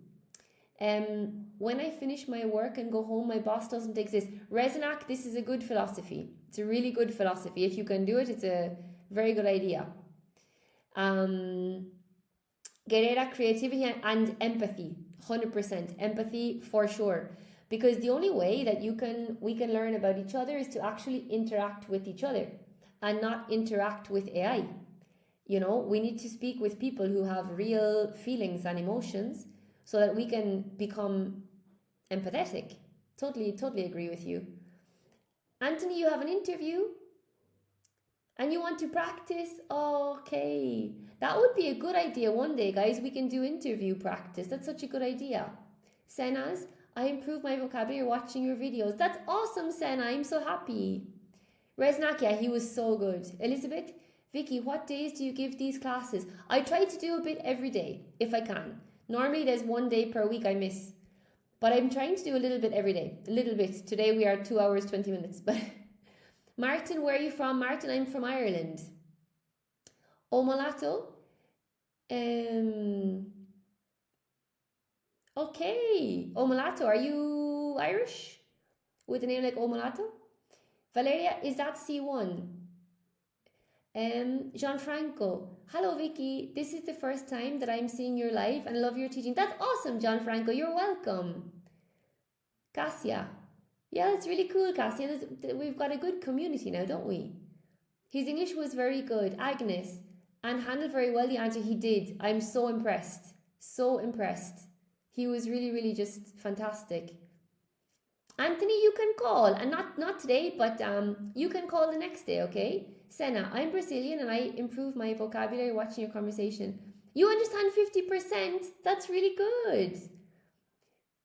Speaker 1: When I finish my work and go home, my boss doesn't exist. Resnack, this is a good philosophy. It's a really good philosophy. If you can do it, it's a very good idea. Guerrera, creativity and empathy. 100%. Empathy for sure. Because the only way that we can learn about each other is to actually interact with each other and not interact with AI. You know, we need to speak with people who have real feelings and emotions so that we can become empathetic. Totally agree with you. Anthony, you have an interview and you want to practice? Okay. That would be a good idea one day, guys. We can do interview practice. That's such a good idea. Senas, I improve my vocabulary watching your videos. That's awesome, Sena. I'm so happy. Resnakia, he was so good. Elizabeth, Vicky, what days do you give these classes? I try to do a bit every day, if I can. Normally there's 1 day per week I miss. But I'm trying to do a little bit every day. A little bit. Today we are 2 hours, 20 minutes. But Martin, where are you from? Martin, I'm from Ireland. Omalato. Okay. Omalato, are you Irish? With a name like Omalato? Valeria, is that C1? Gianfranco, hello Vicky. This is the first time that I'm seeing your live and love your teaching. That's awesome, Gianfranco. You're welcome. Cassia. Yeah, that's really cool, Cassia. We've got a good community now, don't we? His English was very good. Agnes. And handled very well the answer he did. I'm so impressed. So impressed. He was really just fantastic. Anthony, you can call, and not today, but you can call the next day, okay? Senna, I'm Brazilian and I improve my vocabulary watching your conversation. You understand 50%? That's really good.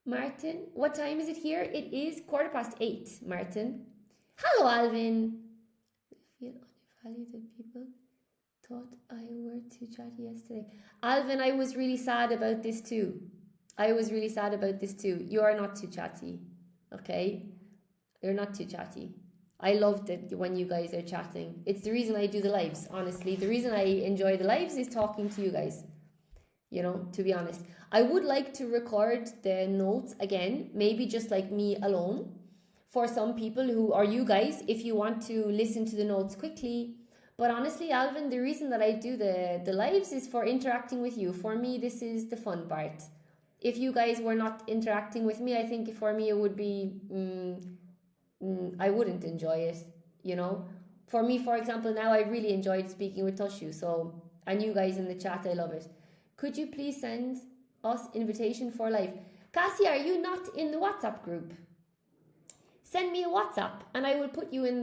Speaker 1: Martin, what time is it here? It is 8:15, Martin. Hello, Alvin. I feel undervalued that people thought I were too chatty yesterday. Alvin, I was really sad about this too. You are not too chatty. Okay, you're not too chatty. I loved it when you guys are chatting. It's the reason I do the lives, honestly. The reason I enjoy the lives is talking to you guys. You know, to be honest. I would like to record the notes again, maybe just like me alone. For some people who are you guys, if you want to listen to the notes quickly. But honestly, Alvin, the reason that I do the lives is for interacting with you. For me, this is the fun part. If you guys were not interacting with me, I think for me it would be, I wouldn't enjoy it, you know. For me, for example, now I really enjoyed speaking with Toshu, so, and you guys in the chat, I love it. Could you please send us invitation for live? Cassie, are you not in the WhatsApp group? Send me a WhatsApp and I will put you in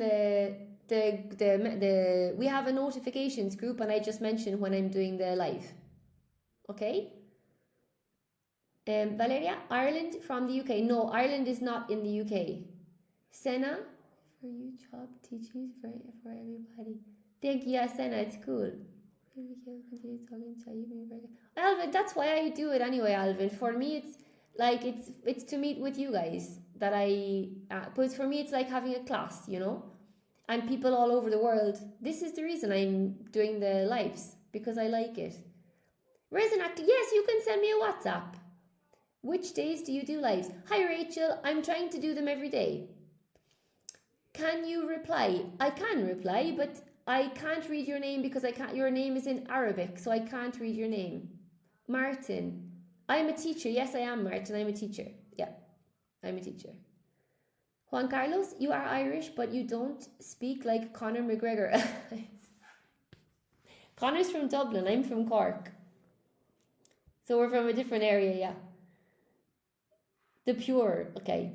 Speaker 1: we have a notifications group and I just mention when I'm doing the live. Okay? Valeria, Ireland from the UK. No, Ireland is not in the UK. Senna, for you job teaching for everybody. Thank you, yeah, Senna, it's cool. Alvin, that's why I do it anyway, Alvin. For me, it's like it's to meet with you guys that but for me, it's like having a class, you know, and people all over the world. This is the reason I'm doing the lives because I like it. Resonact, yes, you can send me a WhatsApp. Which days do you do lives? Hi Rachel, I'm trying to do them every day. Can you reply? I can reply, but I can't read your name because your name is in Arabic, so I can't read your name. Martin, I'm a teacher. Yes, I am, Martin. I'm a teacher. Yeah, I'm a teacher. Juan Carlos, you are Irish, but you don't speak like Conor McGregor. Conor's from Dublin. I'm from Cork. So we're from a different area, yeah. The pure, okay.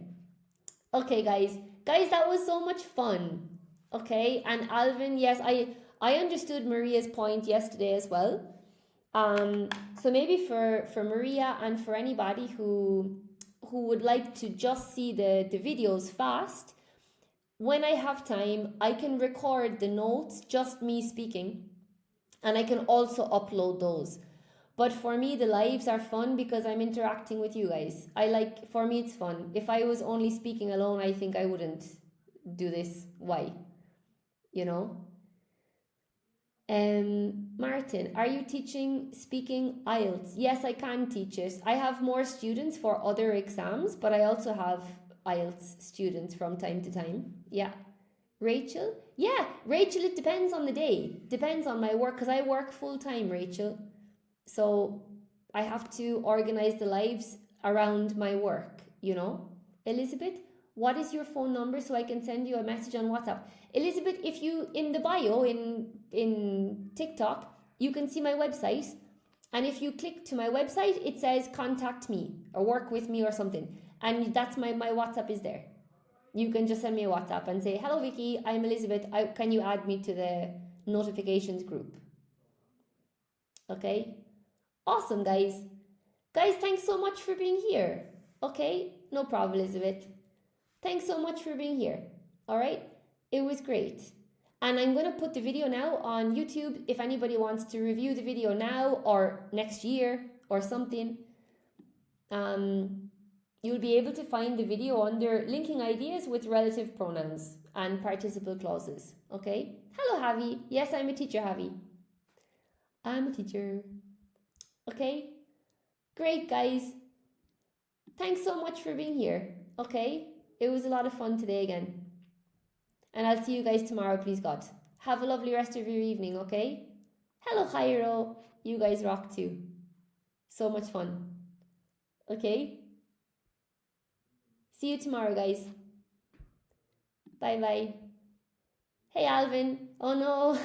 Speaker 1: Okay, guys. Guys, that was so much fun. Okay, and Alvin, yes, I understood Maria's point yesterday as well. So maybe for Maria and for anybody who would like to just see the videos fast, when I have time, I can record the notes, just me speaking, and I can also upload those. But for me, the lives are fun because I'm interacting with you guys. For me, it's fun. If I was only speaking alone, I think I wouldn't do this. Why? You know? Martin, are you teaching speaking IELTS? Yes, I can teach it. I have more students for other exams, but I also have IELTS students from time to time. Yeah. Rachel? Yeah, Rachel, it depends on the day. Depends on my work because I work full time, Rachel. So I have to organize the lives around my work, you know. Elizabeth, what is your phone number so I can send you a message on WhatsApp? Elizabeth, if you, in the bio in TikTok, you can see my website. And if you click to my website, it says contact me or work with me or something. And that's my WhatsApp is there. You can just send me a WhatsApp and say, hello Vicky, I'm Elizabeth. Can you add me to the notifications group? Okay. Awesome, guys. Guys, thanks so much for being here. Okay, no problem, Elizabeth. Thanks so much for being here. All right, it was great. And I'm going to put the video now on YouTube. If anybody wants to review the video now or next year or something, you'll be able to find the video under linking ideas with relative pronouns and participle clauses. Okay. Hello, Javi. Yes, I'm a teacher, Javi. I'm a teacher. Okay. Great, guys. Thanks so much for being here. Okay. It was a lot of fun today again. And I'll see you guys tomorrow, please God. Have a lovely rest of your evening, okay? Hello, Jairo. You guys rock too. So much fun. Okay? See you tomorrow, guys. Bye-bye. Hey, Alvin. Oh, no.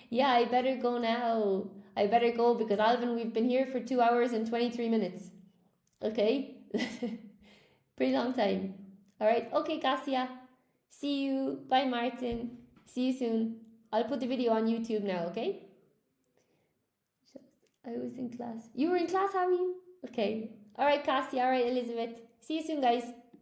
Speaker 1: Yeah, I better go now. I better go because, Alvin, we've been here for 2 hours and 23 minutes. Okay? Pretty long time. All right. Okay, Cassia. See you. Bye, Martin. See you soon. I'll put the video on YouTube now, okay? I was in class. You were in class, have you? Okay. All right, Cassie. All right, Elizabeth. See you soon, guys.